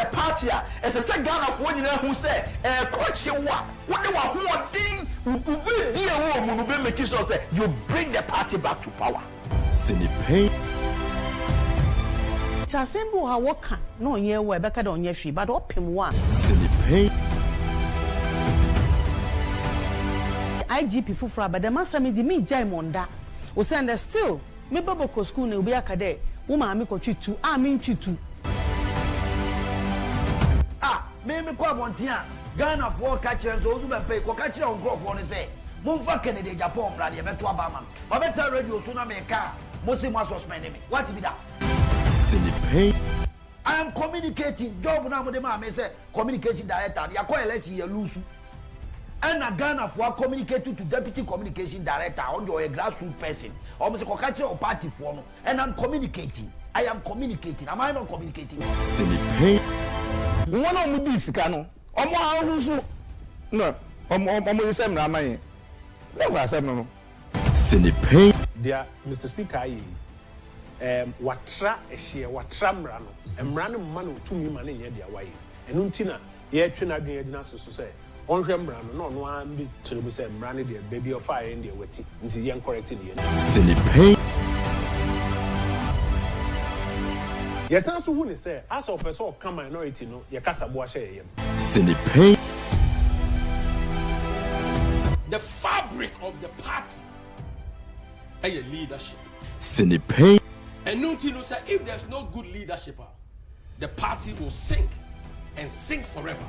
the party. As a second Ghana for you who say, coach you what they were thing be a woman who be making sure say you bring the party back to power. Sinipe. Tasembu ha woka no ye we beka don ye hwi but opem wa. Sinipe. IGP fufura but the man say me di me jai monda. O say and still me baboko school na obi akade wo ma me kotwi tu a me ntwi tu. Me kwa bontia Ghana for catch and so be pay ko catch on grow for say Mumfa Kennedy Agyapong brad ye beto abama ba better radio so na me ka mo se mo suspend me what be that Sinipe. I am communicating job na mo de ma me say communication director ya call election ye lose and a Ghana for communicate to deputy communication director on your grassroots person or me say ko catch on party for no and I'm communicating I am communicating am I not communicating Sinipe. One of these cano. Omo no. Omo the same Ramaye. Never said no. Sinipe. Dear Mr. Speaker, watra ehye watra mrano. Mrano manu tumi mane ye dia waye. Enu ntina ye twe na dwen agina so say. Onhwe mrano no no an bi kyeremu say mrano de baby of fire in the wati. Nti ye correct ni ye. Sinipe. Yes, I so who say as a person come minority no ye kasa bo ahye ye. Sinipe. The fabric of the party and your leadership. Sinipe. And no know say if there's no good leadership, the party will sink and sink forever.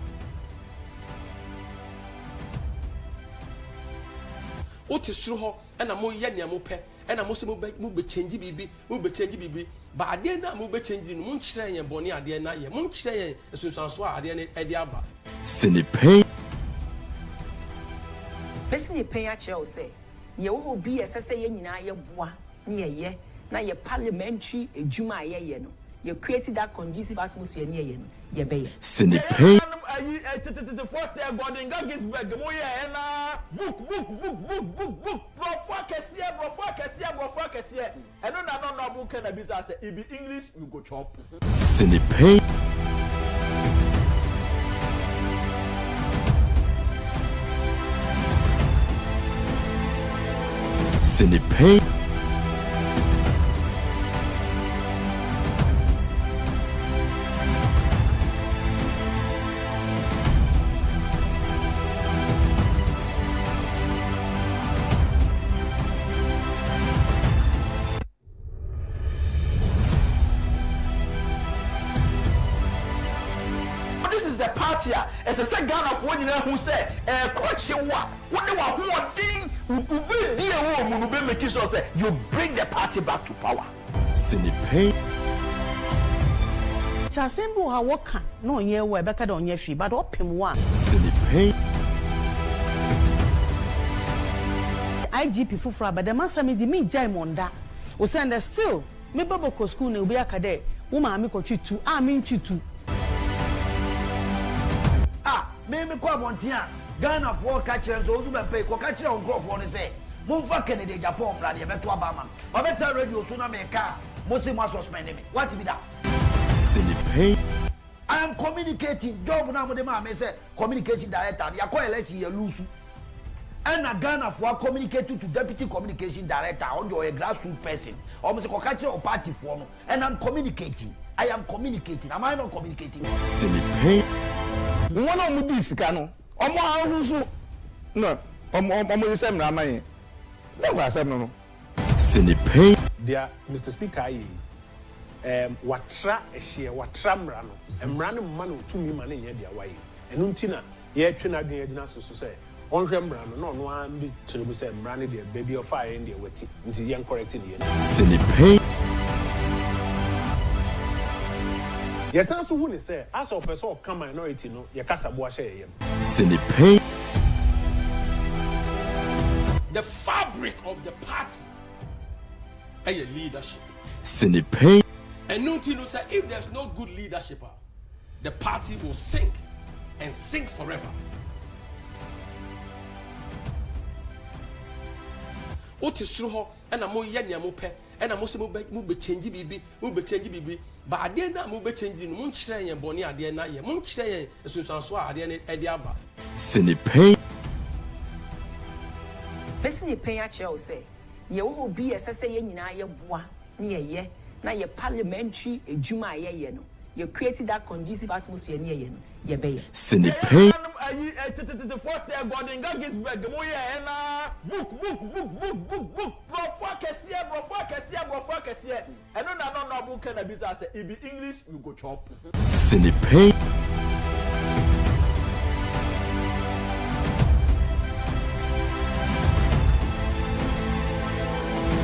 What is true and a more yanya mope and a most move change bibi, but I dare not move changing Munchray and Bonnie at the end. Munchray, Susan Swa at the end of the Abba. Sinipe. Person ye pay at you say, ye will be as I say, ye bois, near ye, now ye parliamentary, a Juma ye no. You created that conducive atmosphere near ye, ye bay. Sinipe. The first year God in Gaggisburg, book. Profakasia. And no book can be business. If be English, you go chop. Sinipe. Sinipe. This is the party. As a second Ghana for you who say, coach you what they were thing be a woman who be making sure say you bring the party back to power. Sinipe. Tasembu ha woka no ye we beka don ye hwi but opem wa. Sinipe. IGP fufura but the man say me di me jai monda. O say and still me baboko school na obi akade wo ma me kotwi tu a me ntwi tu. Me kwa bontia Ghana for catch and so be pay ko catch on grow for say Mumfa Kennedy Agyapong brad ye beto abama ba better radio so na me ka mo se mo suspend me what be that Sinipe. I am communicating job na mo de ma me say communication director ya call election ye lose and a Ghana for communicate to deputy communication director on your grassroots person or mo se ko catch on party for no and I'm communicating I am communicating am I not communicating Sinipe. One of these cano. Omo no. Omo the same Ramaye. Never said no. Sinipe. Dear Mr. Speaker, watra ehye watra mrano. Mrano manu tumi mane ye dia waye. Enu ntina ye twe na dwen agina so say. Onhwe mrano no no an bi kyeremu say mrano de baby of fire in the wati. Nti ye correct ni ye. Sinipe. Yes, I so who say as a person come minority no ye kasa bo ahye ye. Sinipe. The fabric of the party and your leadership. Sinipe. And no know say if there's no good leadership, the party will sink and sink forever. wote soro ho na mo ye nea mo pɛ na mo se mo be change bibi ba ade na mo be change no mo nkyerɛ yɛn bɔne ade na yɛ mo nkyerɛ yɛn esunsanso a ade ne ɛde aba Sinipay. Person ye pay akyerɛ wo sɛ ye wo bi ɛsɛ ye nyinaa ye boa ne ye na ye parliamentary edwuma a ye no ye create that conducive atmosphere ne ye no ye be ye Sinipay. force Gordon Gagisberg mo ye na book brofo akɛseɛ ɛno na no book na bisa sɛ if be English you go chop Sinipay.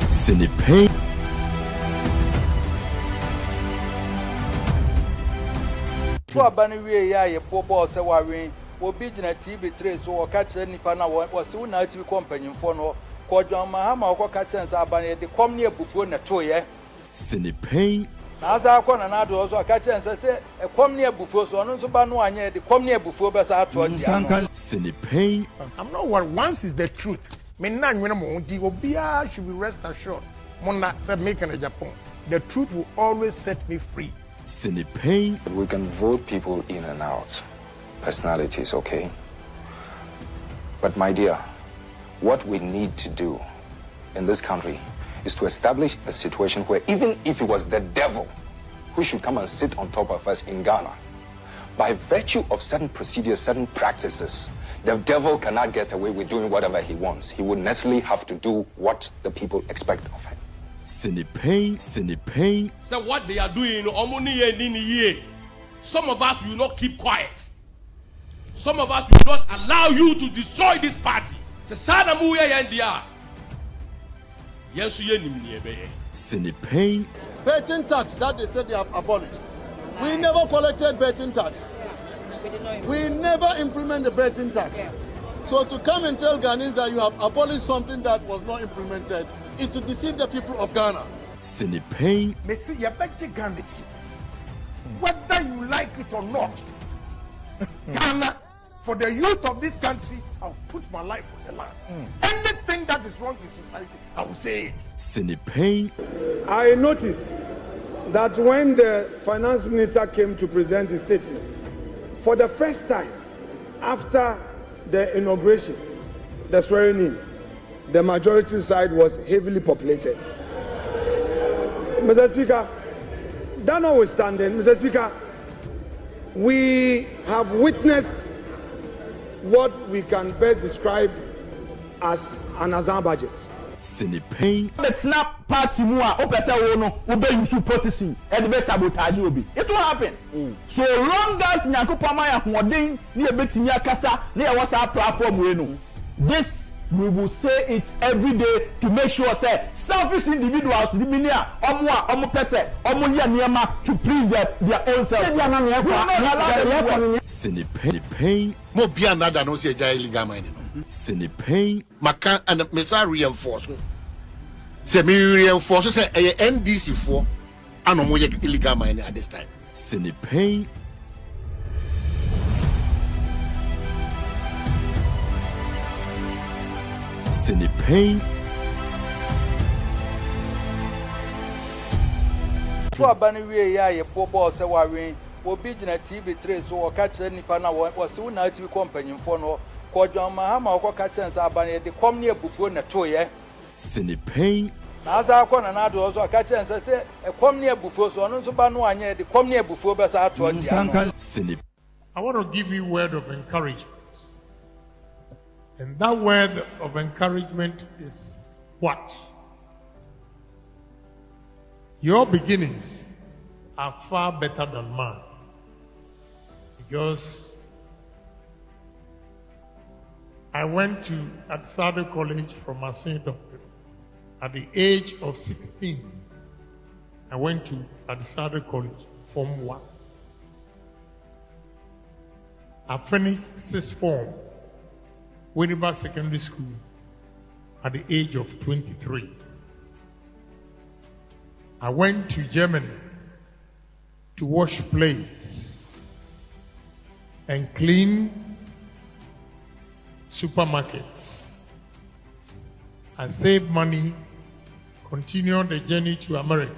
Sinipay. So abani wie ya ye bobo se wawen obi gina TV3 so wo ka kire nipa na wo se na ati kompanyimfo no ko dwan mahama wo ka kire nsa abani de kom ne abufuo na to ye Sinipay. na asa akọ na do so ka kire nsa te kom ne abufuo so no so ba no anye de kom ne abufuo be sa ato ati ano Sinipay. I'm not worried. Once is the truth. Me na nwene mo di obia should be rest assured. Mona said make in Agyapong. The truth will always set me free. Sinipay. We can vote people in and out. Personalities, okay? But my dear, what we need to do in this country is to establish a situation where even if it was the devil who should come and sit on top of us in Ghana, by virtue of certain procedures, certain practices, the devil cannot get away with doing whatever he wants. He would necessarily have to do what the people expect of him. Sinipay. so what they are doing some of us will not keep quiet. Some of us will not allow you to destroy this party. Se sana mu ye yandia. Yesu ye nimni ebeye. Sinipay. Betting tax that they said they have abolished. We never collected betting tax. We never implement the betting tax. So to come and tell Ghanaians that you have abolished something that was not implemented is to deceive the people of Ghana. Sinipay. Messi yabache Ghana. Whether you like it or not, Ghana, for the youth of this country, I'll put my life on the line. Anything that is wrong in society, I will say it. Sinipay. I noticed that when the finance minister came to present his statement, for the first time after the inauguration, the swearing in, the majority side was heavily populated. Mr. Speaker, that notwithstanding, Mr. Speaker, we have witnessed what we can best describe as an Azan budget. Sinipay. Let's not party mu a opese wo no wo be use position e de be sabotage obi. It will happen. So long as Nyankopon ma ya hoden ne e betimi akasa ne e WhatsApp platform we no. This we will say it every day to make sure say selfish individuals the minia omo pese omo ye niema to please their own selves. Sinipay. Mo bia nada no se jai illegal mining no. Sinipay. Maka and mesa reinforce. Se me reinforce say NDC for ano mo ye illegal mining at this time. Sinipay. Sinipay. so abani wie ya ye bobo se wawen obi gina TV3 so wo ka kire nipa na wo se na ati kompanyimfo no ko dwan mahama wo ka kire nsa abani de kom ne abufuo na to ye Sinipay. na asa akọ na do so ka kire nsa te kom ne abufuo so no so ba no anye de kom ne abufuo be sa ato ati ano Sinipay. I want to give you a word of encouragement. And that word of encouragement is what? Your beginnings are far better than mine. Because I went to Agyapong College from a senior doctor. At the age of 16, I went to Agyapong College, Form 1. I finished 6th form, Winneba Secondary School, at the age of 23. I went to Germany to wash plates and clean supermarkets I saved money, continued the journey to America.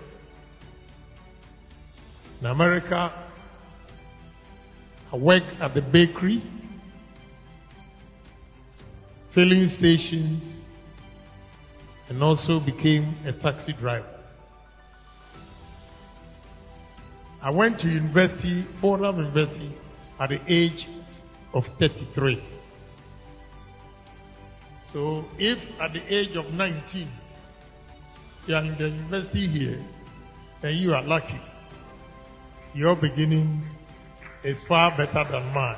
In America, I worked at the bakery, filling stations, and also became a taxi driver. I went to university, Fordham University, at the age of 33. So if at the age of 19, you are in the university here, then you are lucky. Your beginnings is far better than mine.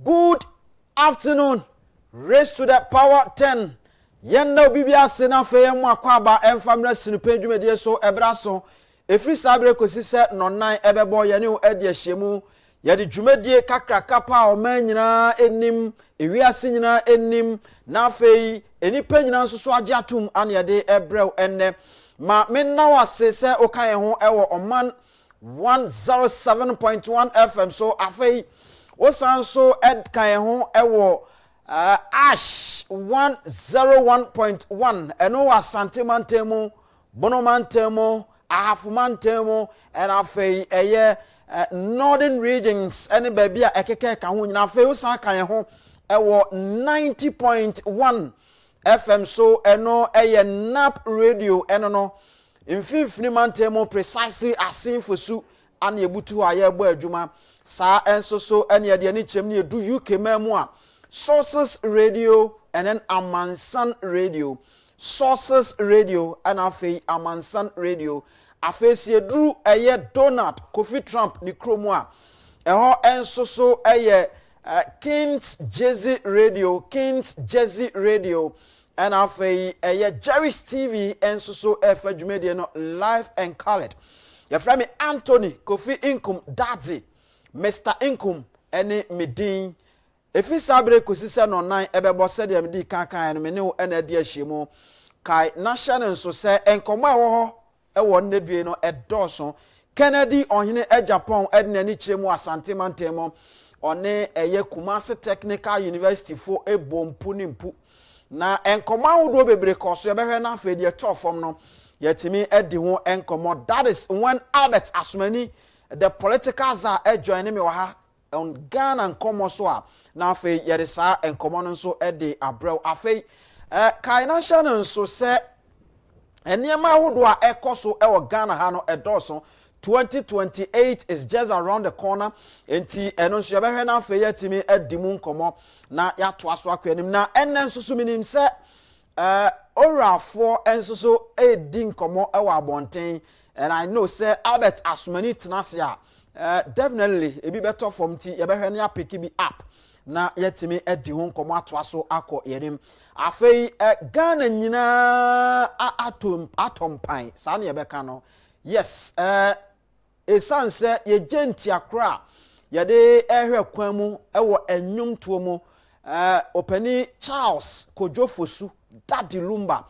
Good afternoon. Raise to the power 10. Yenda bibia sena fe mu akwaba emfamra sinupe dwumedie so ebraso efri sabre kosi se nonnan ebebo ye ne ade ahyemu ye de dwumedie kakra kapa o manyina enim ewiase nyina enim na fei enipa nyina nso so agyatum ane ye de ebrew enne ma menna wase se okan ho ewo oman 107.1 FM so afei osanso ed kan ho ewo Ash 101.1 eno asante mantemu bono mantemu ahafumantemu and afei eye northern regions ene babia ekeke ka ho nyina afei osan kan ho ewo 90.1 FM so eno eye nap radio eno no mfimfini mantemu precisely asinfosu ane ebutu aye bo adwuma sa enso so ene ye de ani kyem ne edu UK mamu a Sources Radio and then Amansan Radio. Sources Radio and afe Amansan Radio. Afe si Drew eye Donald Kofi Trump ni kromwa. Eho enso so eye Kings Jazzy Radio. Kings Jazzy Radio. And afe eye Jerry's TV enso so efe jumedie no live and colored. Your friend me Anthony Kofi Inkum Daddy. Mr. Inkum ene medin. Efi sabre kosise no nan ebebo se de medi kankan no me ne ena de ahyemu kai national nso se enkomo ewo ho ewo nnedue no edoso Kennedy ohene Agyapong edna ni kiremu asante mantemo one eye Kumasi Technical University fo ebompu ni mpu na enkomo awodo bebre koso ebehwe na afedi etofom no yetimi edi ho enkomo. That is when Albert Asmani the political za join me wa ha on Ghana and Komosoa na fe yede sa enkomo no so ede abrew afei kai na sha no so se eniema hodo a ekoso e wo Ghana ha no edoso 2028 is just around the corner enti eno so yebehwe na fe yatimi edimu nkomo na yato aso akwanim na enen so minim se orafo enso so edi nkomo e wo abonten and I know say Albert Asmani Tinasia definitely ebi better from ti yebehwe na apiki bi app na yetimi edi ho nkomo ato aso akọ yerim afei Ghana nyina atompan sa na yebeka no yes esanse ye genti akra yede ehwe kwan mu ewo enwumto mu opani Charles Kojofosu Daddy Lumba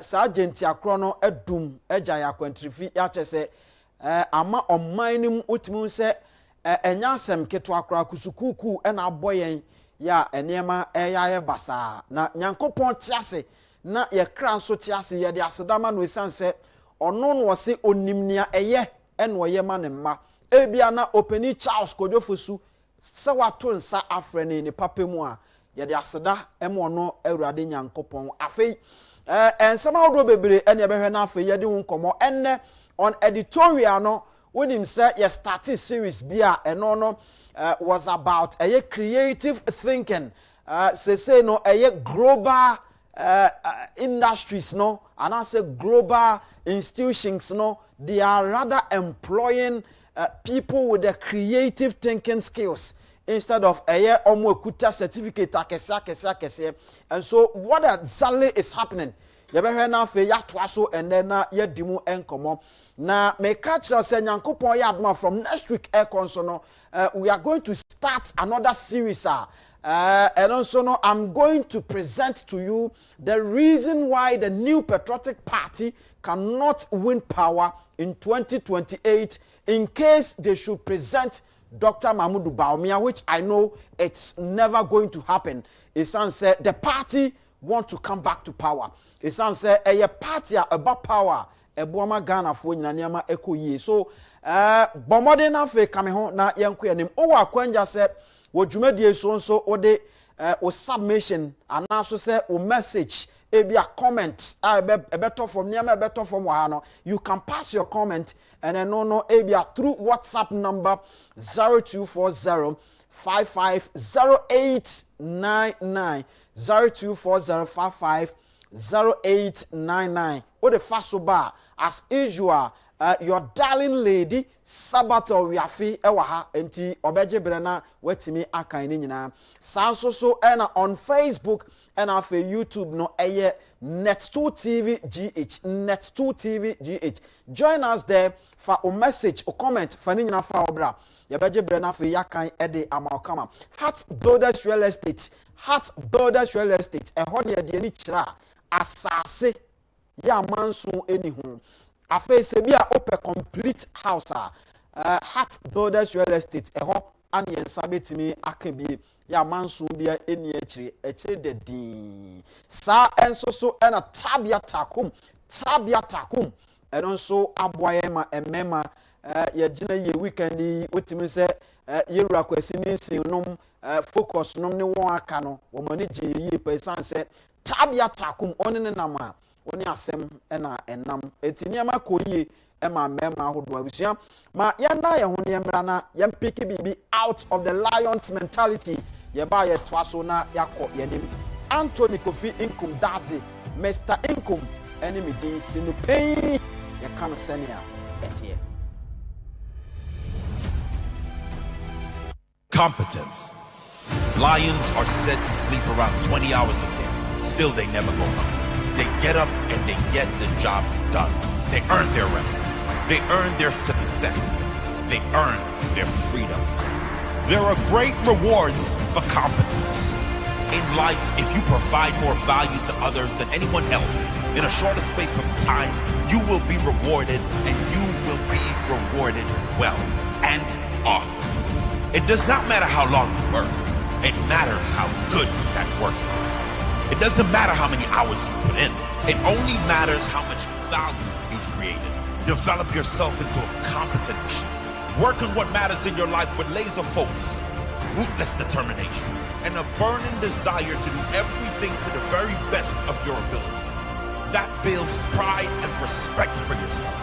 sa genti akro no edum eja ya kwantrifi ya chese ama omainim otimu se enyasem keto akra kusukuku ena aboyen ya enema eyaye basa na nyankopon tiase na ye kra so tiase ye de asedama no esanse ono no wose onimnia eye eno ye ma ne ma ebia na openi Charles Kojofosu se wato nsa afrene ni papemu a ye de aseda emo no awurade nyankopon afei and somehow do bebre ene behwe na afa yede hu nkomo enne on editorial no when him say you started series bia eno no was about a creative thinking say no a global industries no and I say global institutions no they are rather employing people with the creative thinking skills instead of a year kuta certificate akese. And so what exactly is happening? Yebehwe na fe ya twaso ene na ye dimu enkomo na me catch us Nyankopon ya adma from next week so no we are going to start another series and also no I'm going to present to you the reason why the New Patriotic Party cannot win power in 2028 in case they should present Dr. Mahmoud Bawumia, which I know it's never going to happen. It's said the party want to come back to power. It's said a party about power. A Buama Ghana for Nyama Eko Ye. So, Bomodena fe Kameho na Yanku and him. Owa Kwenja said, what Jumedi so or de or submission and also say or message. Be a comment, a better from Niama, better from Wahano. You can pass your comment and then no be through WhatsApp number 0240 550899 0240 550899. What the fast bar as usual. Your darling lady Sabato Wiafi Ewaha enti Obeje Brena wetimi aka ni nyina sanso so and on Facebook and on YouTube no eye Net2 TV GH Net2 TV GH. Join us there for a message or comment for ni nyina fa obra Obeje Brena fe yakan ede amakama Heart Builders Real Estate e hode de ni kira asase ya manso enihu afa sebia open complete house Heart Builders Real Estate eho an yensa betimi akabi ya manso bia eni echire dedi sa enso so ena tabia takum enso aboye ma emema ye gina ye weekend wetimi se ye wura kwasi ni sinum focus num ne won aka no wo mani je ye pesan se tabia takum onene nama oni asem ena enam etiniama koyie ema mema ahodo abusua ma yanda ye ho ne mra na yem pick bibi out of the lions mentality ye ba ye twaso na yakọ yenim Anthony Kofi Inkum Dadzi Mr Inkum enemy din sinu pay ye kanu senia etie competence. Lions are said to sleep around 20 hours a day. Still, they never go home. They get up and they get the job done. They earn their rest. They earn their success. They earn their freedom. There are great rewards for competence. In life, if you provide more value to others than anyone else, in a shorter space of time, you will be rewarded, and you will be rewarded well and often. It does not matter how long you work. It matters how good that work is. It doesn't matter how many hours you put in. It only matters how much value you've created. Develop yourself into a competent machine. Work on what matters in your life with laser focus, ruthless determination, and a burning desire to do everything to the very best of your ability. That builds pride and respect for yourself.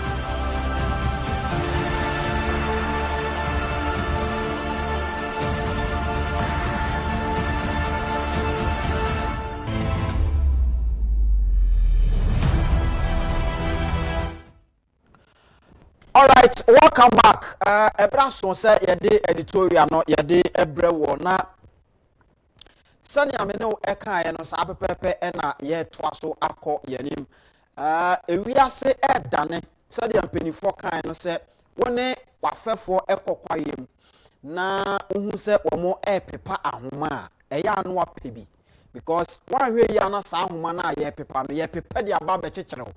All right, welcome back. Ebrason say yede editorial no yede ebrewo na sani amene eka ye no sa pepepe na ye toaso akọ yanim. Ewiase edane sadi ampenifo kan no se wone wafefo ekokwayem na ohun se omo epepa ahoma eya no apebi because one hwe ya na sa ahoma na ye pepa no ye pepa dia ba be chechero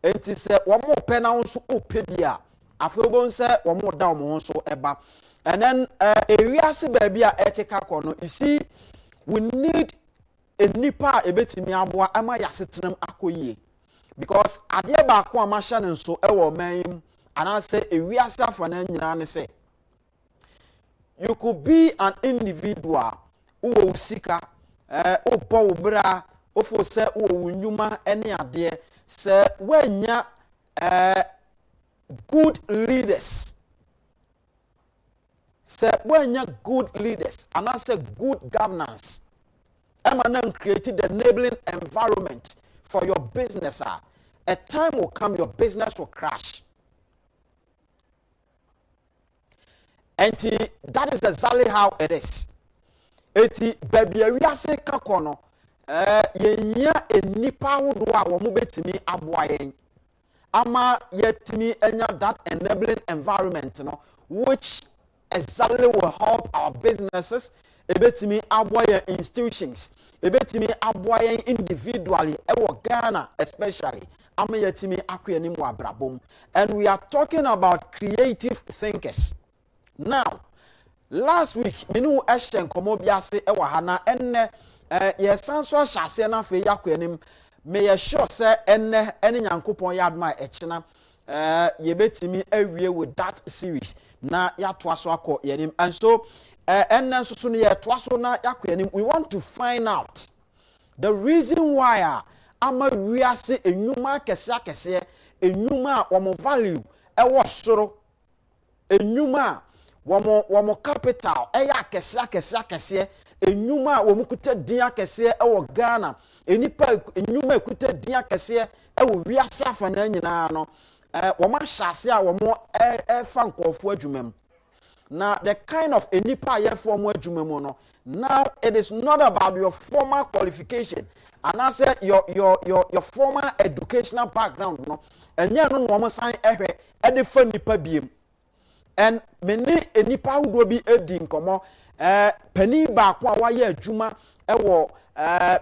enti se omo pe na nso opebi a afobon se omo da omo so eba and then ewiase baby a ekeka kono you see we need a nipa ebetimi aboa ama yasetenam akoyie because ade ba ko amasha ne so ewo man and say ewiase afana nyina ne say you could be an individual who usika obo obra ofo se wo wunyuma ene ade se wanya good leaders. Se wanya good leaders and I say good governance. Emmanuel created the enabling environment for your business. A time will come your business will crash. And that is exactly how it is. Eti baby wiase kakono yenya enipa hodo a wo mo betimi aboa yen ama yetimi enya that enabling environment no which exactly will help our businesses ebetimi aboa yen institutions ebetimi aboa yen individually ewo Ghana especially ama yetimi akwanim wa brabom. And we are talking about creative thinkers. Now last week minu ehyen komo biase ewa hana enne yesanso hyase na fe yakwanim me ye sure say enne nyankopon yadma echena yebetimi awie with that series na yatoa so akọ yanim. And so enne so so ye toa so na yakwanim we want to find out the reason why ama wiase enwuma kese enwuma wo value ewo soro enwuma womo capital eya kese enwuma wo mukuta dia kese ewo Ghana enipa enwuma ekuta dia kese ewo wiase afana nyina no wo ma hyase a wo mo fa nkofo adwumam na the kind of enipa ye for mo adwumam no. Now it is not about your formal qualification and I say your formal educational background no enye no no mo san ehwe e de fa nipa biem. And many enipa would be edi nkomo pani ba kwa wa ye adwuma ewo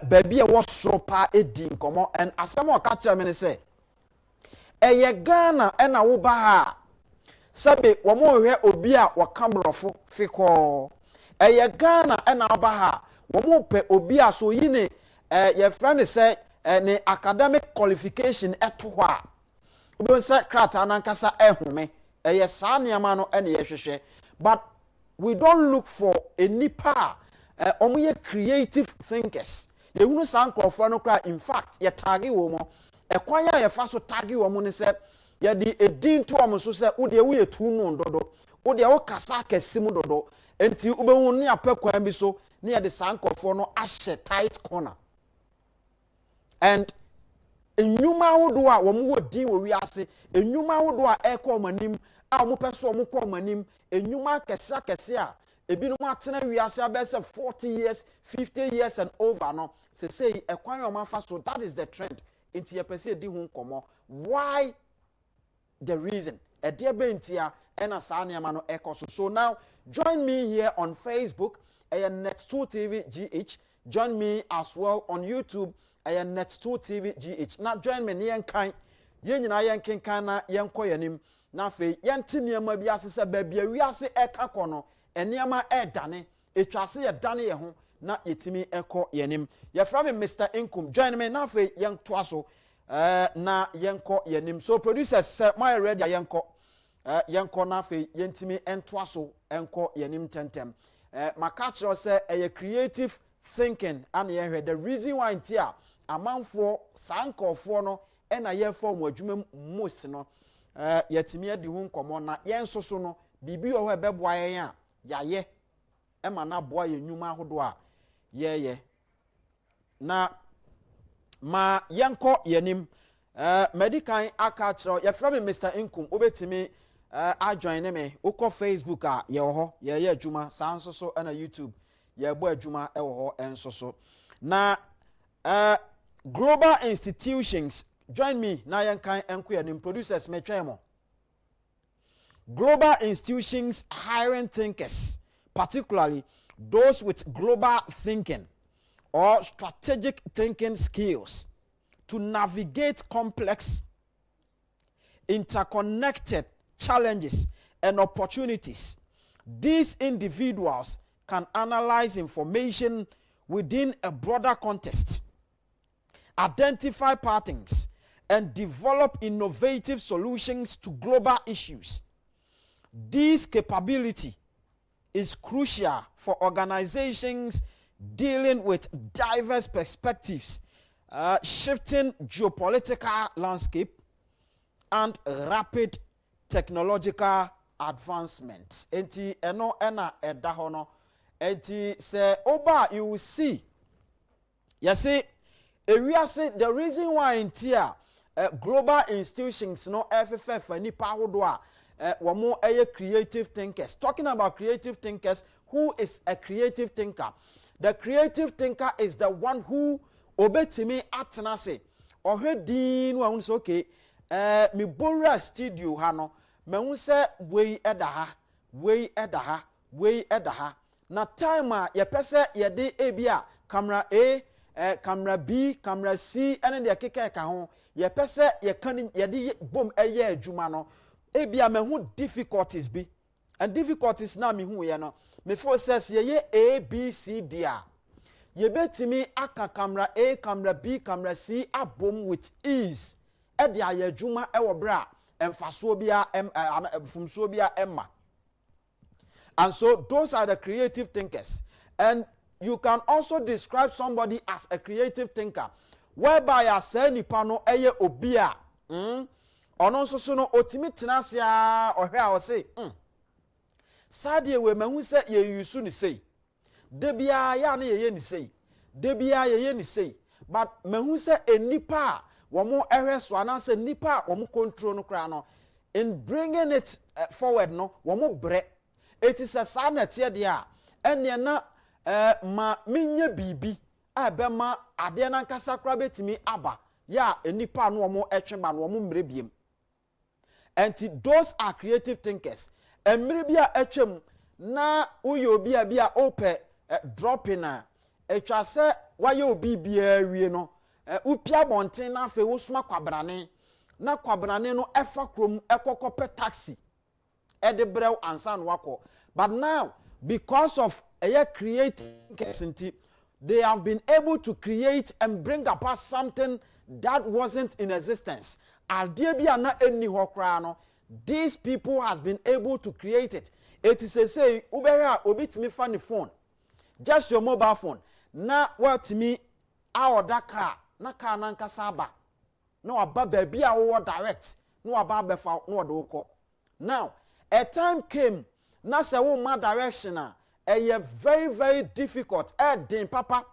baby e wo soro pa edi nkomo. And asem o ka kire me say eye Ghana e na wo ba ha sabe wo mo hwe obi a wo kabrofo fiko eye Ghana e na ba ha wo mo pe obi a so yi ne ye friend say ne academic qualification eto ho a obi say krata na nkasa ehome yes, but we don't look for a nipa omuye creative thinkers. Ye hunu san krofo no kra in fact ye tagi wo mo e kwanya ye fa so tagi wo mo ne se ye di edin to am so se wo de wo ye tu no dodo wo de wo kasa kasim dodo enti wo be hu ne apakwan bi so ne ye de san krofo no ahye tight corner. And enwuma wodo a wo mo wodi wo wiase enwuma wodo a ekọ manim a mo peso mo kọ manim enwuma kese a ebinu atena wiase abese 40 years 50 years and over no say ekwan yo mafa so that is the trend into ye pese di hu nkomo why the reason e de be ntia ena sa niam no ekoso. So now join me here on Facebook Net2 TV GH, join me as well on YouTube Net2 TV GH. Now join me yen kan yen nyina yen kenkan na yen koyanim na fe yen tiniema bi asese ba bia wiase eka kono eniema edane etwase ye dane ye ho na yetimi eko yenim. Ye from Mr. Inkum join me na fe yen toaso na yen ko yenim. So producers my ready yen ko na fe yentimi entoaso enko yenim tentem. Makachro say a creative thinking and ye the reason why ntia amanfo sankofo no ena ye form adwuma most no yetimi adi hu nkomo na ye nsoso no bibi o ho ebeboa yen a yaye ema na boa ye nwuma hodo a ye na ma yenko yenim medical aka kiro ye from Mr. Inkum obetimi join me uko Facebook a ye ho ye adwuma sansoso na YouTube ye bo adwuma e ho ensoso na global institutions join me na yankan enkoyanim producers metwemo. Global institutions hiring thinkers, particularly those with global thinking or strategic thinking skills to navigate complex interconnected challenges and opportunities. These individuals can analyze information within a broader context, identify patterns, and develop innovative solutions to global issues. This capability is crucial for organizations dealing with diverse perspectives shifting geopolitical landscape and rapid technological advancement. Enti eno ena edahono. Enti se oba you will see. You see, the reason why in here global institutions no FFF ni pahodwa wamo creative thinkers. Talking about creative thinkers, who is a creative thinker? The creative thinker is the one who obetimi atenase. Ohedin wa unse okay. Mi bora studio hano. Me unse way edaha, way edaha, way edaha. Na time ye pese ye de ebia camera A, camera B, camera C, and the keke ka ho. Ye pese ye kan ye de bom eye adwuma no. Ebia me hu difficulties bi. And difficulties na me hu ye no. Me for says ye A, B, C, D. Ye betimi aka camera A, camera B, camera C abom with ease. Ede aye adwuma ewo bra emfaso bia fumso bia emma. And so those are the creative thinkers. And you can also describe somebody as a creative thinker, whereby a say nipa no eye obia ono so so no otimi tenasia ohwe a say sadie we mahu say ye yusu ni say de bia ya na ye ni say de bia ye ni say but mahu say enipa wo mo ehwe so ana say nipa wo mo control no kra no in bringing it forward no wo mo bre it is a sanete dia ene na ma minye bibi abe ma ade na nkasa kra betimi aba ya enipa no mo etweba no mo mrebiem. And those are creative thinkers. Emre bia etwem na uyo bia ope drop in a etwa se waye obi bia wie no upia bonten na fe wosuma kwabrane na kwabrane no efa krom ekokope taxi edebrew ansan wako. But now because of a creative thinkers, they have been able to create and bring about something that wasn't in existence. These people has been able to create it. It is a say, Ubera obit me funny phone. Just your mobile phone. Na what me our that car. Na car nanka saba. No about baby or direct. No about befa no doko. Now, a time came, na se woman directioner. A very, very difficult. Din papa.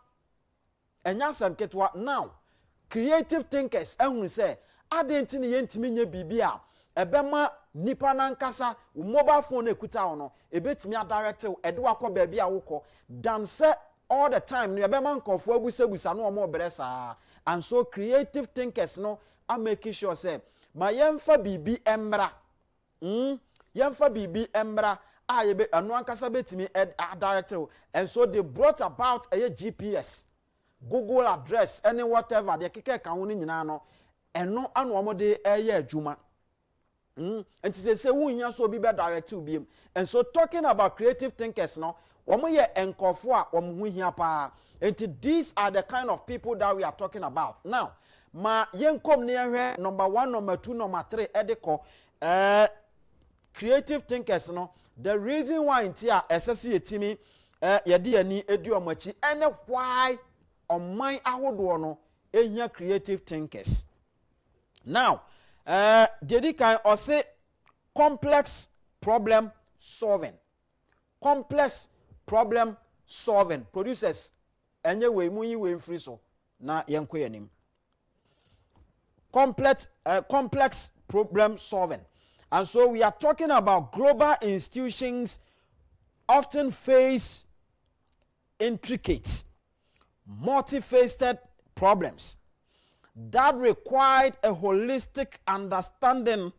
And yasam ketwa now. Creative thinkers and say adentini yentimi nye bibia ebema nipa nankasa mobile phone ekuta ono ebetimi direct edo akọ baabi a wokọ dan say all the time no ebema nkofo abusabusa no omo bresa. And so creative thinkers no are making sure say ma yemfa bibi emra yemfa bibi emra ayebe anu ankasa betimi direct. And so they brought about a GPS, Google address, any whatever the keke ka ho ni nyina no eno anu omode eye adwuma. And say wunya so be direct to be. And so talking about creative thinkers no omo ye enkofo a omo hu hia pa. And these are the kind of people that we are talking about. Now ma yenkom ne ehwe number 1, number 2, number 3 edeko creative thinkers no, the reason why in here SSC etimi yedi ani edu omachi ene why on my ahodo no ehia creative thinkers. Now dedi kan or say complex problem solving. Complex problem solving producers enye we mu yi we free so na yenko yanim. Complex problem solving. And so we are talking about global institutions often face intricate, multifaceted problems that required a holistic understanding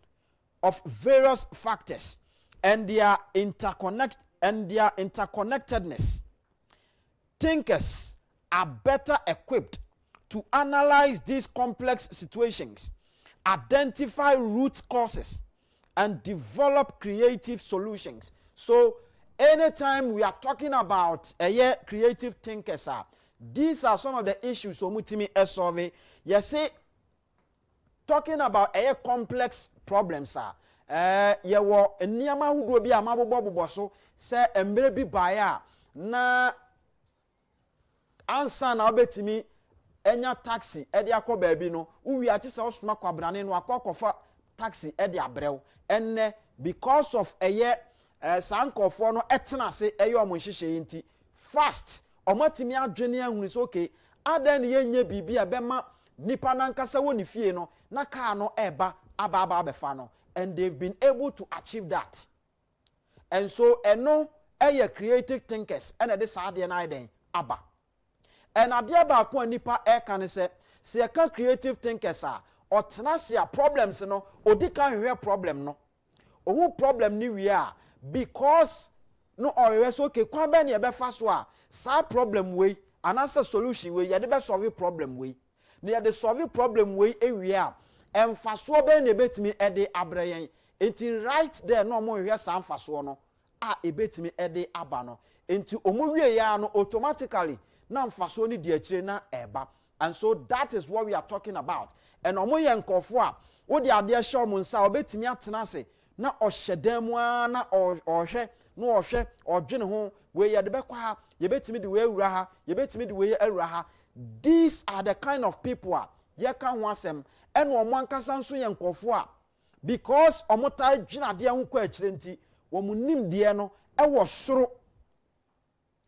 of various factors and their interconnectedness. Thinkers are better equipped to analyze these complex situations, identify root causes, and develop creative solutions. So anytime we are talking about creative thinkers, these are some of the issues omutimi solve. You see, talking about complex problems, ye wo nneema hudo bi amabobo so say embre bi baya na ansa na obetimi enya taxi e de akọ baabi no uwi ati se osoma kwabrane no akọkọfa taxi e de abrew enne because of eye sankofo no etena se eye omo nhihye nti fast omatimi adwene ahunu so okay adan ye nye bibi abema nipa nankasa woni fie no na car no eba aba befa no and they've been able to achieve that. And so eno eye creative thinkers ene de saade na iden aba. And adia ba ko nipa e kan se e kan creative thinkers a otena se problems no odika hwe problem no ohu problem ni wi a because no or so okay kwa be na e be fa so a sa problem we anasa solution we ye de be solve problem we na ye de solve problem we ewi a emfaso be na betimi e de abrayen enti right there no mo hwe sa emfaso no a ebetimi e de aba no enti omo wie ya no automatically na emfaso ni de akire na eba. And so that is what we are talking about. And omo ye nkofo a wo de ade hye omo nsa obetimi atena se na ohyedam a na ohwe na ohwe odwene ho we ye de bekwa ye betimi de we awura ha ye betimi de we awura ha. These are the kind of people a ye kan ho asem eno omo ankasa nso ye nkofo a because omo ta dwene ade ho kwa akire nti omo nim de no ewo soro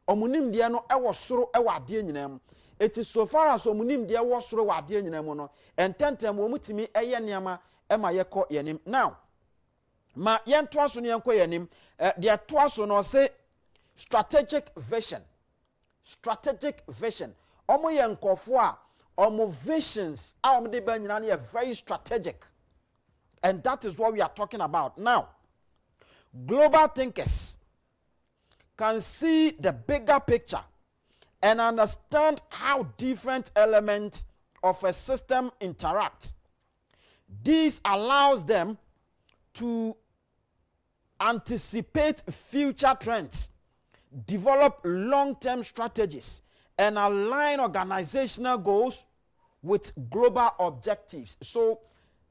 omo nim de no ewo soro ewo ade nyinam. It is so far as omunim de wo soro wa de nyinam no ententem wo mutimi eye niama ema yekọ yenim. Now ma yento aso ne yenko yenim de to aso no say strategic vision. Strategic vision omo ye nkofo a omo visions a omo de ba nyina na very strategic, and that is what we are talking about. Now global thinkers can see the bigger picture and understand how different elements of a system interact. This allows them to anticipate future trends, develop long-term strategies, and align organizational goals with global objectives. So,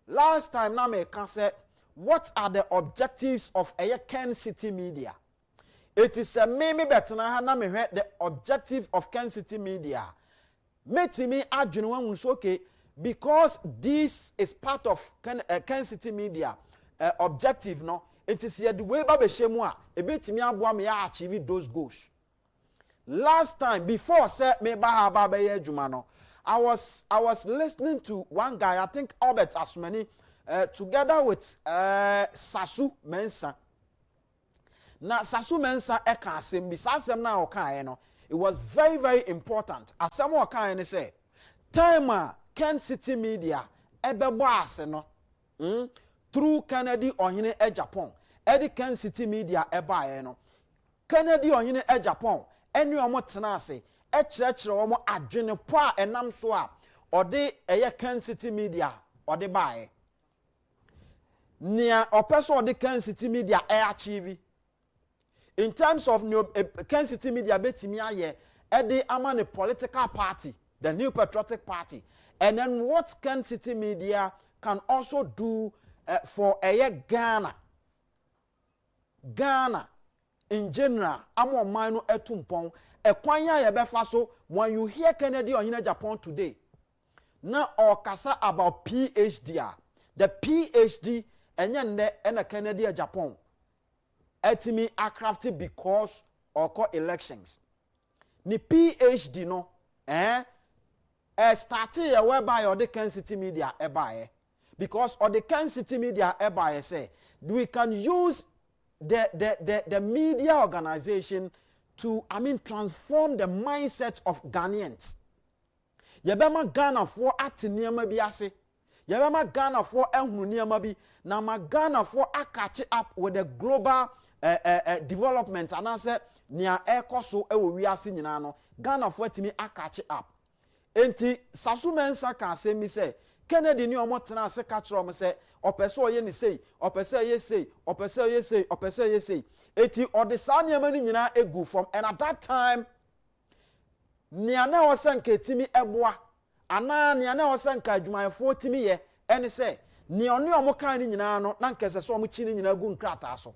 last time, I can say, what are the objectives of Kencity Media? It is a meme betana na me hwe the objective of Kencity Media. Metimi adwene wan so okay because this is part of Kencity Media objective no. It is here the way ba be shemu a ebetimi aboa me achieve those goals. Last time before say me ba ha ba be adwuma no, I was listening to one guy, I think Albert Asmani, together with Sasu Mensah. Na Sasu Mensah eka asem bi asem na okan no, it was very very important. Asem okan ne say time a Kencity Media ebebo ase no through Kennedy Ohene Agyapong edi Kencity Media ebae no Kennedy Ohene Agyapong eni omo tena ase e kyerɛkyerɛ omo adwene po a enam so a ode eye Kencity Media ode bae nia opeso ode Kencity Media achieve in terms of new Kencity Media betimi aye ede amane political party, the New Patriotic Party, and then what Kencity Media can also do for Ghana in general. Amo manu etumpon ekwanya ye befa so when you hear Kennedy Ohene Agyapong today na okasa about PhD. The PhD enye na Kennedy Agyapong etimi akrafted because oko elections. Ni PhD no started whereby or the Kencity Media ebae because or the Kencity Media ebae say we can use the media organization to transform the mindset of Ghanaians. Yebema Ghana for atiniama bi ase. Yebema Ghana for ehunu niama bi na ma Ghana for catch up with the global development and answer nia ekoso ewo wiase nyina no Ghana for timi catch up. Enti Sasu Mensah kan say mi say Kennedy ni omo tena ase ka kire omo say opese oye ni say opese ye say opese ye say opese ye say eti odisa niam ni nyina egu from, and at that time nia na osanka timi eboa ana nia na osanka adwumayefo timi ye ene say ni oni omo kan ni nyina no na nkese so omo chi ni nyina gu nkrata so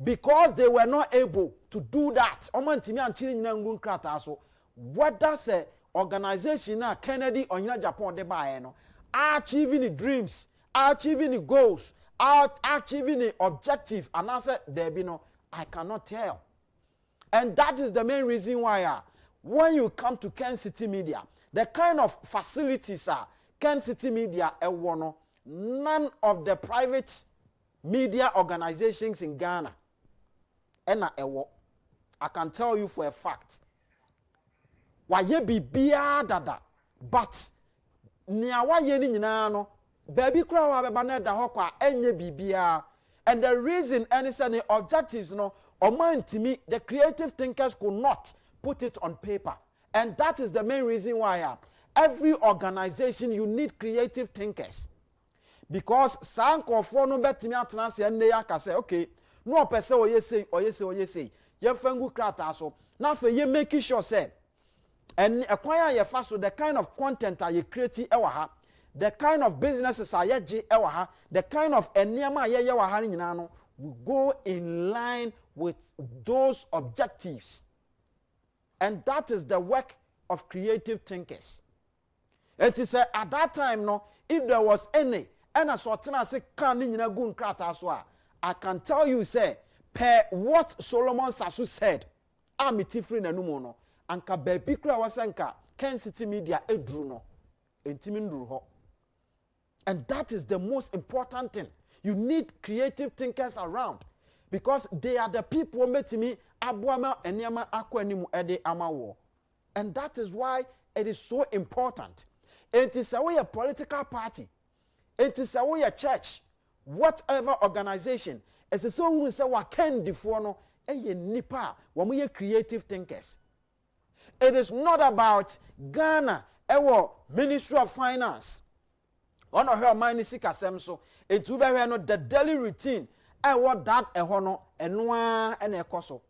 because they were not able to do that. Omo ntimi an chi ni nyina gu nkrata so whether say organization na Kennedy onyina Japan de bae no achieving the dreams, achieving the goals, achieving the objective, and answer there be no, I cannot tell. And that is the main reason why when you come to Kencity Media, the kind of facilities are Kencity Media no, none of the private media organizations in Ghana ewo. I can tell you for a fact. Waye bibia dada, but nia waye ni nyina no, baby kura wa beba na da ho kwa enye bibia. And the reason any say objectives no, or mind to me, the creative thinkers could not put it on paper. And that is the main reason why every organization you need creative thinkers. Because sanko for no betimi atena se ne yaka say okay, no pese oye say ye fangu krata so na fe ye make sure say and acquire ye fast so the kind of content are you create ewa ha, the kind of businesses are ye ewa ha, the kind of enema ye wa ha nyina no will go in line with those objectives. And that is the work of creative thinkers. It is at that time no, if there was any and a sortena say can nyina gun krata so I can tell you say per what Solomon Sasu said amitifri na numo no anka baby kura wasanka Kencity Media edru no entimi ndru ho. And that is the most important thing. You need creative thinkers around because they are the people metimi abuama enyama akwanimu ede amawo. And that is why it is so important. It is a political party. It is a church. Whatever organization. As a so who say wa ken before no eye nipa wa mo creative thinkers. It is not about Ghana ewo Ministry of Finance. One of her mind sika sem so etu be hwe no the daily routine ewo that eho no enwa ene ekoso.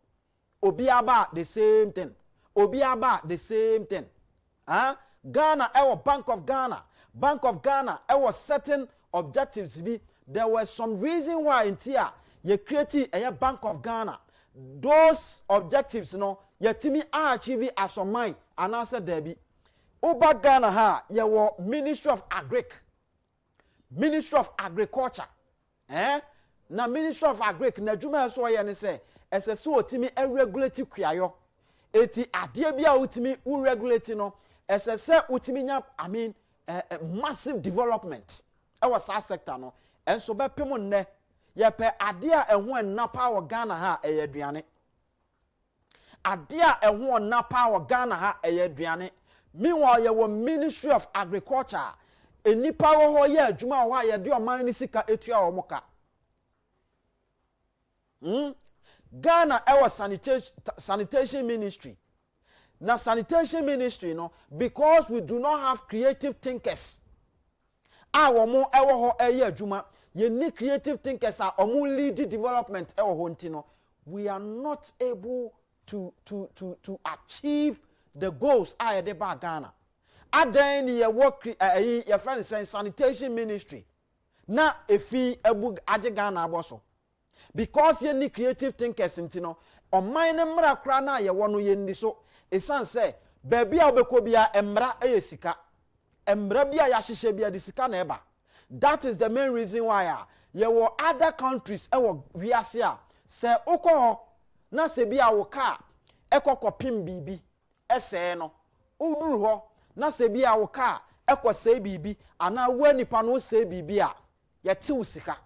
Obi aba the same thing. Obi aba the same thing. Ghana ewo Bank of Ghana ewo certain objectives be. There was some reason why in here you create a Bank of Ghana. Those objectives, yetimi achieve as on mine and answer Debbie. Oba Ghana ha ye Ministry of Agriculture. Na Ministry of Agric na juma so ye ne say ese so otimi regulate kwayo. Eti ade bia otimi u regulate no ese se otimi nya massive development. Our sector no. And so be pemo nne ye pe adea ehwo na power Ghana ha aduane adea ehwo na power Ghana ha aduane meanwhile ye wo Ministry of Agriculture enipa wo ho ye adwuma ho ye de oman ni sika etua wo moka Ghana ewo sanitation ministry na sanitation ministry no because we do not have creative thinkers. Awomo ewo ho eye adwuma ye ni creative thinkers are omo lead development ewo ho ntino we are not able to achieve the goals a de ba Ghana adan ye work ye friend say sanitation ministry na efi ebu age Ghana aboso because ye ni creative thinkers ntino oman ne mra kra na ye wo no ye ni so esan say baby a obekọ bia emra eyesika emra bia ya hihye bia de sika na eba. That is the main reason why ye were other countries ewo wiase a se ukọ na se bia wo ka ekokopim bibi ese no uduru ho na se bia wo ka ekose bibi ana wa nipa no se bibi a ye te usika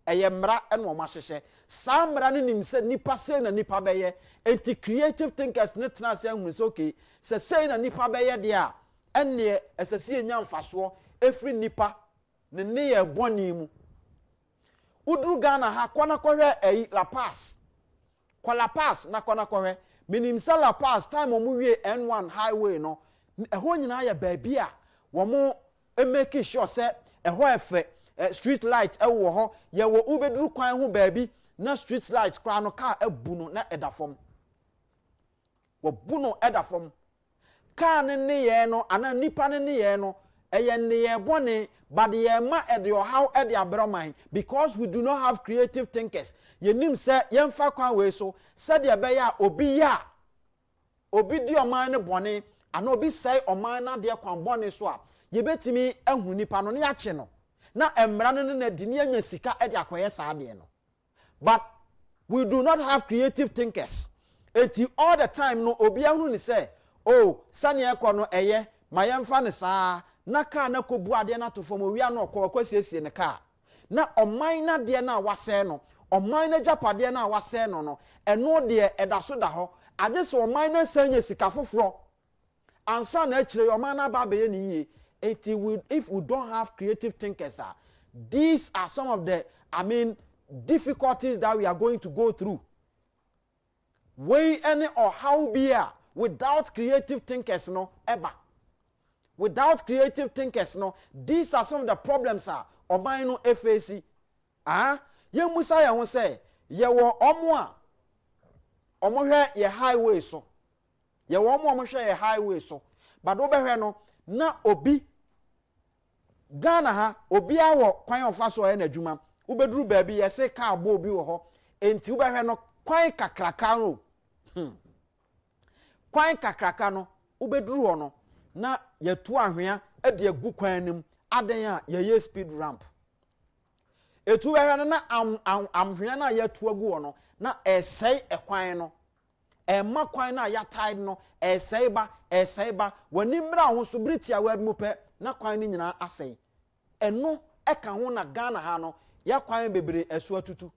eye mra eno ma hihye sa mra no nim se nipa se na nipa beye enti creative thinkers ne tena se ahunu se okay se na nipa beye de a enne esese enya mfaso efri nipa ne ne ye boni mu uduru Ghana ha kwana kohwe La Paz kwa La Paz na kwana kohwe minim sa La Paz time omu wie N1 highway no eho nyina ya baabi a wo mo make sure se eho efe street light ewo ho ye wo ubeduru kwan ho baabi na street light kra no car ebu no na edafom wo bu no edafom car ne ye no ana nipa ne ye no eye ne ye bone but ye ma edio how edi abroman because we do not have creative thinkers ye nim se ye mfa kwan we so said ye be ya obi di oman ne bone ana obi say oman na de kwanbone so a ye betimi ahu nipa no ne ache no na emra no na di ne anya sika e de akoye saa de no. But we do not have creative thinkers. Eti all the time no obi ahunu ni say oh sane ekọ no eye mayemfa ne saa na ka na kobu ade na to fom owi ana okọ ne ka na oman na de na wase no oman na japade na wase no eno de edaso da ho age so oman na sanye sika foforo ansa na akire oman na ba be ni ye. If we don't have creative thinkers, these are some of the difficulties that we are going to go through. Way any or how be without creative thinkers no ever. Without creative thinkers no, these are some of the problems oman no FAC. Ye musa ya ho say ye wo omo hwe ye highway so. Ye wo omo hwe ye highway so. But obehwe no na obi Ghana ha obi awo kwan ofa so e na adwuma ubeduru baabi ye se ka abo obi wo ho enti ubehwe no kwan kakraka no kwan kakraka no ubeduru ho no na yetu ahwea e de agu kwan nim aden a ye speed ramp etu behwe no na amhwea na yetu agu ho no na esei ekwan no emma kwan na ya tide no esei ba wani mra ho so britia wa mu pe na kwan ni nyina asei eno eka ho na Ghana ha no ya kwan bebre esu atutu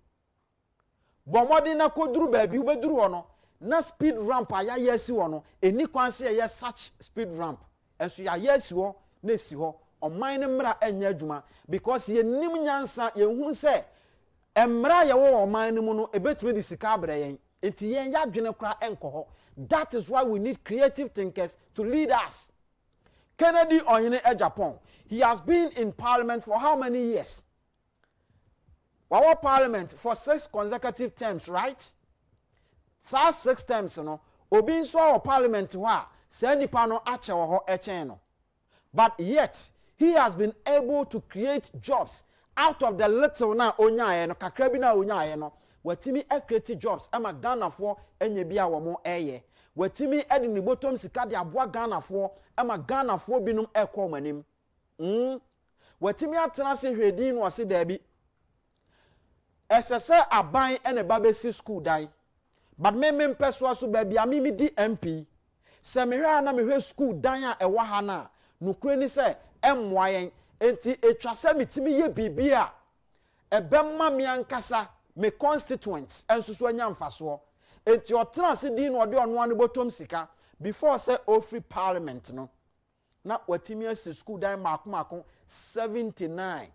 bomodi na koduru baabi ubeduru ho no na speed ramp aya yesi ho no eni kwan se ye such speed ramp enso ya yesi ho na esi ho oman ne mra enya adwuma because ye nim nyansa ye hu se emra ye wo oman ne mu no ebetime di sika abre yen enti yen ya dwene kra enko ho. That is why we need creative thinkers to lead us. Kennedy Onyene Agyapong, he has been in parliament for how many years? Our parliament for 6 consecutive terms, right? 6 terms, no. Obi nso our parliament wa se nipa no ache wo ho echen no. But yet he has been able to create jobs out of the little na onyaye no kakra bi na onyaye no. Watimi create jobs ama Ghana for enye bia wo mo eye. Watimi edi ni bottom sika de aboa Ghana for ama Ghana for binum ekọ manim. Watimi atena se hwedin no se da bi. Esese aban ene babesi school dai. But me mpeso so ba bia mi di MP. Se me hwa na me hwe school dan a ewa ha na nukure ni se emmoa yen enti etwa se mitimi ye bibia ebemma me ankasa me constituents ensusu anya mfaso enti otena se di no ode ono ane botom sika before say free parliament no na watimi asi school dan mako 79.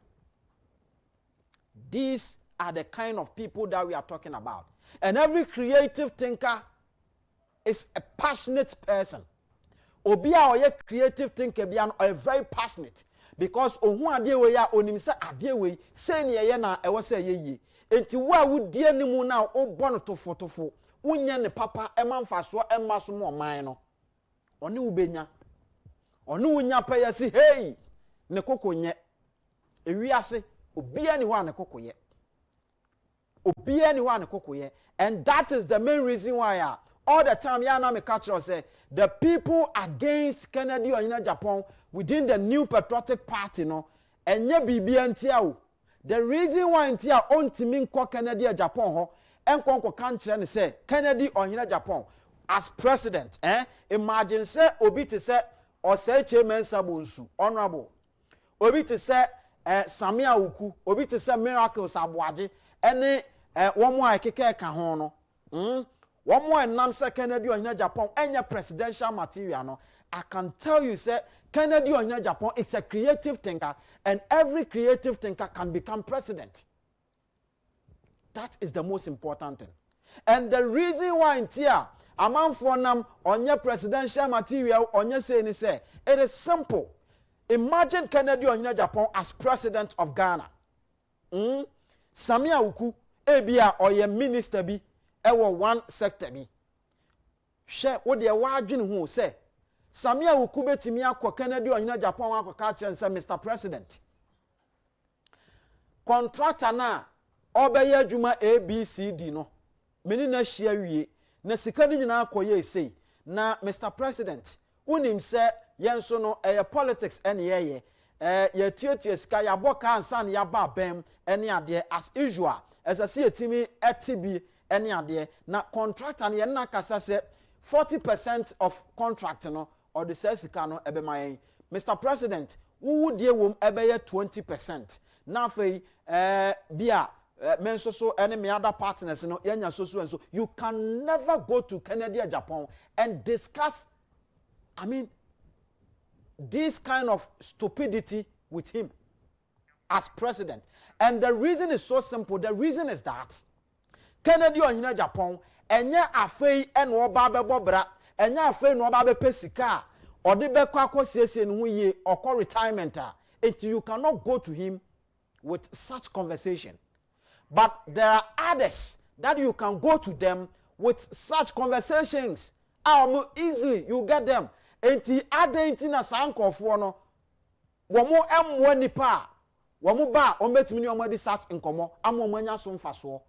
These are the kind of people that we are talking about. And every creative thinker is a passionate person. Obi a oye creative thinker bi an are very passionate because ohun ade we ya onim se ade we se ne ye na e wo se ye yi. Enti wo a wudi animu na obo no tofotofo unya ne papa e manfaso e maso mo man no one wo benya one unya pa ya si hey ne kokonye ewiase obi ani ho an kokoye obi ani ho an kokoye. And that is the main reason why all the time ya na me catch us say the people against Kennedy Onyene Agyapong within the New Patriotic Party no enye bibia ntia o. The reason why ntia ontimi nko Kennedy Agyapong ho enkonko kan kire ne say Kennedy Onyene Agyapong as president imagine say obi te say o say chairman sabonsu honorable obi te say Samia Uku obi te say Miracles Abuaje ene womo akeke ka ho no womo enam say Kennedy Onyene Agyapong enya presidential material no. I can tell you say Kennedy Onyene Agyapong is a creative thinker and every creative thinker can become president. That is the most important thing. And the reason why intia among for nam onye presidential material onye say ni say it is simple. Imagine Kennedy Onyene Agyapong as president of Ghana. Samia Uku ebia oye minister bi ewo one sector bi. She wo de wa adwene hu say Samia Uku betimi akọ Kennedy Onyene Agyapong akọ ka say Mr. President. Contractor na obeye adwuma ABCD no. Meni na hia wie na sika ni nyina akọ ye sei na Mr. President unim se yen so no politics ene ye ye tietie sika ya boka ansan ya ba bem ene ade as usual as a see etimi etibi ene ade na contractor ne na kasa se 40% of contract no or the sika no ebe mayen Mr. President wo die wom ebe ye 20% na fei bia men so any me other partners no yenya so and so you can never go to Canada, Japan and discuss this kind of stupidity with him as president. And the reason is so simple. The reason is that Canada or Japan enya afei eno ba be bobra enya afei no ba be pesika or the be kwa kwasiese no ye or retirement until you cannot go to him with such conversation. But there are others that you can go to them with such conversations. Easily you get them. Enti ade na sankofo no womo emwo nipa womo ba ometimi ni omadi such nkomo amomanya so mfaso.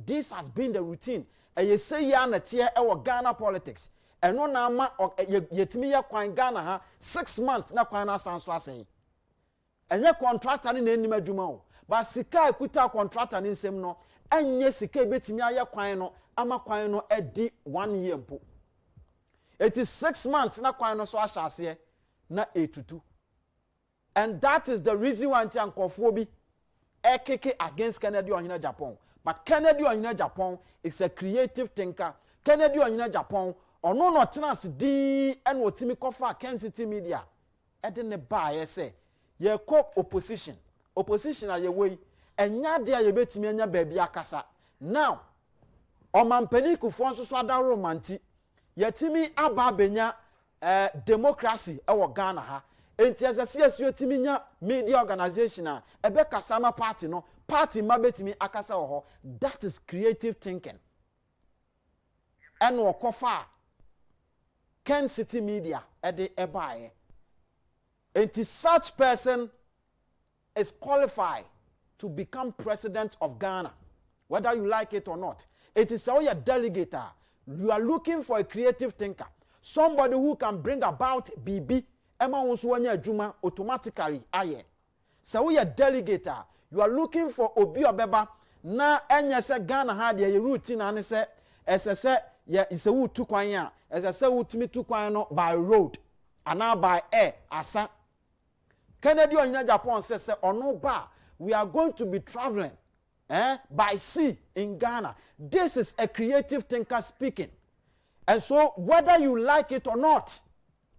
This has been the routine. Eye say ya na tie e Ghana politics. Eno na ama yetimi ye kwan Ghana ha 6 months na kwan na sanso asey. Enye contractor ni na enim adwuma o. Ba sika ekuta contractor ni nsem no enye sika ebetimi aye kwan no ama kwan no edi 1 year mpo. It is 6 months na kwan no so ahase na etutu. And that is the reason why anti-ankofo bi ekeke against Kennedy Onyina Japan. But Kennedy Onyina Japan is a creative thinker. Kennedy Onyina Japan ono no tenase di en otimi kofa Kencity Media. E de ne ba ye say ye ko opposition. Opposition are ye way enya de ye betimi anya ba bia akasa. Now omampani kufo nso so ada romanti yetimi aba benya democracy ewo Ghana ha enti asase yetimi nya media organization a ebe kasama party no party mabetimi akasa wo ho. That is creative thinking. Eno okofa Kencity Media ede ebaye enti such person is qualified to become president of Ghana whether you like it or not. It is how your delegate. You are looking for a creative thinker, somebody who can bring about BB Emma Unswanya Juma automatically. Aye. So we are delegate. You are looking for Obi Obeba. Na enya se Ghana had your routine and say as I say yeah is a wood to kwanya as I say would to me to kwano by road and now by air asa. Kennedy or Japan says or no bar. We are going to be traveling by sea in Ghana. This is a creative thinker speaking. And so whether you like it or not,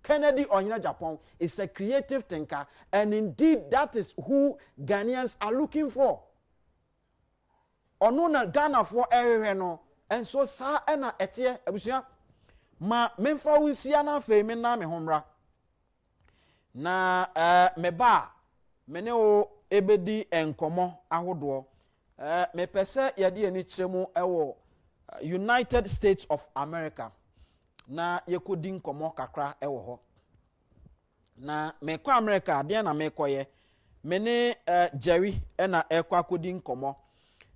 Kennedy Onyina Japan is a creative thinker, and indeed that is who Ghanaians are looking for. Ono na Ghana for no. And so sa ena etie abusia ma memfa wusia na fe me na me homra. Na meba mene o ebedi enkomo ahodo. Me pese yade ani kiremu ewo United States of America na yekodi nkomo kakra ewo ho na me kwa America de na me koye me ne Jerry na ekwa kodi nkomo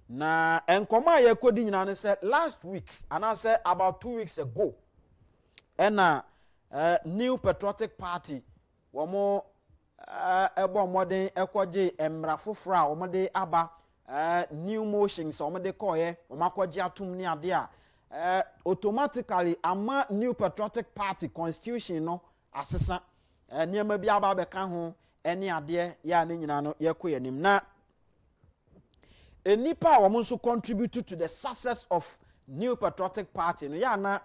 na enkomo a yekodi nyina ne say last week and I say about 2 weeks ago na New Patriotic Party womo ebo modern ekoje emra foforo a womo de aba new motions or de koye omakwaji atum ni ade a automatically ama New Patriotic Party constitution no asesa niam bi aba be ka ho eni ade ya ne nyina no yekoye nim na enipa wo nso contribute to the success of New Patriotic Party no ya na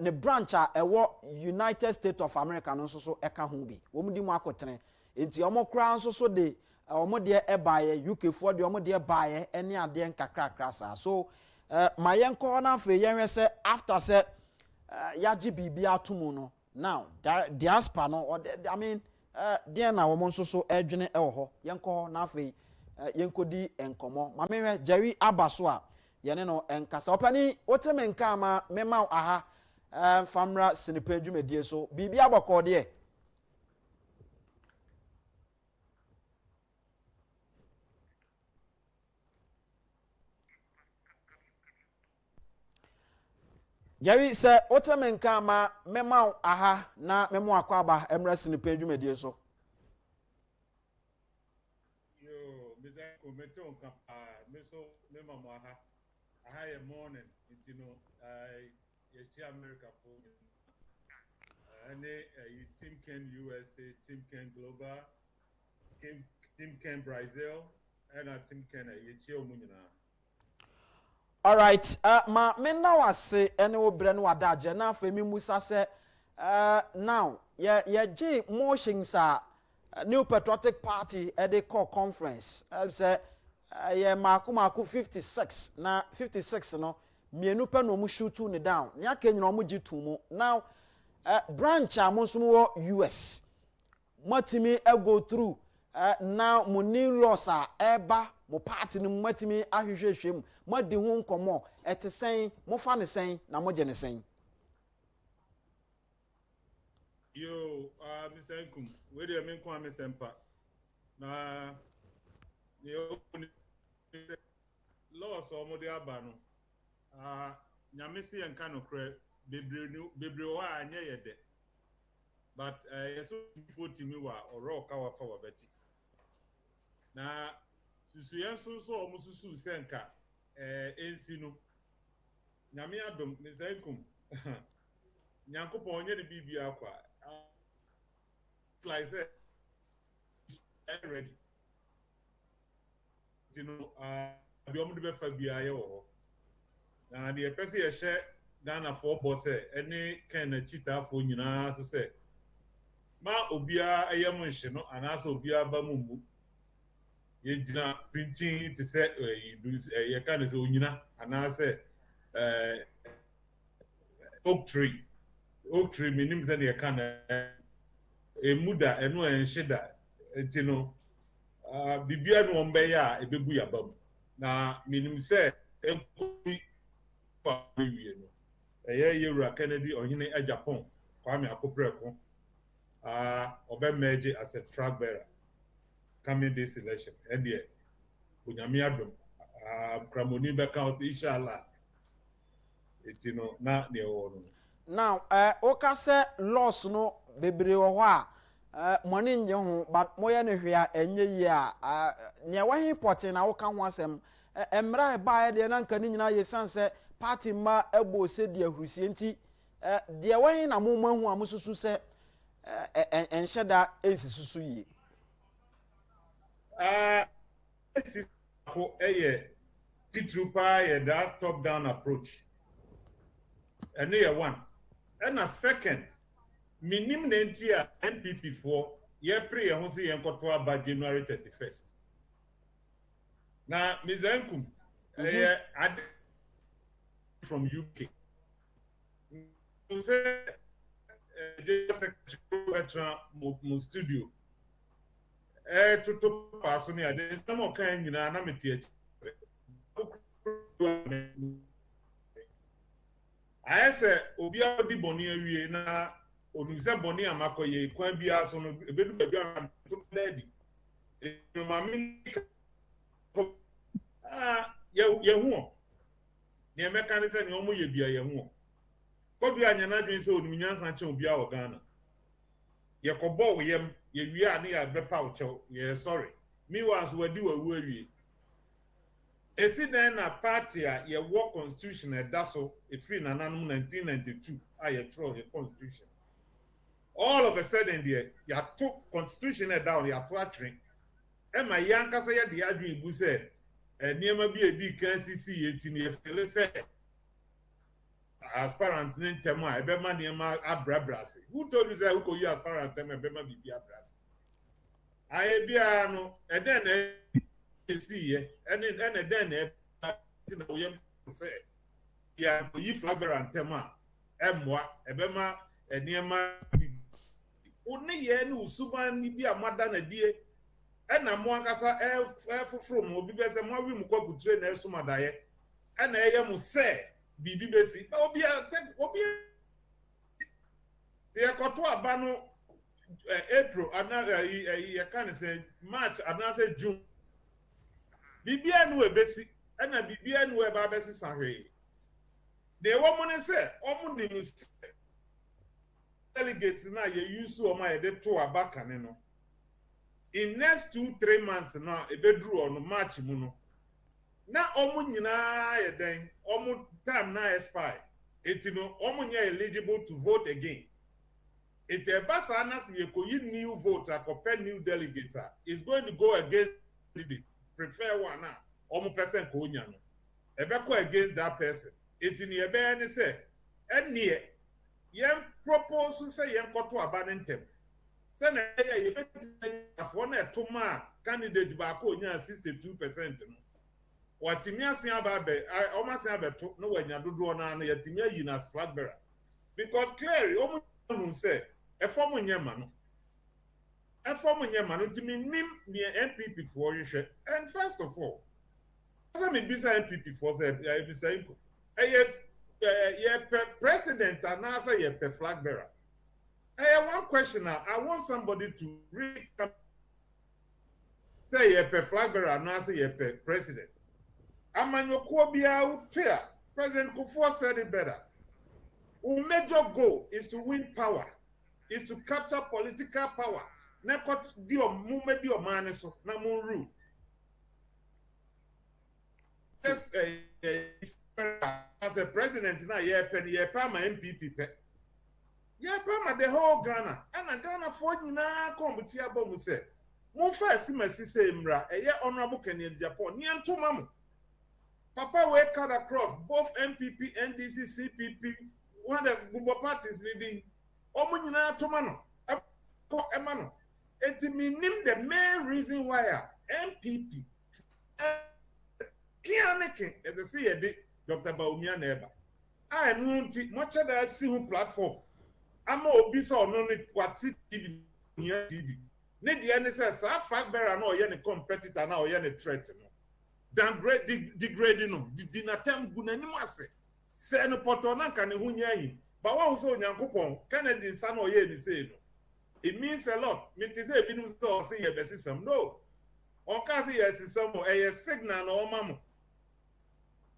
ne branch a ewo United States of America no so eka ho bi wo mudi mu akotene enti omokra nso so de omode ebaye UK for de omode ebaye eni ade nkakrakra sa so my yenko na fe yenwe se after se yaji bibi atumu no now diaspora no I mean dia na wo nso so edwene ewo ho yenko na fe yenkodi enkomo mamehwe Jerry Abaso a yene no enkasa opani woteme nka ama mema aha famra sinipa dwumedie so bibi abakode Jerry say otemenka ma mema aha na memo akwaba emresi ni page medie so. Yo, Mr. Kometon meso mema aha. Aha ye morning, you know, ye America for Team Ken USA, Team Ken Global, Team Ken Brazil, and Team Ken ye omunyina. All right, ma me na wase ene obre no adaje na afa mi musa se now ye G motions New Patriotic Party at the core conference. Say ye maku 56 na 56 no mienu pe no mu shoot ni down. Nya kenyi no mu G2 mu. Now branch amonsumo US. Matimi go through now mo new laws eba mo party ni matimi ahwehwehwem mo di ho nkomo etesen mo fa ne sen na mo je ne sen. Yo, Mr. Nkum, where do you mean Kwame Sempa? Na yo laws or modiabano. Nyamisi and Kanokre, Bibri wa anya yede. But yeso before timiwa or rock our for Betty. Na susuyansu so mususu senka ensino. Nyami adom Mr. Nkum. Nyankopo onye de bibia kwa. Like I said, ready. You know, the only be for BIA or now the person share Ghana for boss any kind of cheetah for you know, so say. Ma obia a yamunshino and also obia bamumbu. You printing to say you do a kind of unina and I say oak tree meaning that you can a muda eno enshida etino bibia no mbeya ebegu yabam na minim se enkobi kwa wiye no yewura Kennedy ohine Agyapong Kwame Akopreko obe merge as a flag bearer coming this election and there bunyami adom kramoni be count inshallah etino na ne wono. Now oka se loss no bebre wo ho money nje ho but moye ne hwea enye yi ne wa import na wo ka ho asem emra ba de na nka ni nyina yesanse party ma ebo se de ahurusie nti de wa na mo mahu amususu se enhyeda ensusu yi esi ko titrupa that top down approach and one and a second minimum nentia MPP for ye pre ye ho se ye nkoto by January 31st. Now Mr. Nkum from UK say just mo studio to pass on here there some kind nyina na metie I say obi odi boni awie na onuse boni amakoye kwan bia so no ebedu ba bia to lady no mami ye hu ne meka ne se ne omo ye bia ye hu ko bia anya na dwen se onumnyansa che obi a Ghana ye kobo yem ye wi a ne ya bepa o che ye sorry me was wadi wa wu awie esi na party a ye war constitution e daso e free na nanum 1992 a ye throw the constitution all of a sudden there ya took constitution e down ya to atwin e ma yanka se ye de adwin bu se niema bi edi kan sisi ye ti ne fele se aspirant ntem a e be ma niema abrabrase who told you say who ko you aspirant ntem e be ma bibi abrase aye bia no e den see ye and then we say yeah you flagber and tema emwa ebema eniema oni ye ni usuban ni bia mada na die na mo akasa from obi be se mo wi mu kwakutre na esuma daye na eye mu se bibi besi obi te akoto aba no April another you can say March another June bibia nu ebesi na bibia nu eba besi sanwe The woman say, omu ni mistake. Delegates na ye use oma ye de to abaka ne no. In next 2-3 months now, e be drew on March mu no. Na omu nyina ye den, omu time na expire. It no omu nya eligible to vote again. It a basa na se ye ko yi new voter compare new delegates is going to go against the prefer one na omu person ko nya no. E be go against that person. It ni e be any say enie yen propose say yen koto aba ne ntem. Say na ye be afo na etoma candidate ba ko nya 62% no. Watimi asia ba be o ma asia be to no wanya dodo na na yatimi ayi na flag bearer. Because clearly o mu say e form nyema no. E form nyema no timi nim ne NPP for hwe. And first of all, as me bisa NPP for say I be say ye president and answer ye flag bearer. One question now. I want somebody to really say ye flag bearer and answer ye president. Amanyokuo bia utia. President Kufuor said it better. Our major goal is to win power, is to capture political power. Nekot dio mume dio maneso na rule. Yes, as a president now, ye ma MPP pe. Ye ma the whole Ghana. And Ghana for nyina kombuti abomu se. Mon fa simasi se mra. Ye honorable Kencity Agyapong. Ni antuma mo. Papa we cut across both MPP, NDC, CPP, one of the parties leading. Omu nyina antuma no. Emano. It means the main reason why MPP Kianeke as the say Dr. Baumia Neba. I know much of that see platform. I'm obisa or no what TV here TV. Need the NSS flag bearer no yen a competitor now yen a threat. Downgrade degrading no. Did not attempt gunanimase. Say no potona can hunyain. But one so nyankopon Kennedy son or yen say no. It means a lot. Me to say binum store say a system. No. On can say a system or a signal or mamu.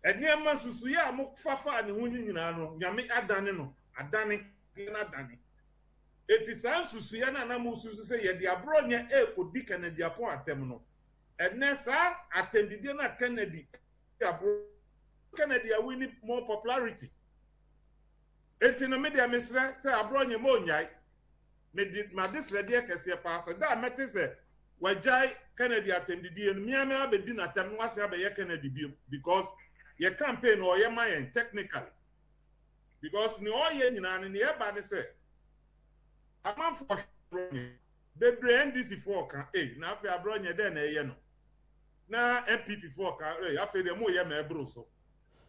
And near Masuya muk fafa and winning in ano, Yami Adani no, Adani, Adani. It is Ansusiana Namusu say, the Abronia air could be Kennedy upon Atemno. And Nessa attended dinner Kennedy. Kennedy are winning more popularity. It's in the media, Mr. Say Abronia Monyai. My this lady can see a pastor. That matters say, Wajai Kennedy attended the Miami Bedin attempt was a Kennedy because your campaign or your mind technically. Because no yen in the air body say, a man for the brain this for can now if you are brought then a yeno. Now MPP for can after the more yam broso.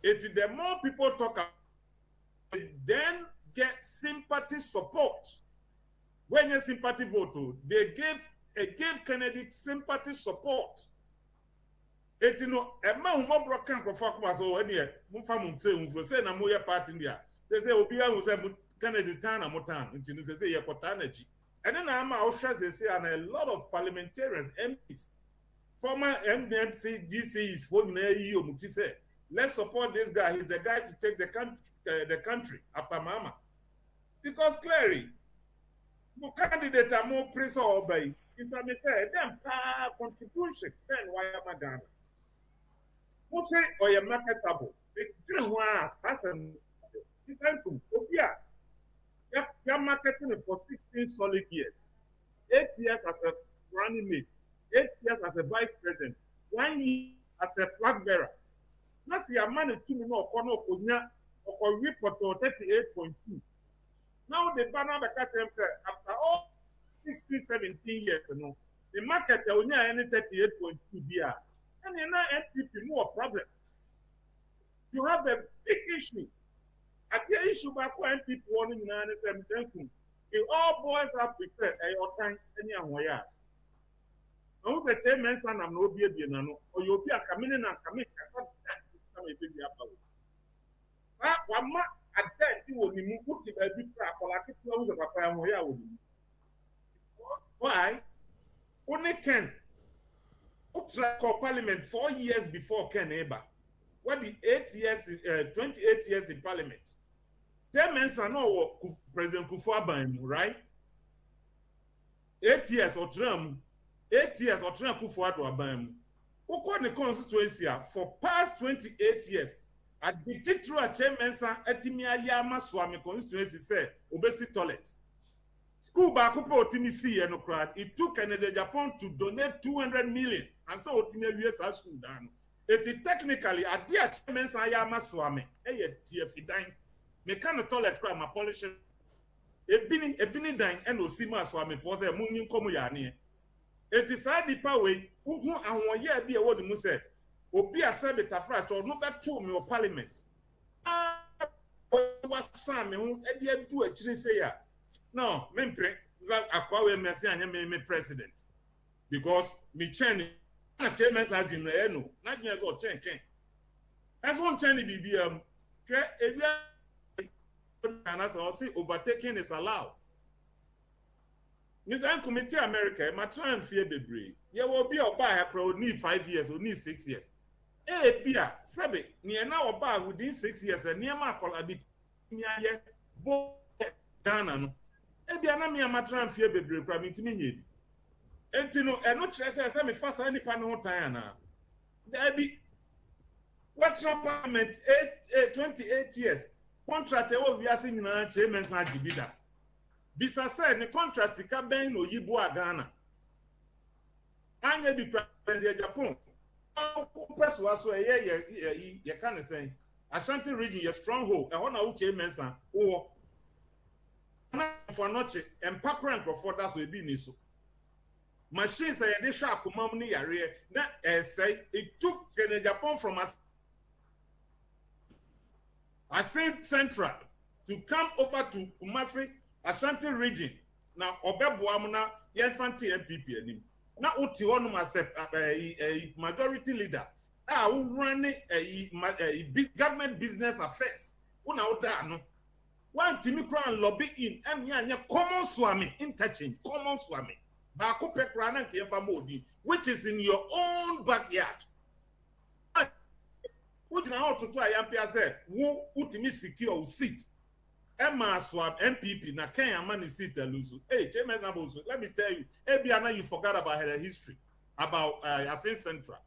It's the more people talk about then get sympathy support. When your sympathy vote, they gave Kennedy sympathy support. Et you know, a man who broken for fuck was over here. Mufam say na moya part in there. They say Obia was a Kennedy Tana Motan, and you say Yakotanachi. And then I'm out they say and a lot of parliamentarians, MPs, former MDMC DC is for you Muti say, let's support this guy. He's the guy to take the country after Mama. Because clearly, the candidate are more pressure obey. It's a say, them contribution, then why am I Ghana? Who say or your marketable? That's an you're marketing for 16 solid years, 8 years as a running mate, 8 years as a vice president, 1 year as a flag bearer. That's your money to me no corner or report to 38.2. Now the banner the after all 16, 17 years, the market only any 38.2 BR. And you know, NPP, no problem. You have a big issue. At the issue back when NPP wanting 97, if all boys are prepared, your time, any way. No, the chairman son of no baby, or you'll be a coming and coming. But one month at that, you will be put in a big trap or like it was a papa. Why? Only Ken. For Parliament 4 years before Ken Eba. what the 28 years in parliament. 10 months are no President Akufo-Addo, right? 8 years or term, 8 years or term Akufo-Addo. Who called the constituency for past 28 years? At the titular chairman, Etimia Yama Swami constituency said, obesity toilet. School Bakupo Otimisi and crowd. It took Agyapong to donate 200 million, and so Otimia US school down. It is technically a dear chairman Yama Swami, a TF dine. Mechanic toilet crime, a polishing. A bini dine, and Osima Swami for the Munin Komuyani. It is a deeper way, who and 1 year be a word in Muse. Obi a said it a fracture, no better 2 million parliament. Was Sam, who did do a say. No, Mempre, that acquire Messi and me president. Because me chain, chairman's argument, no, not years or chain. As one chain BBM, and as I say, overtaking is allowed. Mr. Committee America, my try and fear be brave. You will be a buyer pro need 5 years or need 6 years. Eh, dear, Sabi, near now a bar within 6 years and near my call a bit near yet, both Ghana. Eh, be an amia matran fear be brave, cramming to me. And to know, and not stress as I'm fast any panel Diana. There be what's your parliament 28 years. Contract will be asking chairman's Ajibida. Bisa said the contract is coming no Yibu Ghana. Anya be president Agyapong. Press was so you can say Ashanti region your stronghold. I want to chairman's or for noche and Papa and Crawford that's will be niso. Machines say they sharp money area. That say it took Agyapong from us. I think Central to come over to Kumasi, Ashanti region. Now, Obebuamuna, Yanfanti MPP. Now, Uti one myself, a majority leader. Who run a big government business affairs. Una no. One Timmy Crown lobby in Anya common swami interchange, common swami. Baku Pekrana Kiefamodi, which is in your own backyard. Which now to try and say, who ultimately secure seat. Emma Swab MPP na Kenya money seat Luzu. Hey, Chairman Zabosu, let me tell you, Ebiana, you forgot about her history about Yasin Central.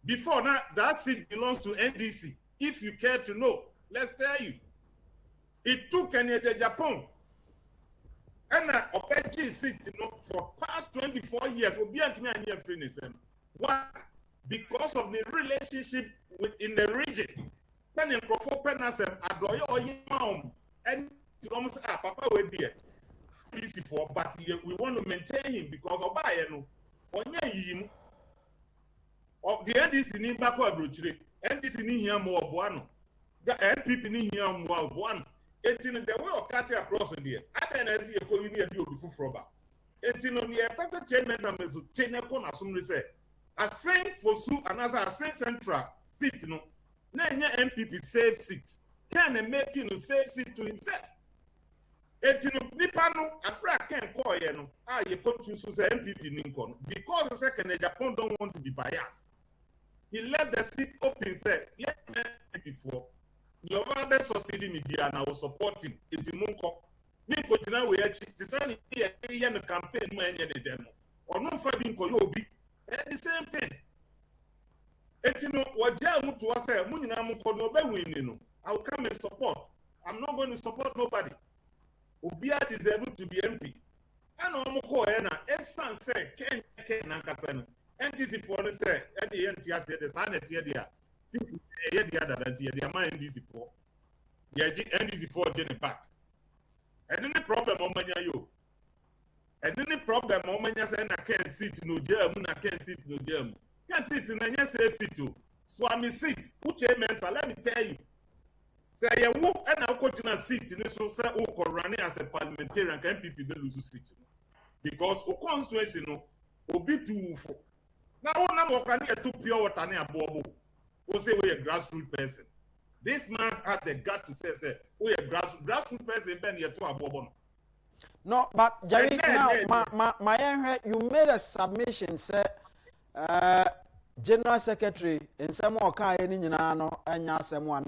Before now, that seat belongs to NDC. If you care to know, let's tell you. It took Agyapong and a Opeji seat, for past 24 years. Will be at me and finish. Why? Because of the relationship within the region. Sending Crawford Penasem, Adoyo or Yimam, and to almost Papa will be easy for, but we want to maintain him because of Bayano. Onya him of the NDC in Bako Abruchri, NDC in here more Buano, the NPP in here more one. It's in the way of cutting across the I then see a colony do before Froba. It's in on the perfect chairman and Mesu Tenecon as soon as say. I say for Su another I say Central seat no. Nanya MPP save seat. Can a make him save seat to himself? Etino Nipano Abra can't call you. You could choose the MPP Lincoln because the second Agyapong don't want to be biased. He left the seat open, said, yeah, before. Your mother succeeded me and I will support him. It's the Munko. Niko Tina we actually decided here the campaign man and demo. Or no fighting Koyobi. At the same time. What Jamu to us, Muninamu Konobe winning. I'll come and support. I'm not going to support nobody. Ubia deserves to be MP. I know Mokoena, Essan said, Ken Nankasan, NTC for the say, at the end, the Senate here, the other than the mind NDC4. The NDC4 Jenny back. And then the problem on Manyayo. And then the problem on Manya saying I can't sit no German, I can't sit no German. Can't sit in any safe seat too. Swami seat, which amen, let me tell you. Say, I walk and I'll continue to sit in this so running as a parliamentarian, can people lose seat? Because o constituency no, will be too full. Now, one number can get too pure water near Bobo. Who say we're a grassroots person. This man had the gut to say, we're a grassroots person, Ben, you're too a Bobo. No, but Jerry, now, my you made a submission, sir. General Secretary in some more car any no anya someone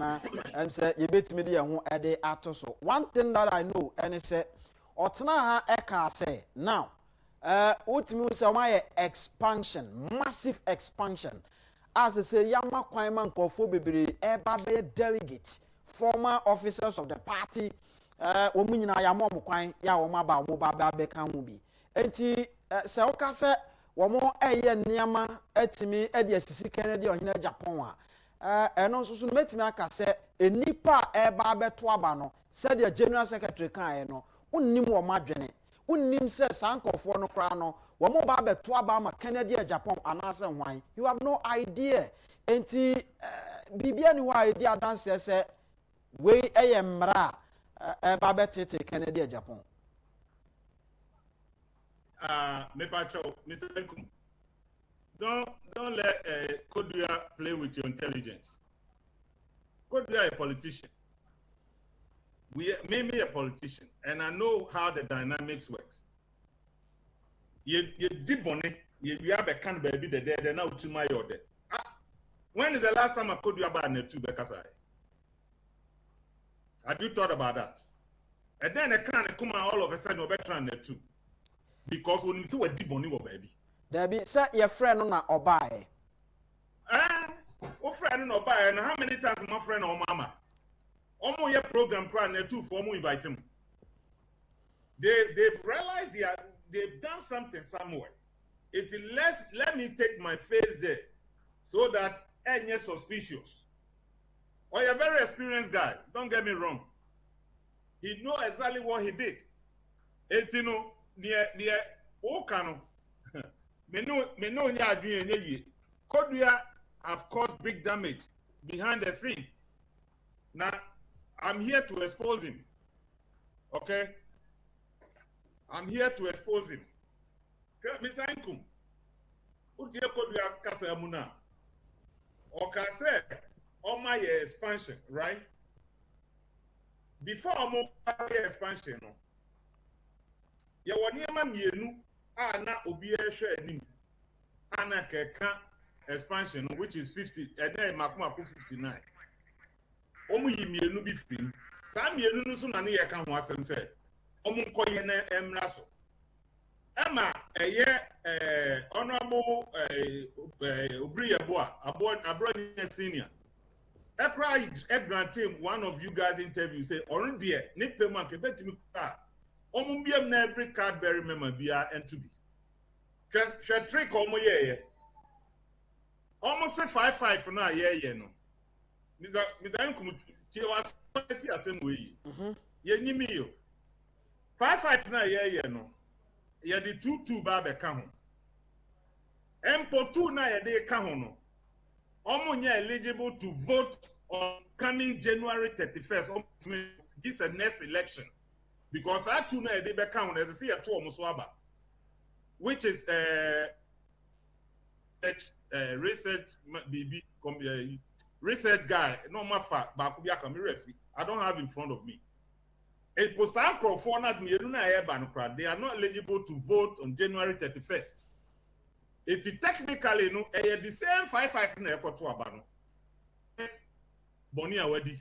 say you bet me the ho e de atoso. One thing that I know and say otna ha e ka say now ultimately say my expansion, massive expansion. As I say yama kwan man kofo bebre e ba be delegate, former officers of the party omu nyina yama mo kwan ya wo ma ba mo ba be kan ho bi. Enti say o ka say womo eye niama etimi ede asisi Kennedy ohina Agyapong eno nso so metimi aka se enipa e ba beto aba no se de general secretary kan no unnim wo madwene unnim se sankofo no kra no womo ba beto aba ma Kennedy Agyapong anase hwan. You have no idea. Enti bibia ni wa idea dance se we eye mra e ba betete Kennedy Agyapong. Mr. Benkum, don't let Kodua play with your intelligence. Kodua a politician. Me a politician, and I know how the dynamics works. You dip on it, you have a can baby the dead, and now to my order. When is the last time I Kodua about the two Bekasai? Have you thought about that? And then a can come out all of a sudden, we're trying the two. Because when you see what deep on you, baby. There be say your friend on a buy. Oh, friend no buy, and how many times my friend or mama? Almost your program crying there too for me invite him. They've realized they've done something somewhere. Let me take my face there so that any suspicious. Or you're a very experienced guy, don't get me wrong. He knows exactly what he did. And you know, near Okano. Me know nya adwene nya yie. Kodua have caused big damage behind the scene. Now I'm here to expose him. Okay? I'm here to expose him. Mr. Inkum, utie Kodua kasa amuna. O kasa on my expansion, right? Before my expansion, no. Ya waniema mienu na obi ehwe anim ana keka expansion which is 50 and then makuma 59 omu yi mienu bi firi sa mienu no so na ne ye ka ho asem se omu nkoye na emra so ama eye honorable obriyebo abro senior grant him one of you guys interview say orun de ne payment ke betimi ka Omumbiem na every Cadbury member bia and to be. She trick omo ye. Almost say 5-5 for now ye no. Mr. Nkum ti was ti asem we. Ye nyimi yo. 5-5 na ye no. Ye the 2-2 ba be ka ho. Empo 2 na ye de ka ho no. Omo nya eligible to vote on coming January 31st. This is the next election. Because I too know they count as I see a two muswaba, which is research BB research guy. No matter I don't have in front of me. It was for not me. They are not eligible to vote on January 31st. It is technically no the same 5-5 na to abano. Yes, Boni already.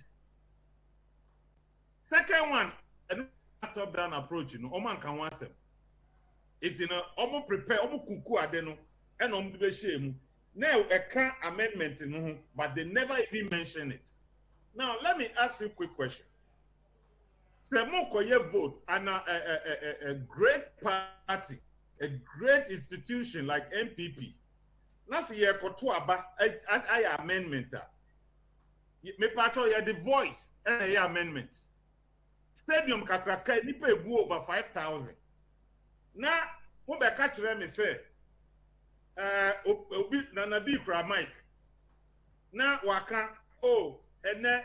Second one. Top down approach, you know, Oman can want them. It's in a almost prepare, almost kuku adeno, and be shame. Now a car amendment, you know, but they never even mention it. Now, let me ask you a quick question. Semoko ye vote and a great party, a great institution like MPP. Last year, Kotuaba, I amendment. Me part of the voice and a amendment. Stadium kakraka nipa egu over 5,000. Na mo be ka kire me say obi na bi kra mic. Na waka ene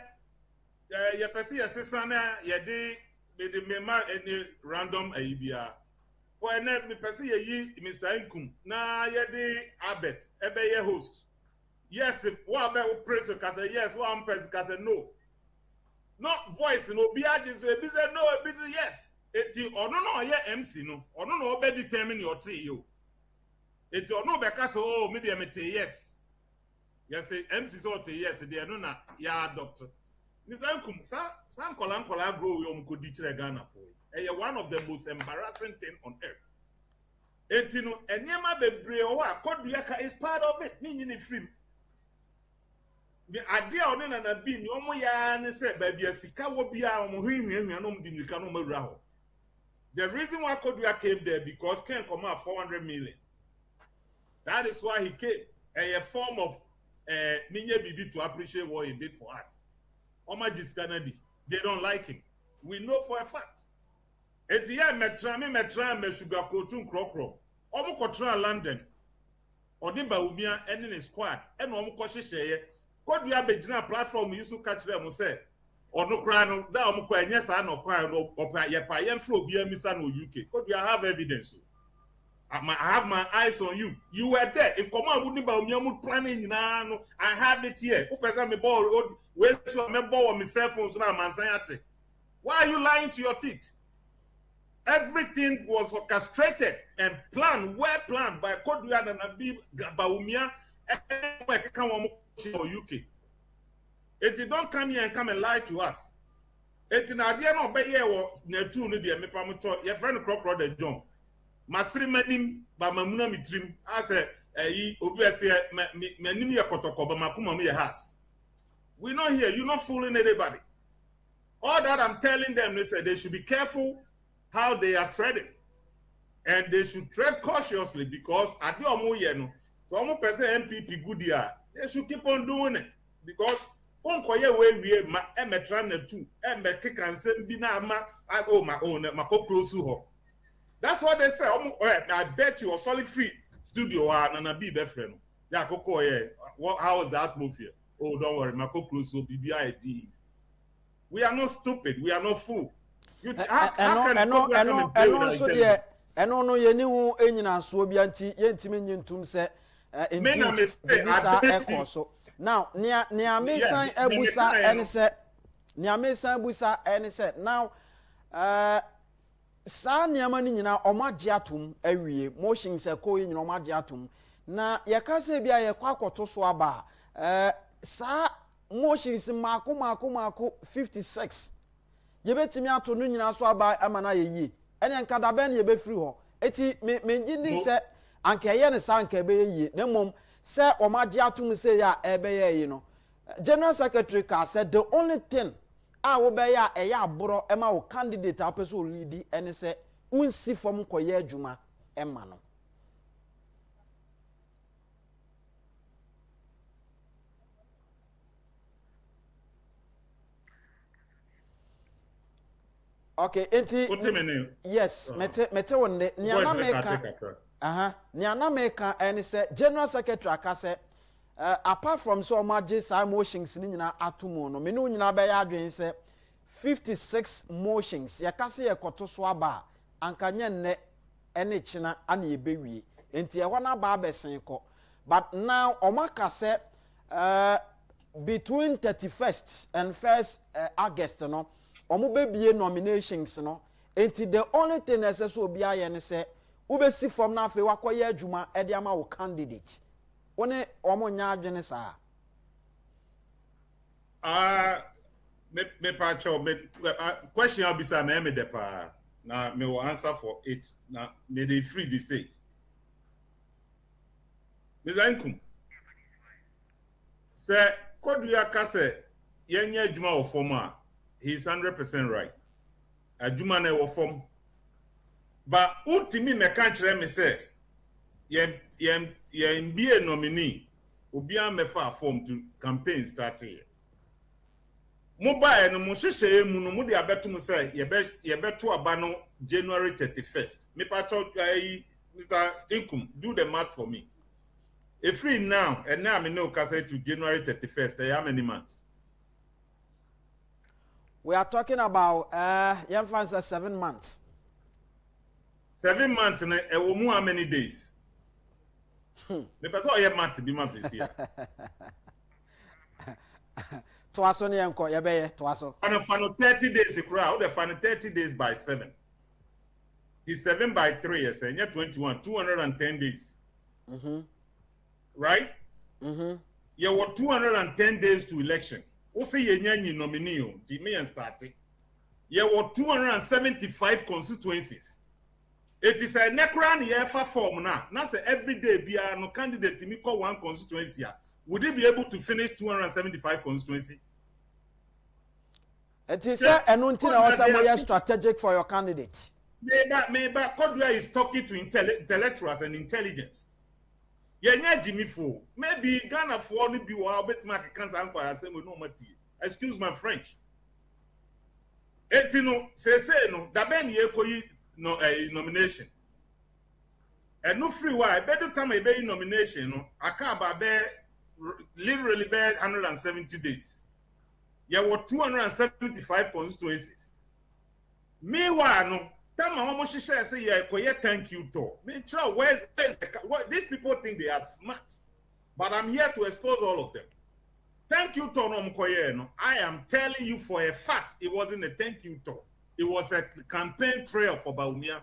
ye pese ye sesa na ye de mema any random ayibia. O ene me pese ye yi Mr. Inkum na ye de abet ebe ye host. Yes, if what about praise ka say yes, one person ka say no. Not voice no be agents be say no be say yes eti ono no ye MC no ono no be determine your tea yo eti ono be ka so me dey me yes Yes, MC so yes, they no na ya doctor. Nizankum san kola grow yom ko di kire Ghana for. One of the most embarrassing thing on earth. Etino enyema bebre o akoduaka is part of it. Ni nyini film. The idea on na bi ni omo ya ne se ba bia sika wo bia omo hwehwehwe no mdi mika no mawura ho. The reason why Kodua came there because Ken come out 400 million. That is why he came. A form of Ninja Bibi to appreciate what he did for us. Omajis Kennedy, they don't like him. We know for a fact. Etia metra me sugar kotun krokro. Omo kotra London. Odimba ubia and in squad. And omo koshisheye. Kodua bejina platform yusu catch them say. Or no crown, that omo kwa nyesa no kwa no opa yepa yemfro bia misa no UK. Kodua have evidence. I have my eyes on you. You were there. In command wouldn't about me planning. I have it here. Who person me ball? Where so me ball my cell phone so now man saying. Why are you lying to your teeth? Everything was orchestrated and planned, well planned by Kodua and Abib Baumia and UK. It don't come here and come and lie to us. It in idea no be here was near two no dear me pamuto. Your friend crop brother John. Masri medim ba mamuna mitrim ase obi ase menim ye kotoko ba makuma me has. We not here, you not fooling anybody. All that I'm telling them is that they should be careful how they are treading. And they should tread cautiously because adi omo ye no. So omo person MPP good here. They should keep on doing it because onkoye we ma emetra na tu emeke kansem bi na ama ma close ho. That's what they say. I bet you a solid free studio and a be friend. Yeah, Coco, yeah. How is that move here? Oh, don't worry, my close so BBID. We are not stupid, we are not fool. You no ye ni hu enyina so bia nti ye ntimi nyintum se so now nia mesan abusa ene se now sa niama ni nyina omagye atom awie motion se ko yi nyina omagye atom na ye ka se bia ye kwa akoto so aba sa motion se mako 56 ye betimi ato no nyina so aba amana ye yi ene nkada be na ye be free ho eti me ngini se anka ye ne sa anka be yi na mom se omagye atom se ya ebe ye yi no General Secretary ka said the only thing wo be ya aboro ema wo candidate apeso lead ene se unsi fom koye adwuma ema no. Okay, enti yes, mete wonde niana meka niana meka ene se General Secretary aka se apart from so much motions ni nyina atomo no me no nyina be ya adwen se 56 motions ya kase ye koto so aba anka nye nne ene china ana ye bewie enti e hona ba besen ko but now omaka se between 31st and 1st August no omo bebie nominations no enti the only thing necessary obi aye ne se ubesi from na afi wakoye adwuma e de ama wo candidate one omo nya adwene sa me pacho me question I'll be say me de pa na me will answer for it na me dey free to say me zankum say Kodua ka say yenye adwuma o form a he's 100% right adwuma na wo form but ultimi me kan kire me say ye be a nominee obi am mefa form to campaign start here mobile no mo hyehyɛ mu no mo de abetum say ye beto aba no January 31st me patcho Mr. Inkum do the math for me if free now and now me no can say to January 31st how many months we are talking about young fans 7 months 7 months and how many days me patcho ye math bi ma please here Twaso ne enko ye beye twaso. Fano 30 days crowd, the fano 30 days by 7. He's 7 by 3, yes, and 21, 210 days. Mm-hmm. Right? Mm-hmm. You were 210 days to election. Also, you nominee, Jimmy and starting. You were 275 constituencies. It is a necran year for form now. Now, say every day, be no candidate to me call one constituency. Would they be able to finish 275 constituency? It is a strategic for your candidate. Maybe Kodria is talking to intellectuals and intelligence. Jimmy Fo. Maybe Ghana for only be a bit market cancer and no matter. Excuse my French. Etino say no, that ben ye no nomination. And no free why better time a be nomination no. I can't literally be 170 days. There were 275 constituencies. Meanwhile, no, time my mom say thank you to. Me try where these people think they are smart, but I'm here to expose all of them. Thank you to no. I am telling you for a fact, it wasn't a thank you to. It was a campaign trail for Bawumia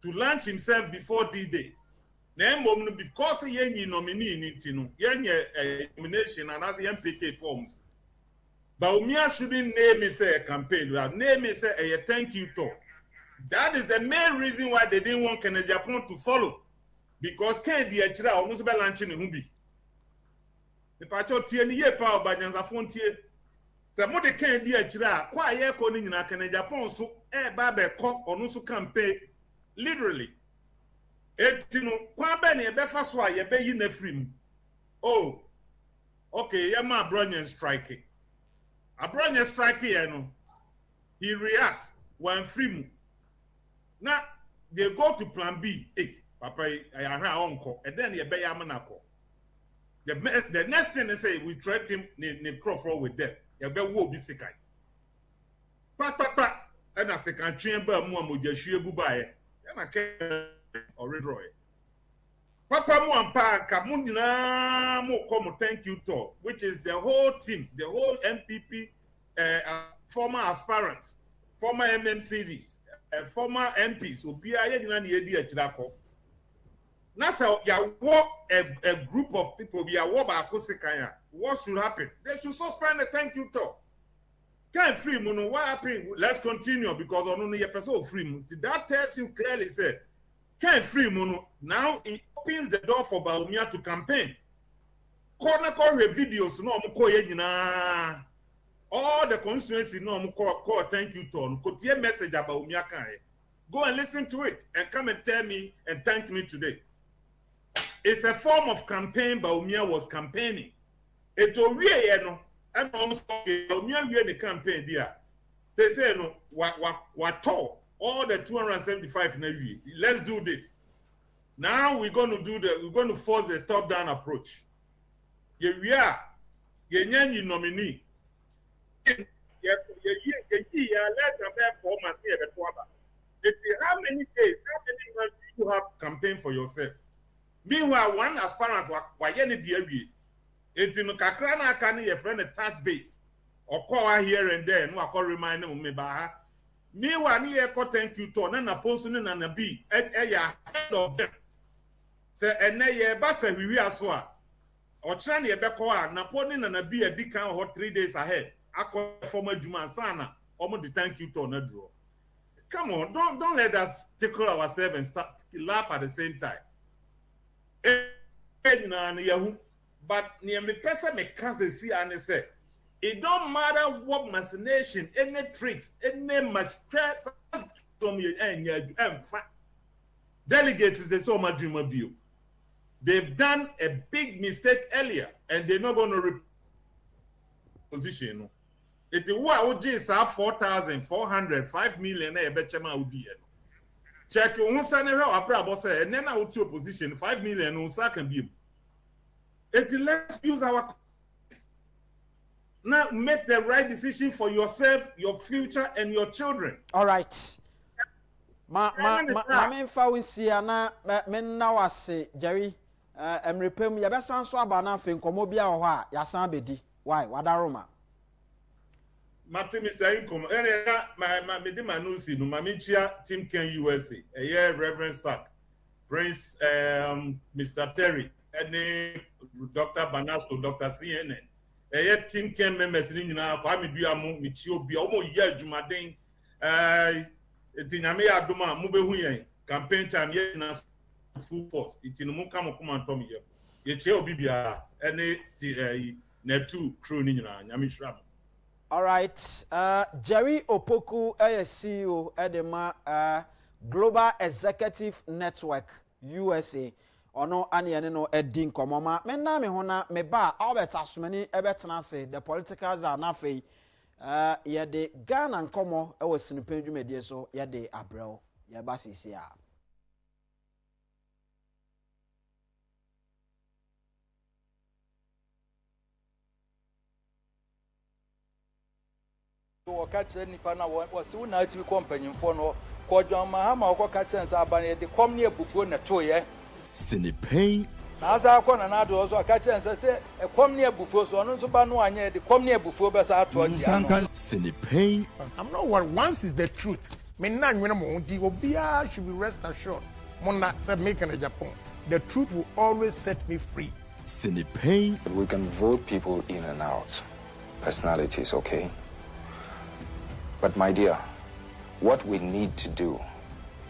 to launch himself before D-Day. Because he ain't nominee, nomination and other MPK forms. Bawumia shouldn't name it say a campaign. Name it say a thank you to. That is the main reason why they didn't want Agyapong to follow. Because Kencity Media almost be launching in Humbi. The pacho tie ni ye pa obajanza fon tie. Se mo de Kencity Media kwa ye ko ni nyina Agyapong so ba be ko onu so campaign literally. Etino kwa be ne be fa so a ye be yi na free. Oh. Okay, ye ma bronyen strike. Abronye strike here no. He reacts when free. Now they go to plan B. Hey, Papa, I have uncle, and then you pay Yamanako. The next thing they say, we threaten him, they crawl with death. You better will be sick. Papa, and I say, can chamber more just you goodbye. And I can't already draw it. Papa Mwampa, Kamuna, Mokomo, thank you, to, which is the whole team, the whole MPP, former aspirants, former MMCDs, former MPs, so be a Chidako. Now, so a group of people, be a Wabakosekaya. What should happen? They should suspend the thank you talk. Can't free mono. What happened? Let's continue because only a person free. That tells you clearly, say, can't free mono. Now it opens the door for Bawumia to campaign. Corner videos, no more all the constituency no call thank you to. Could hear message about Bawumia. Go and listen to it and come and tell me and thank me today. It's a form of campaign Bawumia was campaigning. It really no and almost Bawumia the campaign there. They say no what all the 275 na we. Let's do this. Now we're going to force the top down approach. We are the nominee. How many days, how many months do you have campaign for yourself? Meanwhile, one aspirant why any DAB, it's in Kakrana can your friend a touch base or call here and there, no, I call remind them me by. Meanwhile, near thank you to none a person and a B at a head of them. Say, and nay, Bassa, we are so. Or Chani a Bekoa, Napoleon and a B a big count hot 3 days ahead. I call former Jumansana, almost the thank you to Nedro. Come on, don't let us tickle ourselves and start laugh at the same time. But near me person me can't see and say it don't matter what machination, any tricks, any much from you and delegates they so much dream of you. They've done a big mistake earlier and they're not going to reposition. It is what would just have 4,400, 5 million a betchama would be. Check on Sunday, and then I would to position 5 million on second beam. Let's use our now make the right decision for yourself, your future, and your children. All right. Ma we see na men now say Jerry repem ya besan so aba na fe nkomo bia ho a ya san bedi. Why? Wadaroma. Mate Mr. Income, my medima no see no mamichia Team Ken USA. Reverend Sack, Prince Mr. Terry, and Dr. Banasco, Dr. CNN. Team Ken members in Kwame Duamu, Michio Bia, almost year Jumadin. Tiname Aduma, Mubehuye, campaign time, yes, full force. It's in Mukamo Kuman Tommy. Yecheo Bibia, any Netu crew Nina, Yamishram. All right. Jerry Opoku, CEO, Edema, Global Executive Network, USA. Ono ani no edin komoma menna me hona me ba Albert Asumani ebetena se the politicals are na fei ye de Ghana nkomo e wo sinipen dwumedie so ye de abrel ye ba sisi a wo ka kire nipa na wo se wo na ati bi kompanyimfo no ko dwan ma ha ma wo ka kire nsa aban ye de kom ne ebufuo na to ye Sinipay. Naza kwa na nado ozo akache nsete kom ne ebufuo so no so ba no anye de kom ne ebufuo be sa ato ati ano. Sinipay. I'm not worried. Once is the truth. Me na nwena mo di obia should be rest assured. Mona said make in Agyapong. The truth will always set me free. Sinipay. We can vote people in and out. Personalities, okay? But my dear, what we need to do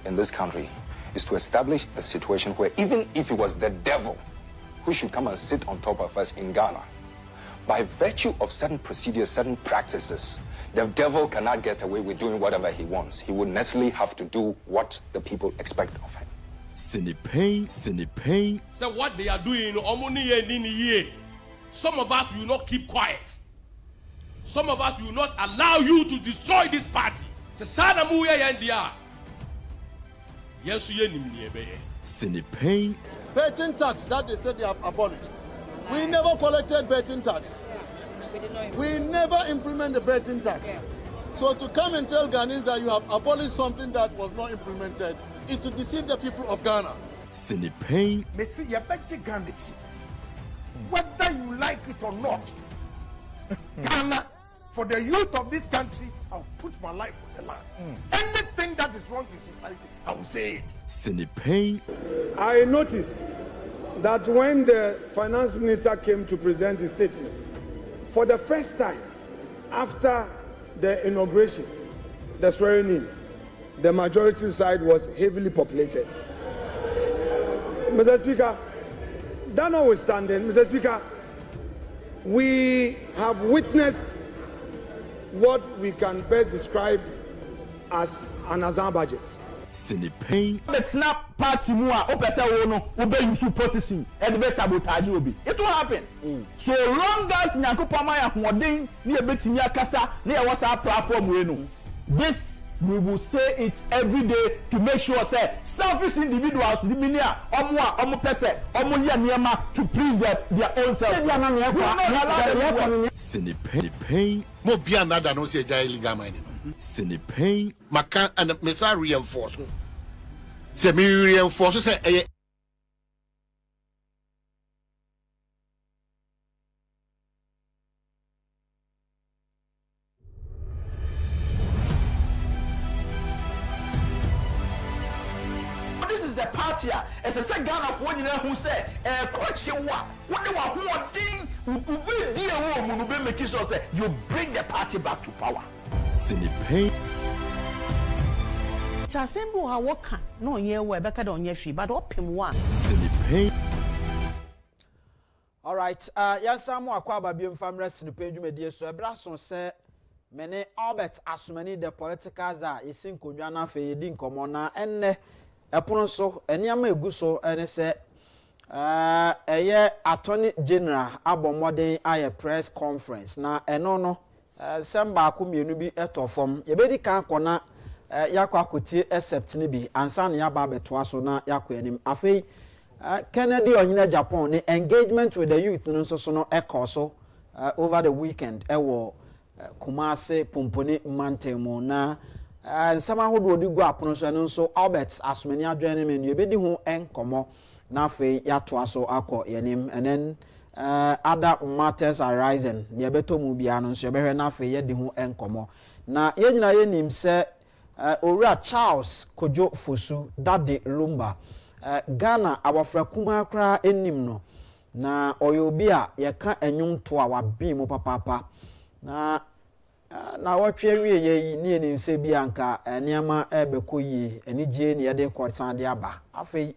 in this country is to establish a situation where even if it was the devil who should come and sit on top of us in Ghana, by virtue of certain procedures, certain practices, the devil cannot get away with doing whatever he wants. He would necessarily have to do what the people expect of him. Sinipay, Sinipay. So what they are doing, some of us will not keep quiet. Some of us will not allow you to destroy this party. Sinipay. Betting tax that they said they have abolished. We never collected betting tax. We never implement the betting tax. So to come and tell Ghanaians that you have abolished something that was not implemented is to deceive the people of Ghana. Sinipay. Messi yabeche Ghana. Whether you like it or not, Ghana, for the youth of this country, I'll put my life on the line. Anything that is wrong in society, I will say it. Sinipay. I noticed that when the finance minister came to present his statement, for the first time after the inauguration, the swearing in, the majority side was heavily populated. Mr. Speaker, that notwithstanding, Mr. Speaker, we have witnessed what we can best describe as an Azan budget. Sinipay. It's not party mua opesa wono ube yusu position and be sabotage obi. It will happen. So long as Nyankopama ya hoden ni ebetimi akasa na e wasa platform we no. This we will say it every day to make sure say selfish individuals the minia omo pese omo ye niema to please their own self. Sinipay. Mo bia nada no se jai illegal mining. Sinipay. Maka and mesa reinforce. Se me reinforce say The party as a second of one who said, coach you what they were doing, you bring the party back to power. Sinipay. It's a symbol how work no year where better on your but open one. Sinipay. All right, Yansamu Akwaba Bium family Sinipay Media so a brasso say many Albert Asumani the politicals are is in Kunyana Fading Comona and Epono so eniama egu so ene se eye attorney general abomodin aye press conference na eno no semba ko mienu bi etofom ye bedi kan kona yakwa akoti accept ni bi ansa na ya ba beto so na yakwa anim afei Kennedy onyina Japan ni engagement with the youth no so no ekoso over the weekend ewo Kumase Pomponi Mantemo na sama hodo odi gu apono so no so Albert Asumani adwene men ye bedi ho enkomo na fe yato aso akọ yanim and then other matters arising ne beto mu bia no so ye behwe na fe ye di ho enkomo na ye nyina ye nim se Owura Charles Kojo Fosu Dade Lumba Ghana abafra kuma kra enim no na oyobi a yɛka enwum to a wabi mu papapa na wɔtwe wie ye ni enim se bi anka nneɛma ɛbɛkɔ yie anigye ne yɛde kɔsan de aba afei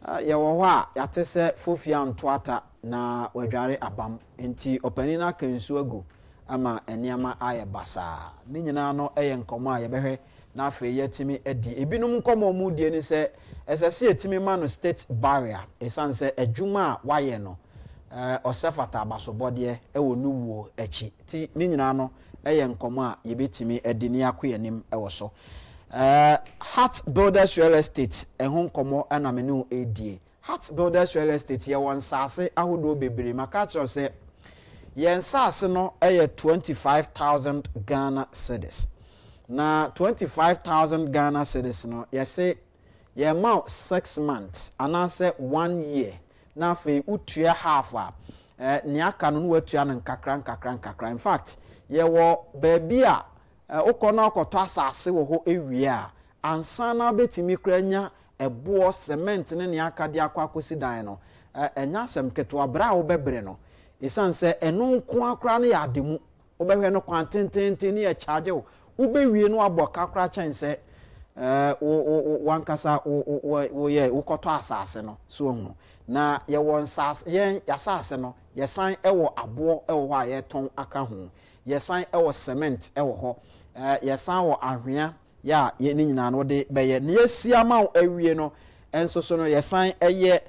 yɛwɔ hɔ a yɛate sɛ fofia ntoata na wadware abam nti ɔpani na kansu agu ama nneɛma ayɛ basaa ne nyinaa no ɛyɛ nkɔmɔ a yɛbɛhwɛ na afei yɛtimi adi ebinom nkɔmɔ mu die ne sɛ ɛsɛ sɛ yɛtimi ma no state barrier ɛsan sɛ adwuma a wayɛ no ɔsɛ fata abasobɔdeɛ ɛwɔ no wuo akyi ti ne nyinaa no ɛyɛ nkɔmɔ a yɛbɛtimi adi ne akɔ yɛnim ɛwɔ so Heart Builders Real Estate ɛho nkɔmɔ ɛna me ne ɛdie Heart Builders Real Estate yɛwɔ nsase ahodoɔ bebree maka kyerɛ sɛ yɛn nsase no ɛyɛ 25,000 Ghana cedis na 25,000 Ghana cedis no yɛsɛ yɛma 6 months anaasɛ 1 year na afei utua half a ne aka no watua no nkakra in fact yɛwɔ baabi a wokɔ na wokɔtɔ asase wɔ hɔ ewie a ansa na betimi kura nya ɛboɔ cement ne ne aka de akɔ akɔsi dan no ɛnya asɛm ketewa bra a wobɛbrɛ no ɛsiane sɛ ɛno nko akora no yɛ ademu wobɛhwɛ no kwan tententen ne yɛ charge wo wobɛwie no abɔ kakra kyɛn sɛ wankasa woyɛ wokɔtɔ asase no so ohunu na yɛwɔ nsase yɛn yasase no yɛsan ɛwɔ aboɔ ɛwɔ hɔ a yɛtɔn aka ho yɛsan ɛwɔ cement ɛwɔ hɔ yɛsan wɔ ahwea ya yɛ ne nyinaa no de bɛyɛ ne yɛsia ma wo awie no ɛnso so no yɛsan ɛyɛ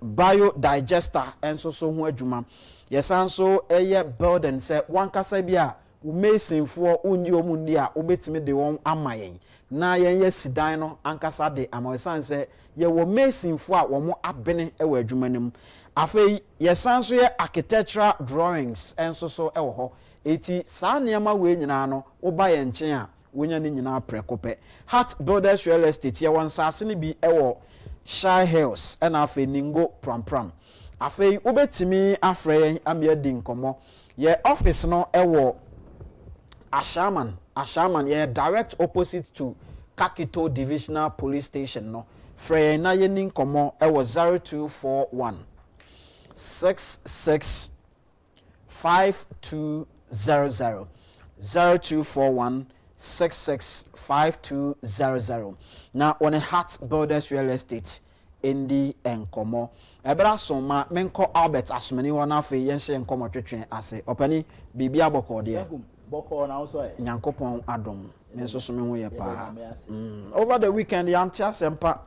biodigester ɛnso so ho adwuma yɛsan so ɛyɛ building sɛ wankasa bi a umesinfoɔ unyi omu ndi a obetimi de wɔn ama yɛn na yɛn yɛ sidan no ankasa de ama yɛsan sɛ yɛwɔ mesinfoɔ a wɔn abene ɛwɔ adwuma no mu afei yɛsan so yɛ architectural drawings ɛnso so ɛwɔ hɔ eti saa nneɛma wei nyinaa no woba yɛn nkyɛn a wonya ne nyinaa prɛko pɛ Heart Builders Real Estate yɛwɔ nsase no bi ɛwɔ Shy Hills ɛna afei Ningo Prampram afei wobetimi afrɛ yɛn ama yɛdi nkɔmɔ yɛ office no ɛwɔ Ashaman yeah, direct opposite to Kakito Divisional Police Station no. Frey na yenin komo ewo 0241 66 5200 0241 66 5200 na on a Heart Builders Real Estate Indi enkomo ebra soma menko Albert asmani wana fe yenhye enkomo twetwen ase opani bibia bokọ de boko na also nyankopon adom me nso so me ho ye pa over the weekend ya ntia sempa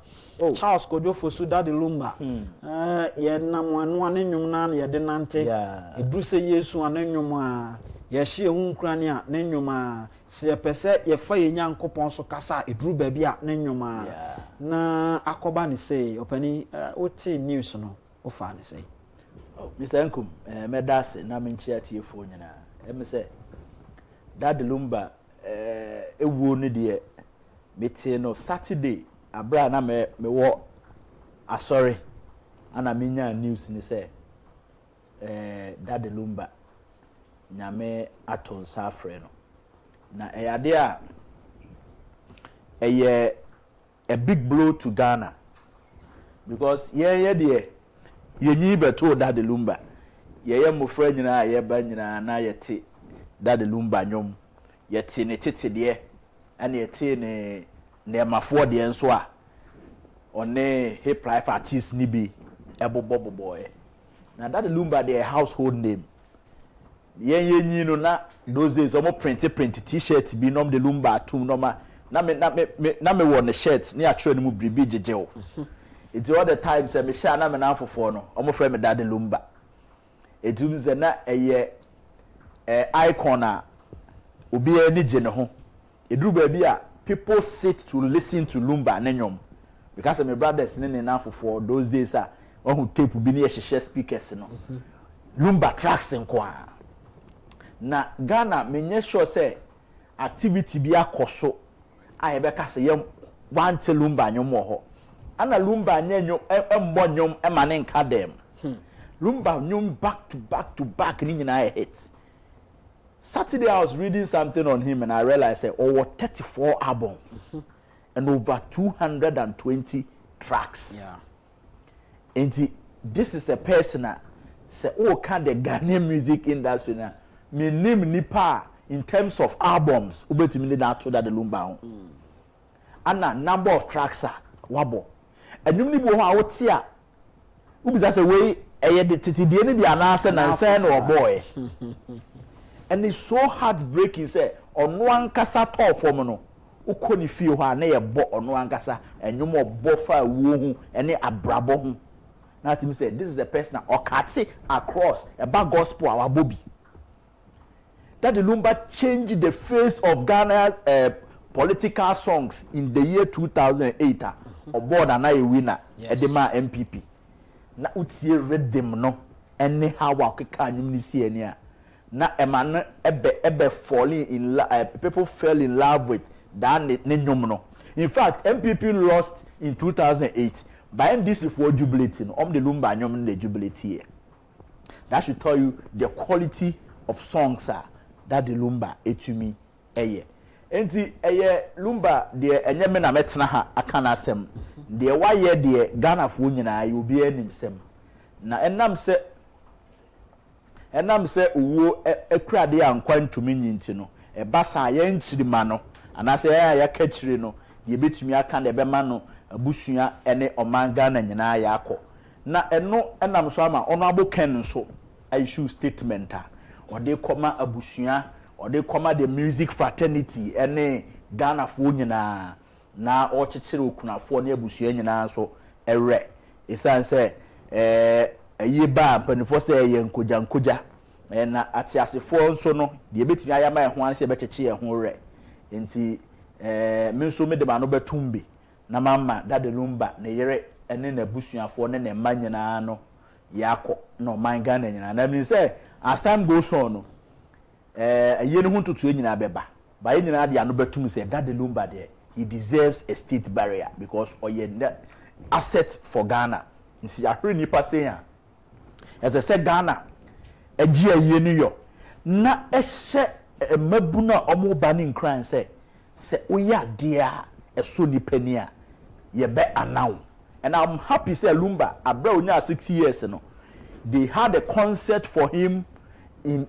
Charles Kodofo su Daddy Lumba ye nam anu anenwum na ye de nante edru se Yesu anenwum a ye hye hu nkrane a nenwum a se ye pese ye fa ye nyankopon so kasa edru ba bi a nenwum a na akoba ne sei opani oti news no ofa ne sei Mr. Nkum medase na menchia tiefo nyina em se Daddy Lumba ewuo ne de mete no Saturday abra na me wo asori ana menya news ni se Daddy Lumba nyame aton safre no na eyade a a big blow to Ghana because ye de yenyi beto Daddy Lumba ye mofra nyina ye ba nyina na yete Daddy Lumba nyom yete ne tete de ana yete ne mafo de enso a one hip life artist ni bi eboboboboy na Daddy Lumba de household name yenyi no na those days omo print t-shirt bi nom de Lumba atum no ma na me won the shirt na atwere no mu bribi jejew it all the time say me sha na me na afofo no omo frɛ me Daddy Lumba etum ze na icon a obi ani je ne ho eduru ba bi a people sit to listen to Lumba nenyom because my brothers ne na afofo those days a who tape bi ne hye speakers no Lumba tracks nko a na Ghana menye sure say activity bi akoso a ye be ka se yem want Lumba nyom ho ana Lumba nyanyom embo nyom ema ne nka dem Lumba nyom back to back ni nyina hits. Saturday I was reading something on him and I realized that over 34 albums and over 220 tracks. Yeah. And this is a person say oh can the Ghanaian music industry na me name nipa in terms of albums ubetimi na to that the lumba ho ana number of tracks wabo enum ni bo ho a wote a ubisa say we eye de titidie ni bia na say na say no boy and it's so heartbreaking say ono ankasa to form no ukoni fie ho a na ye bo ono ankasa enum obo fa wo hu ene abrabo hu na timi say this is the person okate across about gospel our bobby that the Lumba changed the face of Ghana's political songs in the year 2008 aboard and I winner edema MPP na utie redeem no anyhow akeka nyum ni see ania na eman ebe falling in people fell in love with that ne nyum no. In fact MPP lost in 2008 by MDC for jubilating the Lumba nyum the jubilate here. That should tell you the quality of songs that the Lumba etumi eye enti eye Lumba de enyeme na metena ha aka na asem de waye de Ghana fo nyina ye obi anim sem na enam se owo ekurade ankwa ntumi nyinti no e basa ye nchirima no anase ya ka chire no ye betumi aka na ebema no abusua ene oman Ghana nyina ya akọ na eno enam so ama ono aboken so issue statement ode koma abusua ode koma the music fraternity ene Ghana fo nyina na ochechire okunafo ne abusua nyina so ere isan se ayi ba mpanifo se ye nkoja na atiasefo nso no de betimi ayama ehho an se becheche ehho re enti me nso me de ba no betumbi na mama that the Lumba ne yere ene na abusuafo ne ma nyina no yakọ no man Ghana nyina na mean say as time goes on no aye ne huntutu nyina beba ba ye nyina de ano betum say that the Lumba there he deserves a state barrier because oye asset for Ghana nsi ahwe nipa say as I said Ghana agi aye ni yo na ehye mabu na omo ba ni nkran say oya dia eso nipa ni a ye be anaw. And I'm happy say Lumba abra onya 6 years no they had a concert for him in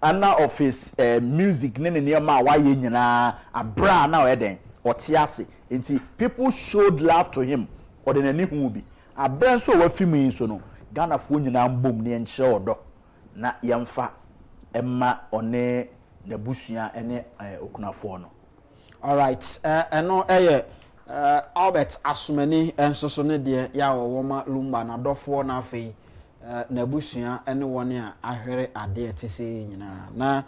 honor of his music nene niema wa ye nyina abra na eden otiase enti people showed love to him or the nani hu bi abra so wa film so no Ghana fo nyina mbom ne enche odo na yemfa emma one nabusua ene okunafo no. All right eno Albert Asumani ensoso ne de ya woma Lumba na dofo na afei na busua ene wone a ahwere ade etese nyina na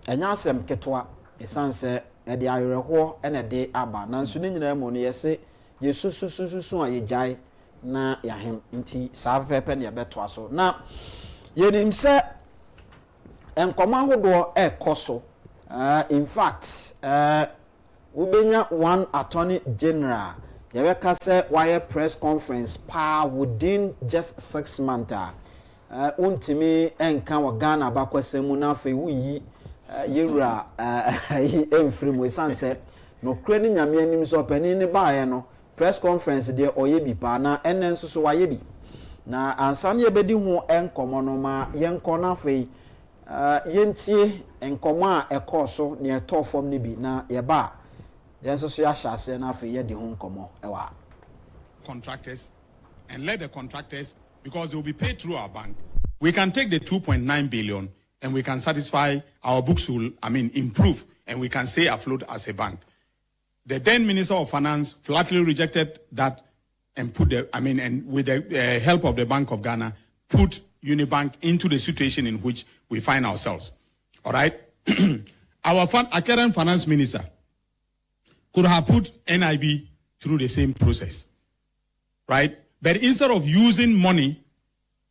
enya asem ketwa esanse e de ahwereho ene de aba na nso ne nyina mo no yese yesusususu a yejai na yahem nti saa pepe ne beto aso na yenim se enkoma hodo ekoso in fact Ubenya one attorney general yaweka say wire press conference pa within just 6 months untimi enka wa Ghana bakwasemu na fe wuyi yewura emfrimo sanse no kreni nyame anim so pani ne baaye no press conference de oyebi pa na enenso so wayebi na ansa ne yebedi ho enkomo no ma yenko na fe yentie enkomo a ekoso ne etofom ne bi na yeba contractors and let the contractors, because they will be paid through our bank, we can take the 2.9 billion and we can satisfy our books will, improve and we can stay afloat as a bank. The then Minister of Finance flatly rejected that and and with the help of the Bank of Ghana, put Unibank into the situation in which we find ourselves. All right? Our current finance minister could have put NIB through the same process, right? But instead of using money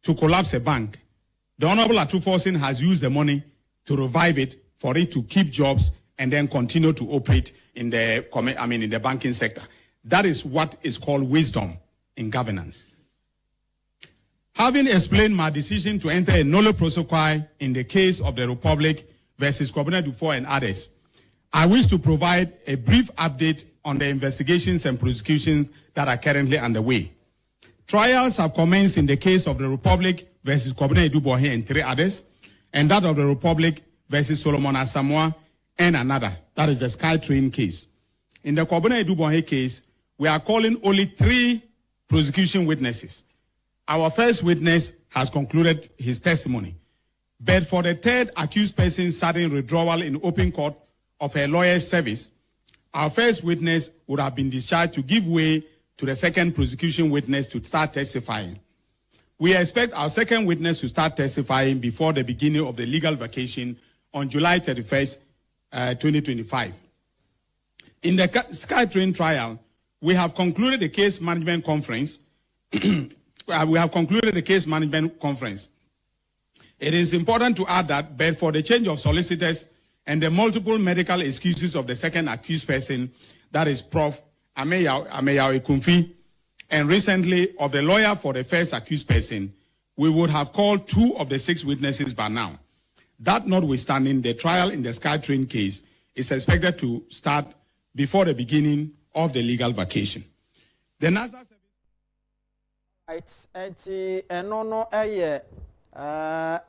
to collapse a bank, the Honorable Atufosin has used the money to revive it, for it to keep jobs and then continue to operate in the banking sector. That is what is called wisdom in governance. Having explained my decision to enter a nolle prosequi in the case of the Republic versus Kobina Dufour and others, I wish to provide a brief update on the investigations and prosecutions that are currently underway. Trials have commenced in the case of the Republic versus Kobina Idubohe and 3 others, and that of the Republic versus Solomon Asamoah and another. That is the SkyTrain case. In the Kobina Idubohe case, we are calling only 3 prosecution witnesses. Our first witness has concluded his testimony. But for the third accused person's sudden withdrawal in open court of her lawyer's service, our first witness would have been discharged to give way to the second prosecution witness to start testifying. We expect our second witness to start testifying before the beginning of the legal vacation on July 31st, 2025. In the SkyTrain trial, we have concluded the case management conference. It is important to add that, but for the change of solicitors and the multiple medical excuses of the second accused person, that is Prof. Ameyaw Ekumfi, and recently of the lawyer for the first accused person, we would have called 2 of the 6 witnesses by now. That notwithstanding, the trial in the SkyTrain case is expected to start before the beginning of the legal vacation. The NASA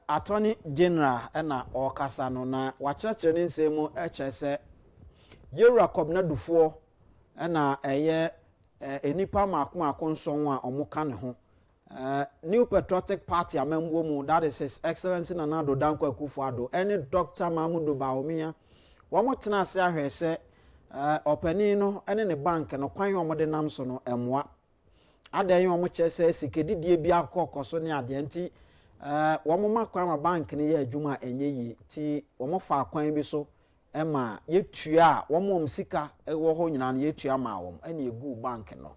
Attorney General ena okasa no na wakyerɛkyerɛ ne nsɛm ɛkyɛ sɛ yɛwura kɔbna dufoɔ ena ɛyɛ enipa maako nson a ɔmo ka ne ho New Patriotic Party amembo mu, that is His Excellency Nana Addo Dankwa Akufo-Addo any Dr. Mahmoud Bawumia wɔn tena ase ahwɛ sɛ ɔpanin no ɛne ne bank no kwan wɔn de nam so no ɛmoa adan wɔn kyerɛ sɛ sikedidie bi akɔkɔ so ne adeɛ nti wɔn ma kwan ma bank ne yɛ adwuma enye yi ti wɔn fa kwan bi so ɛma yetua wɔn sika ɛwɔ hɔ nyina no yetua ma wɔn ɛna egu bank no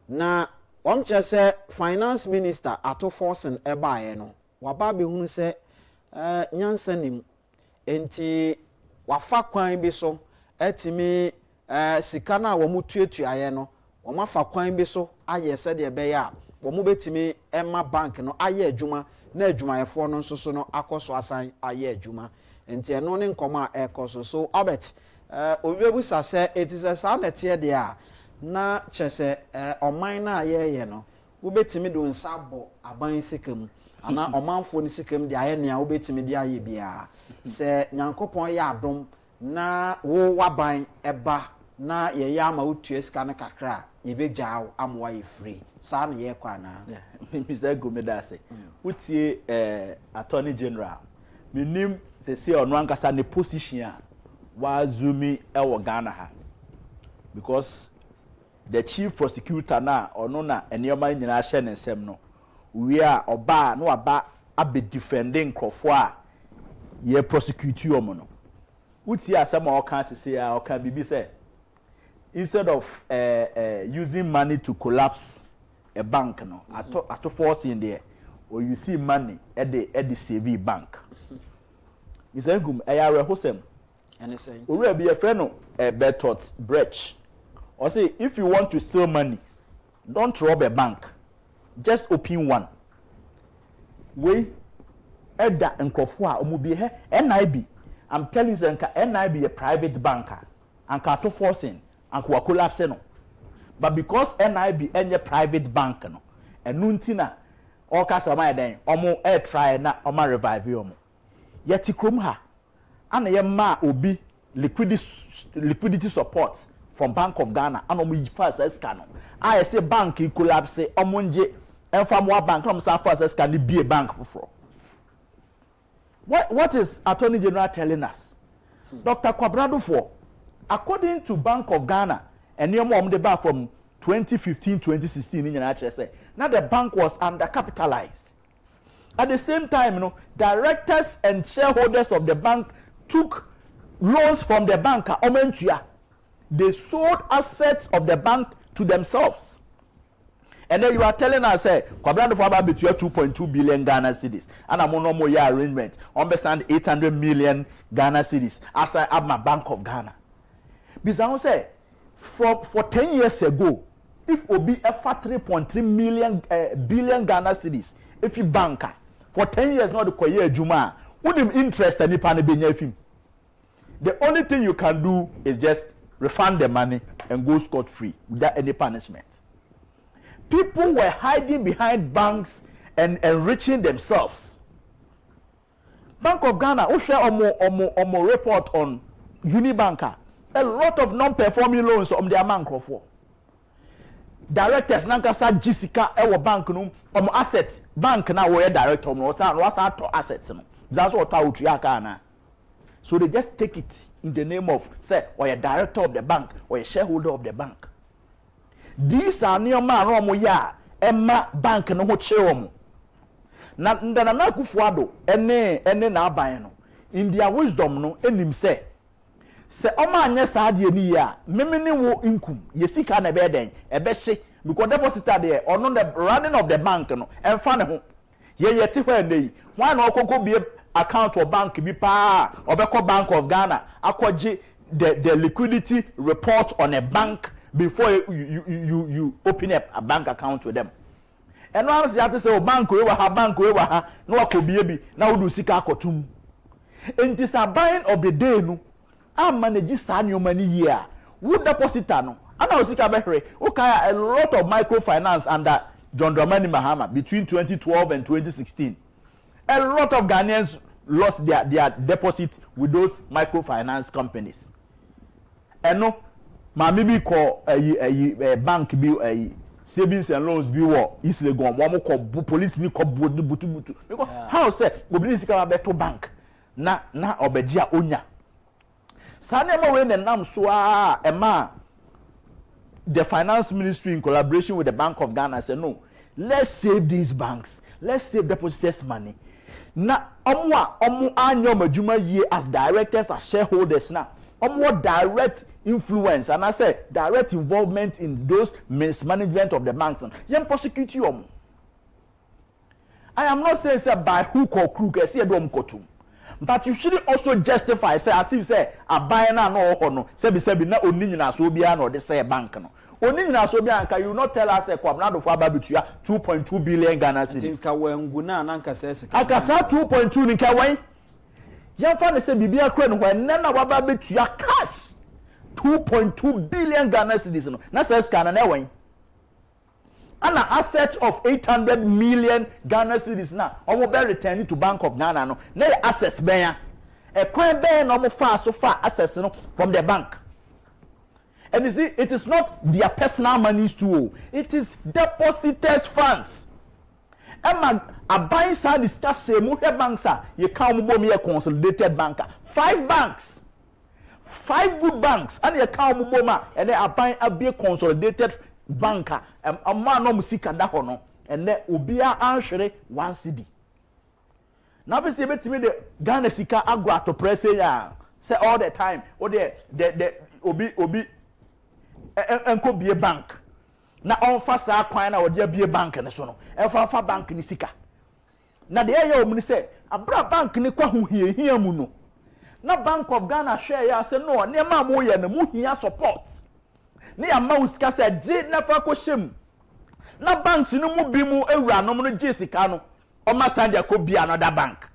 na wɔn kyerɛ sɛ finance minister ato forcing ɛbaeɛ no waba behunu sɛ nyansanim enti wafa kwan bi so etimi sika na wɔn tuatuaeɛ no wɔn afa kwan bi so ayɛ sɛ deɛ ɛbɛyɛ a wɔn betimi ɛma bank no ayɛ adwuma na adwumayɛfoɔ no nso so no akɔso asan ayɛ adwuma enti ɛno ne nkɔmɔ a ɛkɔ so Albert obibebusa sɛ etise saa nɛteɛ deɛ a na kyerɛ sɛ ɔman na ayɛyɛ no wobetimi do nsa bɔ aban sika mu ana ɔmanfoɔ ne sika mu de ayɛ nea wobetimi de ayɛ bia sɛ nyankopɔn yɛ adom na wo waban ɛba na yɛyɛ ama wotua sika no kakra yɛbɛgyaa wo amoa yɛ free saa na yɛ kɔ ana Mr. Gomedase wotie Attorney General menim sɛ sɛ ɔno ankasa ne position a wazumi ɛwɔ Ghana ha because the chief prosecutor na ono na eniyoma nyina hye ne nsem no wi a oba no aba abe defending crofo a ye prosecute you omo no uti asem a okan sese a okan bibi say instead of using money to collapse a bank no ato force in there or you see money at the CV bank Mr. Ngum ayare hosem anything ori be a friend no Bertolt Brecht or say if you want to steal money don't rob a bank just open one we eda nkofo a omubi he NIB I'm telling you nka NIB a private banker anka to forcing anka collapse no but because NIB enye private bank no enu ntina all kasa my den omo air try na omo revive omo yeti krom ha ana ye ma obi liquidity support from Bank of Ghana and omo fast escano I say bank e collapse omo nje enfa mo bank na say fast escano be a bank for what is Attorney General telling us Dr. Kwabrado for according to Bank of Ghana and your mom the back from 2015 2016 in United say now the bank was undercapitalized at the same time you know directors and shareholders of the bank took loans from the bank omentua they sold assets of the bank to themselves and then you are telling us say Kwabrado for about between 2.2 billion Ghana cedis and I'm no more year arrangement understand 800 million Ghana cedis as I have my Bank of Ghana because I say for 10 years ago if obi a 3.3 million billion Ghana cedis if you banker for 10 years not the koye adwuma unim interest any pan benya fim the only thing you can do is just refund the money and go scot free without any punishment people were hiding behind banks and enriching themselves. Bank of Ghana, we share omo report on Unibanker. A lot of non-performing loans on their bank of directors nankasa Jessica ewo bank no assets bank na we director no what's to assets no that's what I would na. So they just take it in the name of say or a director of the bank or a shareholder of the bank. These are near man no mo ya emma bank no ho kire mo na ndana na akufo-addo ene na aban no in their wisdom no enim say oma anya saade ni ya memene wo income yesika na be den ebe hye because depositor there or no the running of the bank no emfa ne ho ye yeti hwa nei hwa na okoko bi account or bank bi pa obeko Bank of Ghana akwaje the liquidity report on a bank before you open up a bank account with them. And once you have to say bank we wa ha no akobie bi na wodu sika akotum. It is a buying of the day no a manage sa nyoma ni year wo depositor no ana osika behre o kaya a lot of microfinance under John Dramani Mahama between 2012 and 2016. A lot of Ghanaians lost their deposit with those microfinance companies. And no mami bi call a bank bi savings and loans bi wo isle go mo ko police ni ko butu because how say obi sika beto bank na obegia onya sanema we nam so ema the finance ministry in collaboration with the Bank of Ghana said no, let's save these banks, let's save depositors money. Na omo anyo majuma ye as directors, as shareholders now omo direct influence and I say direct involvement in those mismanagement of the banks. Yem prosecute you. I am not saying say by hook or crook say do kotum. But you shouldn't also justify say as if say abaye na no ho no say be na oni nyina so bia na ode say bank no oni nyina so bia nka you not tell us say kwamnado for ababetua 2.2 billion Ghana cedis nka wengu na nka say sika akasa 2.2 nka wan yamfa ne say bibia kra no ho na wababetua cash 2.2 billion Ghana cedis no na say sika na wan and an asset of 800 million Ghana cedis now omo be returning to Bank of Ghana no na assets ben e kwan ben no mo far so far assets no from the bank. And you see it is not their personal monies too, it is depositors funds. Emma aban sa discuss say mo hwe banks a ye ka mo bom ye consolidated bank 5 banks 5 good banks and ye ka mo bom a and aban abie consolidated banker a man no musika da ho no ene obia anhwere 1 cedi na be say betimi de Ghana sika agro atopre ya say all the time o the obi enko bie bank na onfa sa kwan na ode bie bank ne so no enfa bank ni sika na de ye omni say abra bank ni kwa hu hia mu no na Bank of Ghana share ya say no ne ma mo ye na mu hia support ni ama usika se je na fa ko shem na banks no mu bi mu ewura no no je sika no o ma sanja ko bi another bank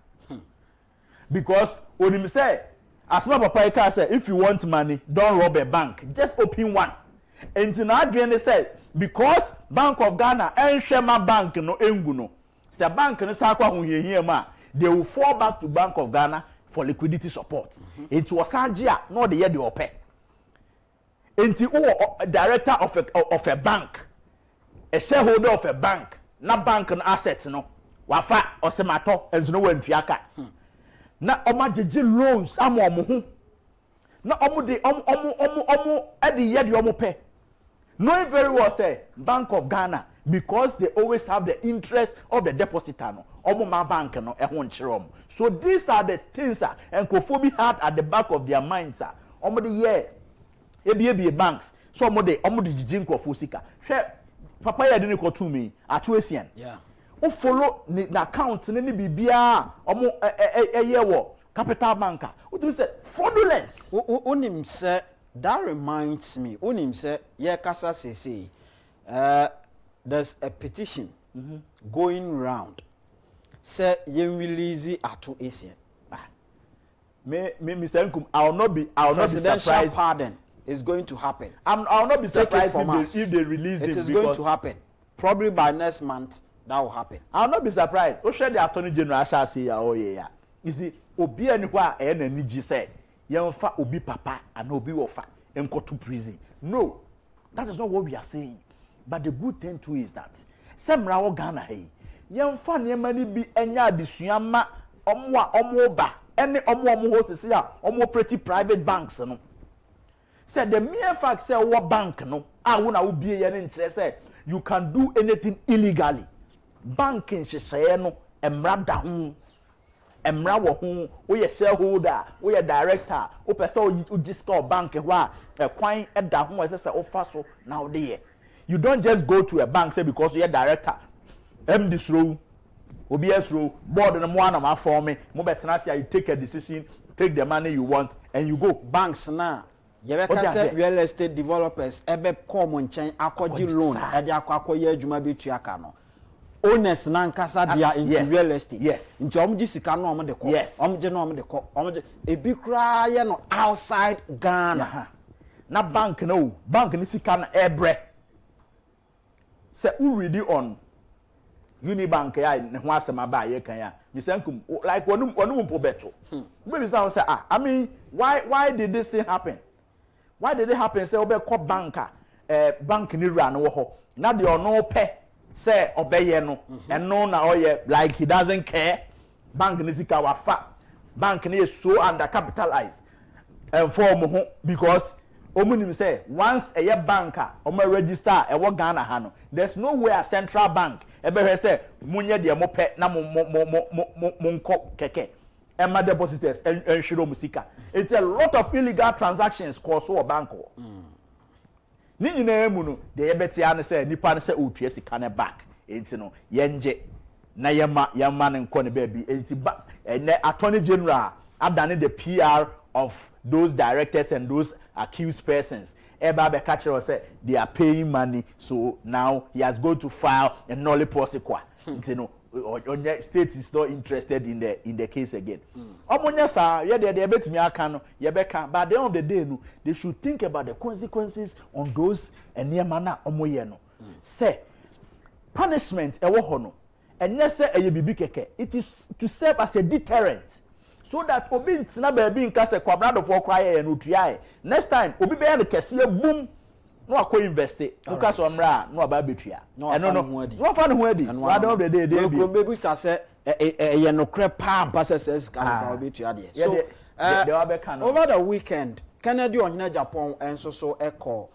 because onim say asma papa ka say if you want money don't rob a bank, just open one. And na adwene say because Bank of Ghana enhwe ma bank no engu no say bank no sa kwa hu hia ma they will fall back to Bank of Ghana for liquidity support. It was ajia no the year the ope enti o director of a bank, a shareholder of a bank, na bank and assets no wafa osemato enzo no wantuaka na omajeje loans amomo hu na omo edi ye de omo pe knowing very well say Bank of Ghana because they always have the interest of the depositor no omo ma bank no e ho nchire. So these are the things and Kofobi had at the back of their minds omo de ye ebi banks so omo de jijin Kofo sika hwe papa ya de ne kotu mi atuesian yeah o follow na account ne bibia omo ye wo Capital Banker what do you say fraudulent unim say that reminds me unim say ye kasa say there's a petition going round say ye release ato asian me Mr. Nkum I will not be surprised. Pardon is going to happen. I will not be surprised if they release it is going to happen. probably by next month that will happen. I'll not be surprised. O share the Attorney General shall say, oh yeah. You see, obi anywhere and niji say, yemfa obi papa and obi wofa and go to prison. No, that is not what we are saying. But the good thing too is that some rawo Ghana hey, yemfa niemani bi enya adisuama omoba any omo host say omo pretty private banks no. Say the mere fact say what bank no, wona wo bie ye ne say you can do anything illegally. Banking she say no emra da ho emra wo ho wo ye shareholder wo ye director wo pese o disco bank ho a kwan da ho say o fa so now there. You don't just go to a bank say because you're director MD through OBS through board no one am for me mo betena say you take a decision, take the money you want and you go. Banks na yebeka say real estate developers ebe come nchen akoji loan e de akoye adwuma betu aka no. Owners na nkasa dia into real estate. Yes. Nti omji sika no omde ko. Omje no omde ko. Omje ebi kra ye no outside Ghana. Na bank no. Bank ni sika na ebre. Say who ready on Unibank ya ne ho asema ba ye kan ya. You say like one mpo beto. Maybe say I mean why did this thing happen? Why did it happen? Say obe ko banker bank ni ra no wo ho. Na de ono pe say obeye no and no na oye like he doesn't care. Bank ni sika wafa. Bank ni is so undercapitalized for mo because omunim say once a banker omo register e wo Ghana ha no there's nowhere a central bank ebe hwe say munye de mo pe na mo nko keke e ma depositors enhwero musika. It's a lot of illegal transactions cause o bank o ni nyina emu no de yebetia ne say nipa ne say otue sika ne back enti no yenje na yema ne nko ne baby enti ba Attorney General adane the PR of those directors and those accused persons. Eba be catcher say they are paying money, so now he has gone to file a nolly prosequa. You know, the state is not interested in the case again. Omonya sa ye de betimi aka no ye beka, but at the end of the day no, they should think about the consequences on those enema na omoye no. Say punishment e wo ho no, enye say eye bibi keke. It is to serve as a deterrent. So that obi ntina baby nka se kwabrado for cry no tuae next time obi be ya kese boom no akọ invest focus on ra no aba betua no fa no ho adi wada of the day dey be bebu sa se ye no kre pa passes ka betua de so over the weekend Kennedy Ohina Agyapong enso so eko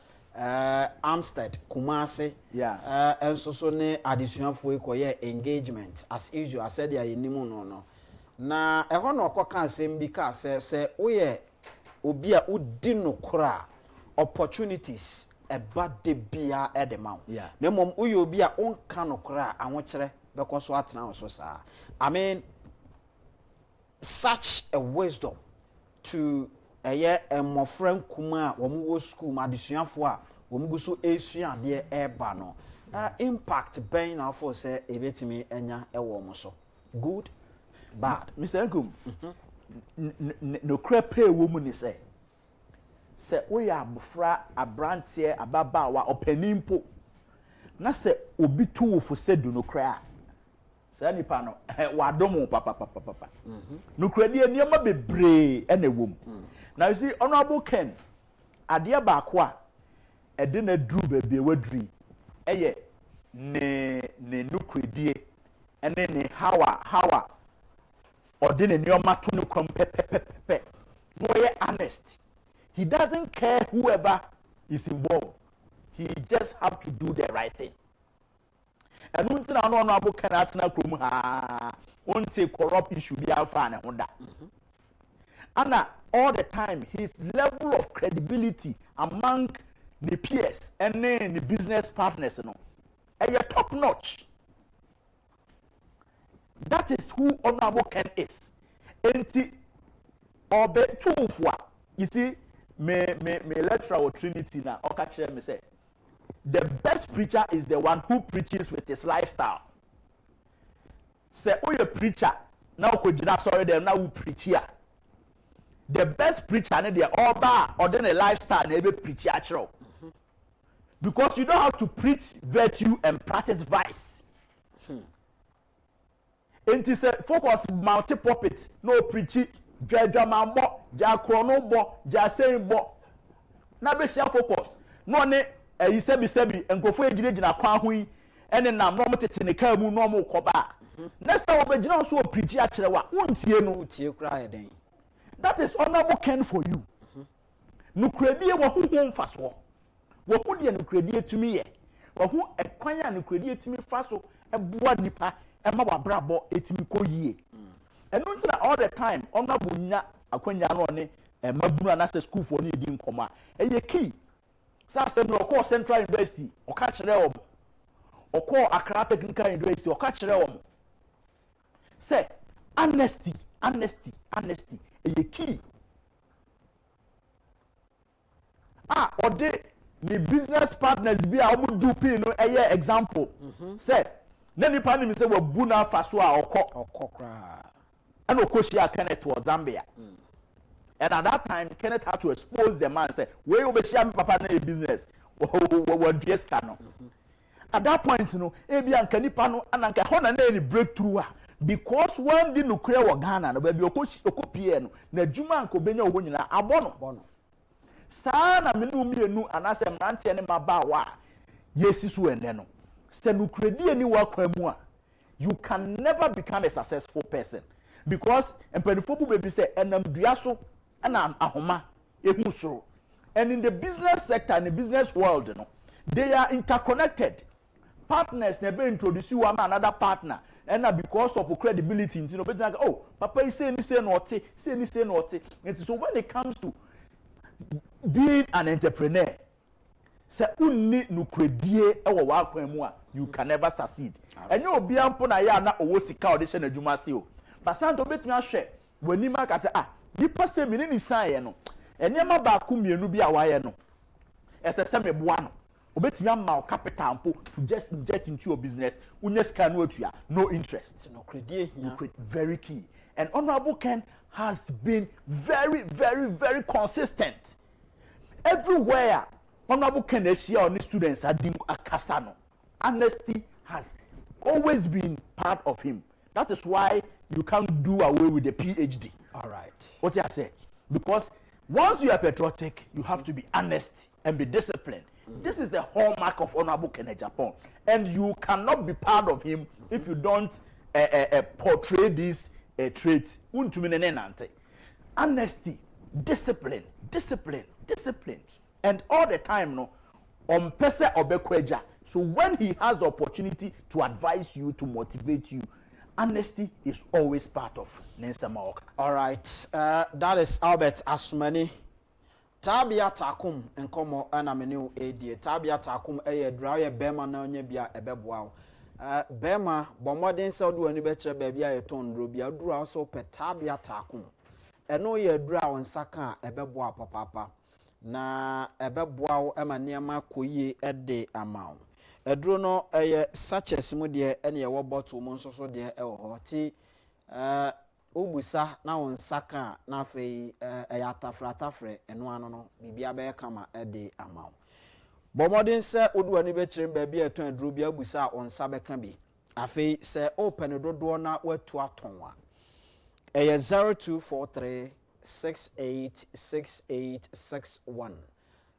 Amstead Kumasi enso so ne adesuafo ekoye engagement as usual I said ya yenimu no na eho no okoka asem bi ka se oye obi a udi no kora opportunities eba de bia edema na mom oye obi a onka no kora anwokere beko so atena so sa I mean such a wisdom to mofran kuma wo wo school ma desuafo a wo mu so esua de eba no impact ben na for say ebetimi enya ewo mo so good bad. Mr. Nkum, no crepe woman is say we are bufra a brantier a baba wa openimpo. Na se obi tu for said do no cry. Say ni pano wa domo papa. No credi e nioma bebre ene wom. Now you see honorable Ken adia ba kwa e de na dru bebe wadri. Eye ne no credi ene ne hawa or didn't your matu no come pepe. Boy honest. He doesn't care whoever is involved. He just have to do the right thing. And one thing I know about Canada Krum won't say corrupt issue be alpha and Honda. And all the time his level of credibility among the peers and then the business partners and you're top notch. That is who Honorable Ken is. Enti obe tufwa. You see, me lecturer or Trinity na okachere me say the best preacher is the one who preaches with his lifestyle. Say oh you preacher now kojina sorry them now who preach here. The best preacher na the oba or then a lifestyle na be preach actual. because you don't have to preach virtue and practice vice. Enti say focus multi pulpit no preaching dwadwama bo ja krono bo ja saying bo na be share focus no ne eyi sebi enkofo ejire kwa ho yi ene nam no motete ne ka mu no mo koba next time obegina so preach a kire wa untie no tie kra eden. That is honorable ken for you. Nukredie wo ho mfaso wo ho de nukredie tumi ye wo ho ekwan a nukredie tumi faso eboa nipa ema wabrabo etimi koyie enu ntina all the time honorable nya akwanya no ne mabunu anase school for ni di nkoma eye key sa se no call Central University o ka kire o call Accra Technical University o ka kire o say honesty eye key ode ni business partners bi a omu do pin no eye example say na nipa ni say we bu na faso a okokra and okoshia Kenneth was Zambia and at that time Kenneth had to expose the man say we obeshia me papa na business we dieska no at that point no e bia nka nipa no ananka ho na any breakthrough because when the nukre wo Ghana no ba bi okopie no na djuma nko benya wo nyina abono sana menu mienu anase mrante ne mabawa yesi so ene no se nukredi ani wakwam a you can never become a successful person because empanifo bu bebi say enam dua so na ahoma ehu soro. And in the business sector, in the business world, they are interconnected. Partners never introduce you another partner, and because of credibility, oh, Papa is saying this, say and so when it comes to being an entrepreneur, say you can never succeed. And you be na ya na owo sika audition adwuma se o. But santo betimi ahwe wani ma ka say nipa se me ni san no. Enyema ba ku mienu bi a waye no. Esese me boa no. Obetimi ama capital mpo to just inject into your business. Unye sika no atua, no interest. No credit here. Very key. And Honorable Ken has been very, very, very consistent. Everywhere Honorable Ken Eshia on the students adim akasa no. Honesty has always been part of him. That is why you can't do away with the PhD. All right. What I say? Because once you are patriotic, you have to be honest and be disciplined. This is the hallmark of Honorable Ken Agyapong. And you cannot be part of him if you don't portray these traits. Honesty, discipline. And all the time, no, pese obekweja. So when he has the opportunity to advise you, to motivate you, honesty is always part of Nensa Maoka. All right. That is Albert Asumani. Tabia takum enkomo anamenu edie. Tabia takum eye draye bema na onye bia ebeboa. Bema bomodin se odu ani betre baabi a yeton dro bia duru aso pe tabia takum. Eno ye dura wonsaka ebeboa papa. Na ebeboa ema niam koyie ede amaw. Edro no sachets mu de ene ye wo bottle mu nso so de e ho ti obusa na wonsaka na afei atafre eno ano no bibia be kama ede amaw. Bomodin se odu ani be kirem ba bia eton adro bia busa onsa be ka bi. Afei se open dodo na watu atonwa. 0243 686861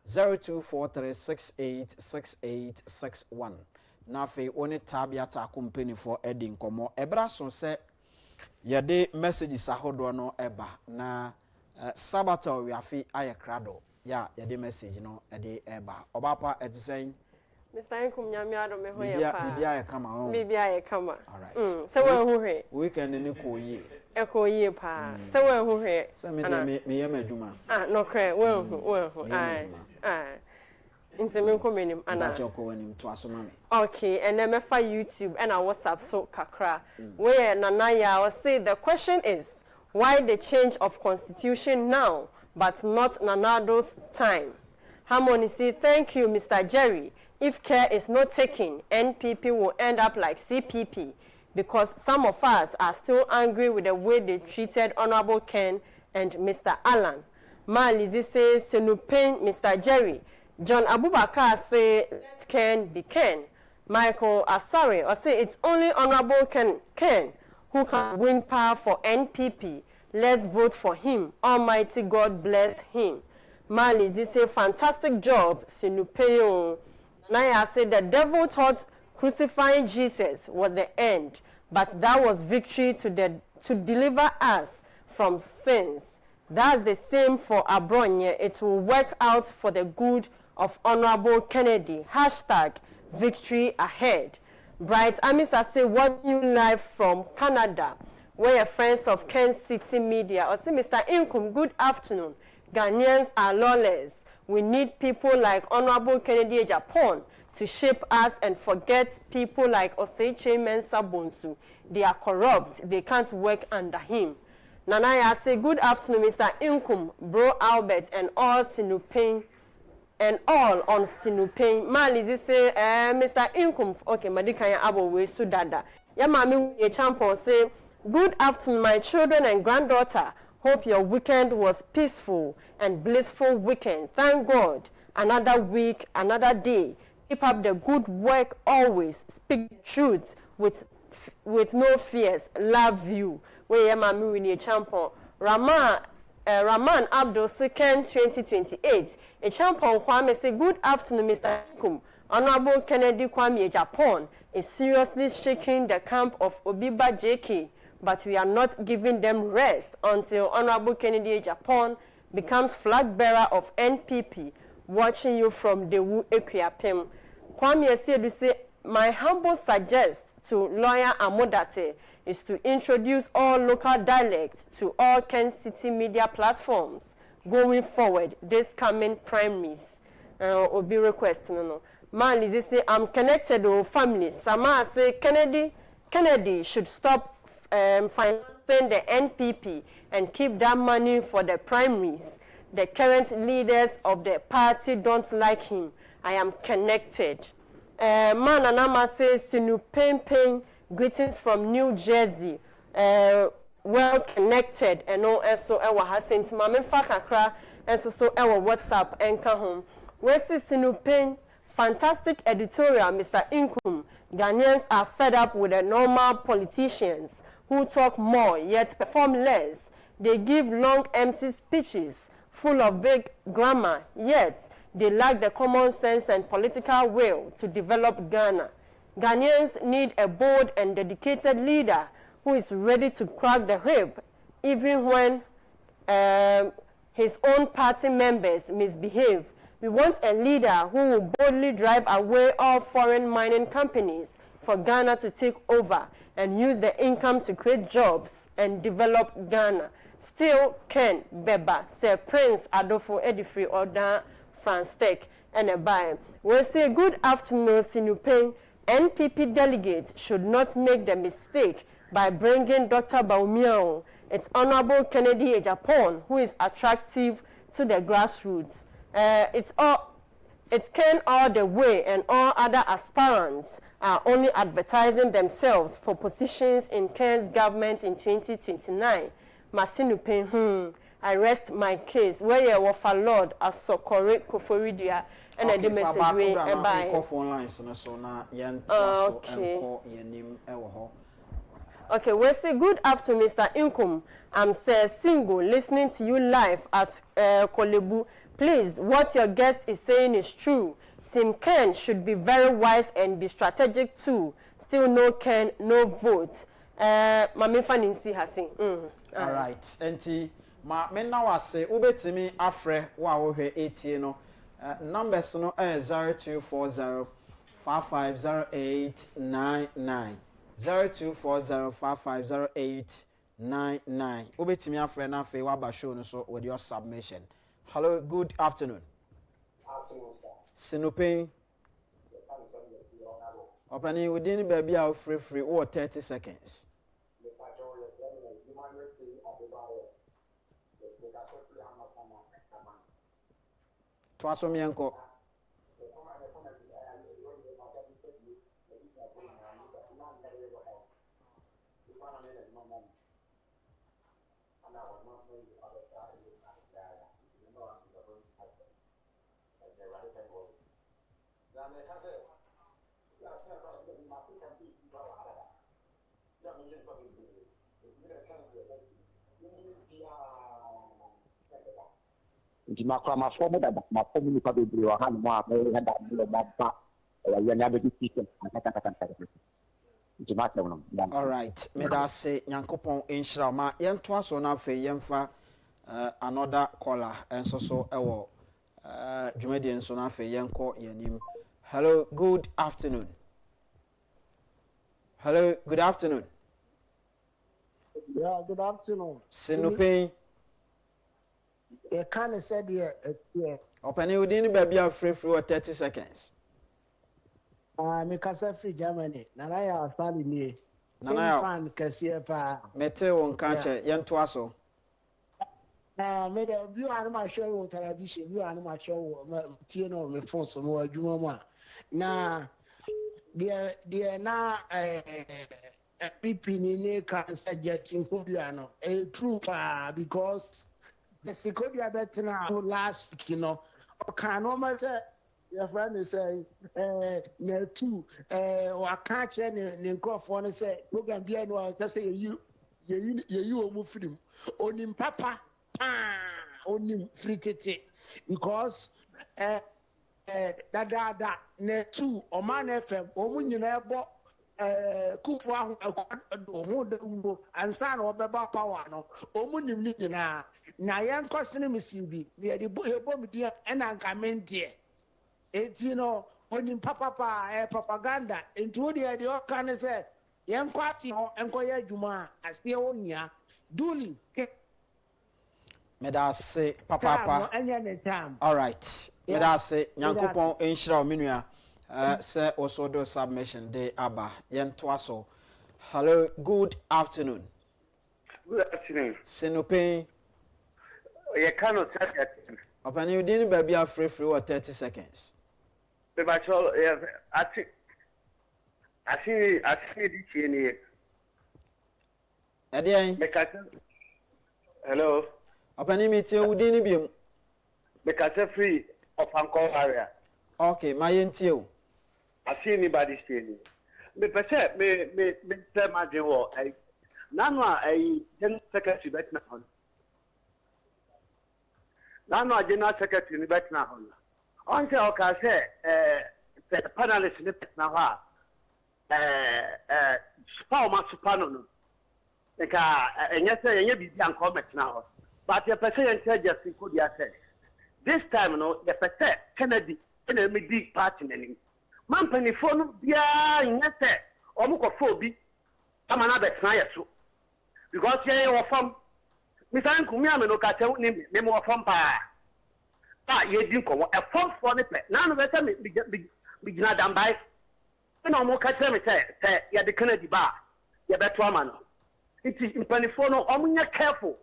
0243686861 na fe oni tabia ta company for edin komo ebra so se yede messages ahodo no eba na sabata we afi ayekrado ya yede message no ede eba obapa etisen Mr. Nkum nyame ado me ho ye pa bibia ye kama ho bibia ye kama all right so we hu hwe weekend ni ko yi eko yi pa so we hu hwe so me ye madwuma no kre we hu Inti me nko menim ana choko wanim to asoma me okay and then me fa YouTube and WhatsApp so kakra where nana ya will say the question is why the change of constitution now but not Nanado's time. Harmony say thank you Mr. Jerry. If care is not taken, NPP will end up like CPP because some of us are still angry with the way they treated Honorable Ken and Mr. Alan. Malizi says, Senupen, Mr. Jerry, John Abubakar say, let Ken be Ken. Michael Asare or say it's only Honorable Ken who can win power for NPP. Let's vote for him. Almighty God bless him. Mali, this is a fantastic job. Sinupeyo. Naya said the devil thought crucifying Jesus was the end, but that was victory to deliver us from sins. That's the same for Abronye. It will work out for the good of Honorable Kennedy. Hashtag victory ahead. Bright Amisa say watching you live from Canada. We're friends of Kencity Media. Or say Mr. Inkum, good afternoon. Ghanaians are lawless. We need people like Honorable Kennedy Agyapong to shape us and forget people like Oseiche Mensah Bonsu. They are corrupt. They can't work under him. Nanaya say good afternoon, Mr. Inkum, Bro Albert, and all Sinupeng. And all on Sinupeng. Malizi say, Mr. Inkum, okay, Madikanya Abo we Sudada. Yamami a champion say, good afternoon, my children and granddaughter. Hope your weekend was peaceful and blissful weekend. Thank God. Another week, another day. Keep up the good work always. Speak the truth with no fears. Love you. Where Yamami a champion. Rahman Abdul 2nd 2028. A champion Kwame say, good afternoon, Mr. Inkum. Honorable Kennedy Kwame Agyapong is seriously shaking the camp of Obiba JK, but we are not giving them rest until Honorable Kennedy Agyapong becomes flag bearer of NPP. Watching you from Dewu Ekuapem. Kwame said, say, my humble suggest to lawyer Amodate is to introduce all local dialects to all Kencity Media platforms going forward this coming primaries. Obi request no. Man, Lizzie say I'm connected to family. Sama say Kennedy should stop financing the NPP and keep that money for the primaries. The current leaders of the party don't like him. I am connected. Man Anama says Sinupeng greetings from New Jersey. Well connected and no so ewa hasent mame fa kakra and so ewa WhatsApp and ka home. We see Sinupeng fantastic editorial, Mr. Inkum. Ghanaians are fed up with the normal politicians who talk more yet perform less. They give long empty speeches full of big grammar, yet they lack the common sense and political will to develop Ghana. Ghanaians need a bold and dedicated leader who is ready to crack the whip even when his own party members misbehave. We want a leader who will boldly drive away all foreign mining companies for Ghana to take over and use the income to create jobs and develop Ghana. Still, Ken Beba, Sir Prince Adolfo Edifri Oda Franstec and a buy. We say good afternoon, Sinupeng. NPP delegates should not make the mistake by bringing Dr. Baumiao. It's Honorable Kennedy Agyapong who is attractive to the grassroots. It's Ken all the way, and all other aspirants are only advertising themselves for positions in Ken's government in 2029. Masinupe, I rest my case. Where you were for Lord as Sokore Koforidia and a message way and by phone lines so na yen Okay, we say good afternoon, Mr. Inkum. I'm Sir Stingo, listening to you live at Kolebu. Please, what your guest is saying is true. Team Ken should be very wise and be strategic too. Still no Ken, no vote. Mami Faninsi has seen. All right. Enti, me now I say, ubetimi afre wa wohwe 80 no. Numbers no 0240 550899. 0240550899. Ubetimi afre na fe wa ba show no so with your submission. Hello, good afternoon. Sinupeng. Opening within baby out free or 30 seconds. Twasomienko. nti makora mafɔm dada mafɔm nipa bebree wɔ ha no mu a mɛyɛ da mmerɛ maba ɛyɛ ne abɛdi system ankakakakaka nti masɛm no. All right, meda se nyankopɔn enhyira ma yɛnto aso na afei yɛmfa another caller enso so ɛwɔ dwumadie nso na afei yɛnkɔ yɛnim. Hello, good afternoon. Hello, good afternoon. Yeah, good afternoon. Sinupin. You can't say the Open you didn't be free for 30 seconds. Me kasa free Germany. Nana ya fali ni. Nana ya fan kasiye pa. Mete won kanche yento aso. Me de view anima show television, view anima show tie no me phone so no adwuma mu a. Na de na people ni can suggest in Kobiano. True pa because the Sikobia better last week, you know. Okay, no matter your friend is saying, no two, or catch any microphone say, you can be anyone, just say you move him. Only papa, only free tete, because that, ne two, or man FM, or when you never Kupa and son of the power no omunim ni na yan question me CB we the bomb dia and ankamente etino onim papa propaganda into the can say yan kwasi ho enkoye adwuma asie onia duli medase papa all right medase nyankopon enhyira omenua say also do submission day aba yento aso. Hello, good afternoon. Good afternoon. Sinupin. You cannot say that. Open you didn't baby are free for 30 seconds. But I see this here. Edian. Hello. Open you meet you didn't be because free of Uncle area. Okay, my entio. I see anybody saying me perceive me tell my deal. Nana a general secretary bet na hon. Nana a general secretary bet na hon. On say okay say panelist ni bet na ha. Spawma supano no. Eka enye say enye bibi an comment na ho. But you perceive say just could ya say. This time no the perceive Kennedy in a big party name. Man penifon bia nyese omuko fobi amana betna yeso because ye wo fam mi san kumi ameno ka che ni me mo fam pa ye di ko e fam for ne pe na no be se mi gina dambai na mo ka che me se ye de Kennedy ba ye beto amano it is penifon no omunya careful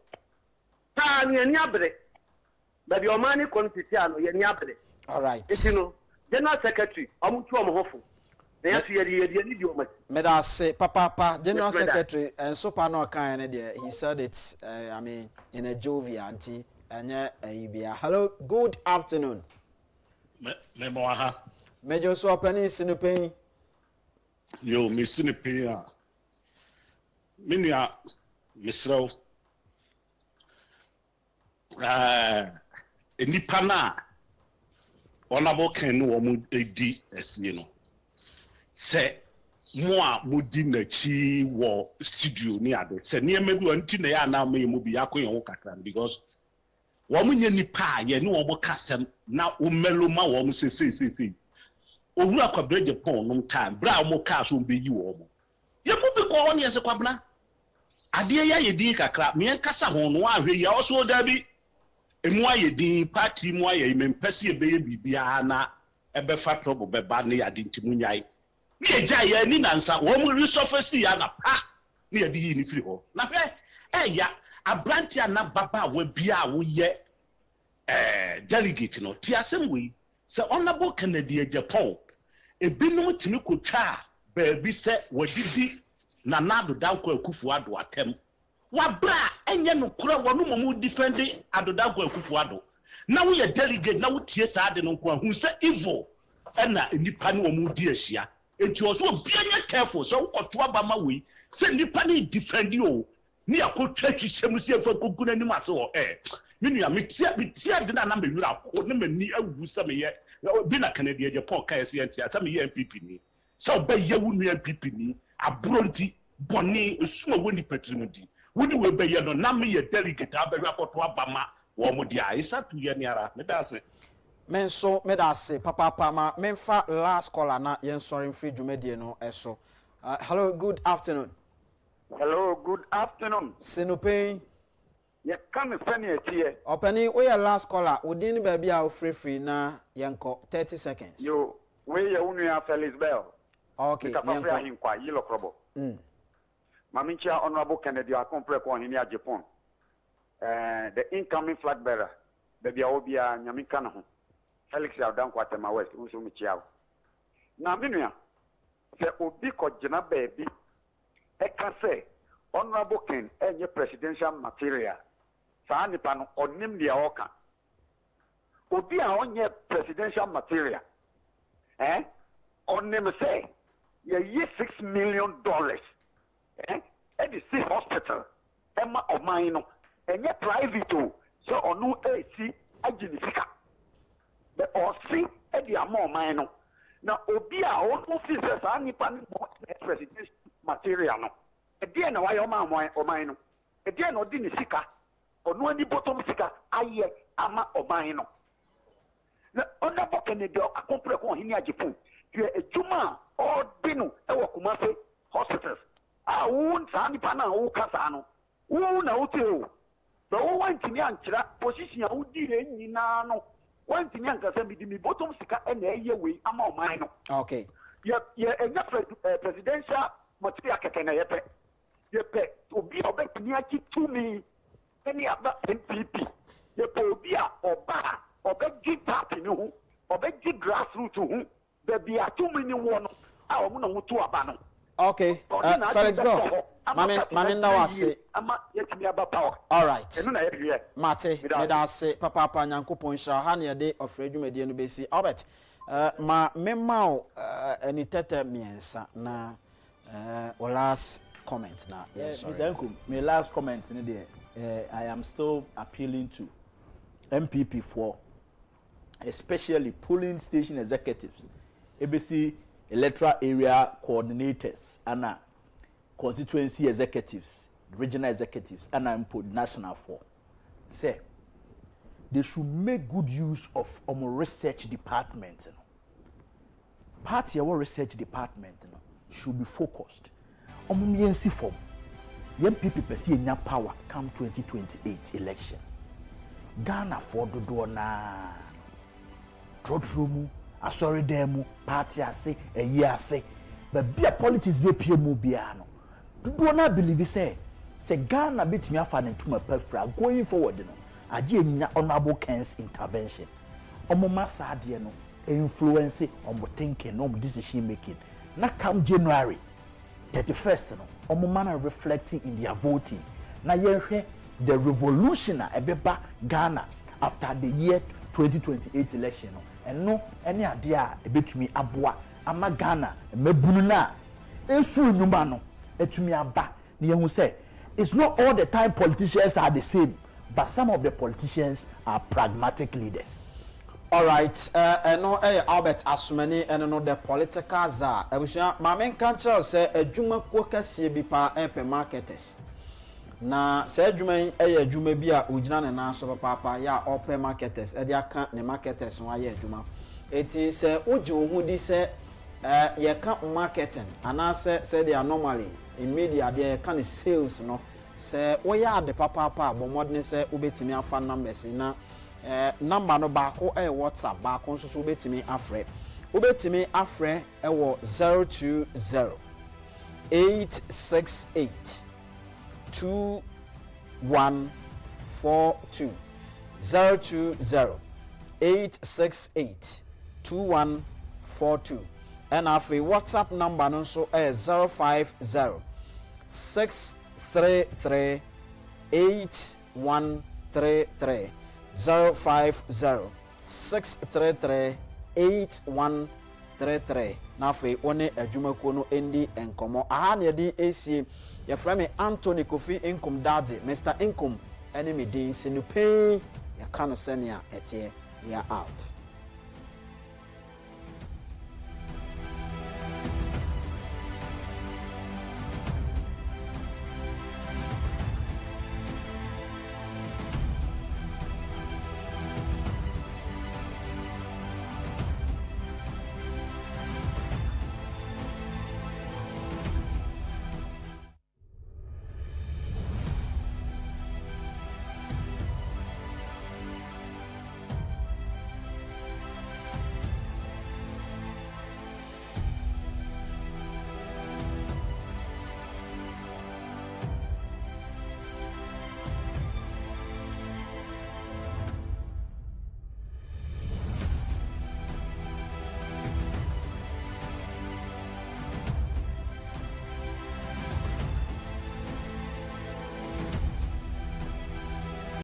ta ni ani abre ba bi o mani kontiti ano ye ni abre. All right. You know, General Secretary, I'm hopeful. Medase, Papa, General Secretary, and Sopano kind he said it, I mean, in a jovial auntie, and hello, good afternoon. Major Swapani Sinupin. Yo, Miss Sinupin. Minia, Miss Rowe. Nipana. Honorable Ken womu edi esi no se mo a mudi na chi wo studio ni ade se ne mebi wanti na ya na me mu bi akoye wo kakra because wo mu nya nipa ye ne wo bo kasem na wo melo ma wo mu se owura kwabra Agyapong no time bra wo ka so be yi wo mo ye mu bi ko won ye se kwabna ade ya ye din kakra me kasa ho no ahwe ya so da bi emu aye din party mu aye mempese ebeye bibia na ebefa trouble beba ne ya din timunyai ne eja ya ni nansa wo mu resurface ya na pa ne ya di ni firi ho na hwe ya abrantia na baba wa bia wo ye delegate no ti asem we se honorable Kencity Agyapong ebinom timi kotwa ba bi se wadidi na nado danko akufo-addo atem wabra enye no kura wonu mu defending adodanko akufo-addo Now we are delegate, now we tear sad and who say evil, and nipa no mu di ahia. Enti also be careful, so or to abama we say nipa ni defend you. Ni akotwa twisem se fa kokuna ni maso o Minu me tia de na me wura ko ne mani awu se me ye bi na Canada Agyapong ka ese antia se me ye MPP ni so ba ye wu nu MPP ni abronti boni suma woni petru di woni we ba ye no na me ye delegate abaru akoto abama wo mo dia isa tu ye ni ara me da se men so me da se papa ma memfa last caller na yen sorry free dwumadie no eso. Hello, good afternoon. Hello, good afternoon. Sinopin. Yeah, come funny here. Openi, we are last caller. Udin baby are free na yanko 30 seconds. You we ya unia Felix Bell. Okay, yanko. Hinkwa yilo krobo. Mamincha Honorable Kennedy akompre ko hini Agyapong. The incoming flag bearer. Baby obia nyamika na ho. Felix ya dan kwatema West unso michiao. Na minua se obi ko jina baby Eka say, Honorable Ken, any presidential material. Sa nipa no onim dia oka. Obi a onye presidential material. Onim say, ye $6 million. At the Sea Hospital. Emma of mine no. Enye private o. So onu AC agilifika. But or see at the amount mine no. Now obi a onu officer sa nipa no presidential material no e na why o man no e na odi ni sika onu ani bottom sika aye ama o man no na Honorable Kennedy akompre ko hini Agyapong ye ejuma o binu e wo Kumasi hospitals won sa ni pa na wo kasa no wo na wo teo na wo wantini ankyira position a wo di re nyina no wantini ankasa bi di mi bottom sika e na eye we ama o man no. Okay, ye enya presidential material kekena yepe obi obetumi achi tumi any other MPP yepe obi a oba obeji party ni hu obeji grassroots hu bebi atumi ni wono a omu na mutu aba no. Okay, Felix Bell. Mami na wase. Ama yetumi aba power. All right. Enu na ye Mate, me da se papa Nyankopon hira ha na de ofre dwumadie no besi. Albert, ma memao ani tete miensa na last comment now. Yes, sorry. My last comment in there. I am still appealing to MPP for especially polling station executives, ABC electoral area coordinators, and constituency executives, regional executives, and national for. Say they should make good use of research department. Party our research department should be focused. Omumiensi form. Young people perceive nya power come 2028 election. Ghana for do na. Trotrumu, asori demu, party ase, a year ase. But be a politics be PM biano. Do not believe say Ghana bit me afa into my perfra going forward no. Aje nya Honorable Ken's intervention. Omoma sadie no influence on thinking, on decision making. Na come January 31st no omoma reflecting in their voting. Na yenhwe the revolution a ebeba Ghana after the year 2028 election no. And no any idea ebetumi aboa ama Ghana mebunu na esu nyuma no etumi aba na yehu say it's not all the time politicians are the same, but some of the politicians are pragmatic leaders. All right, no, Albert Asumani, and no the political czar. I wish my main country say a Juma Quoka Sibipa Epe marketers. Na say Juma a Juma Bia Ujana and Naso Papa, ya open marketers, Edia can't the marketers, why Juma. It is Uju who they say, ye can't marketing, and I say they are normally in media, they can't sales, no. Say, we are the papa, but modern say, Ubetimi fan numbers in number no bako WhatsApp bako so ubetimi afre 020 868 2142 020 868 2142 and afre WhatsApp number no so 050 633 8133 050 633 8133 na afei one adwumakuo no endi enkomo aha na yedi esie yɛfrɛ me Anthony Kofi Inkum Daddy Mr. Inkum ɛne me din sinupei yɛka no sɛnea ɛteɛ we are out.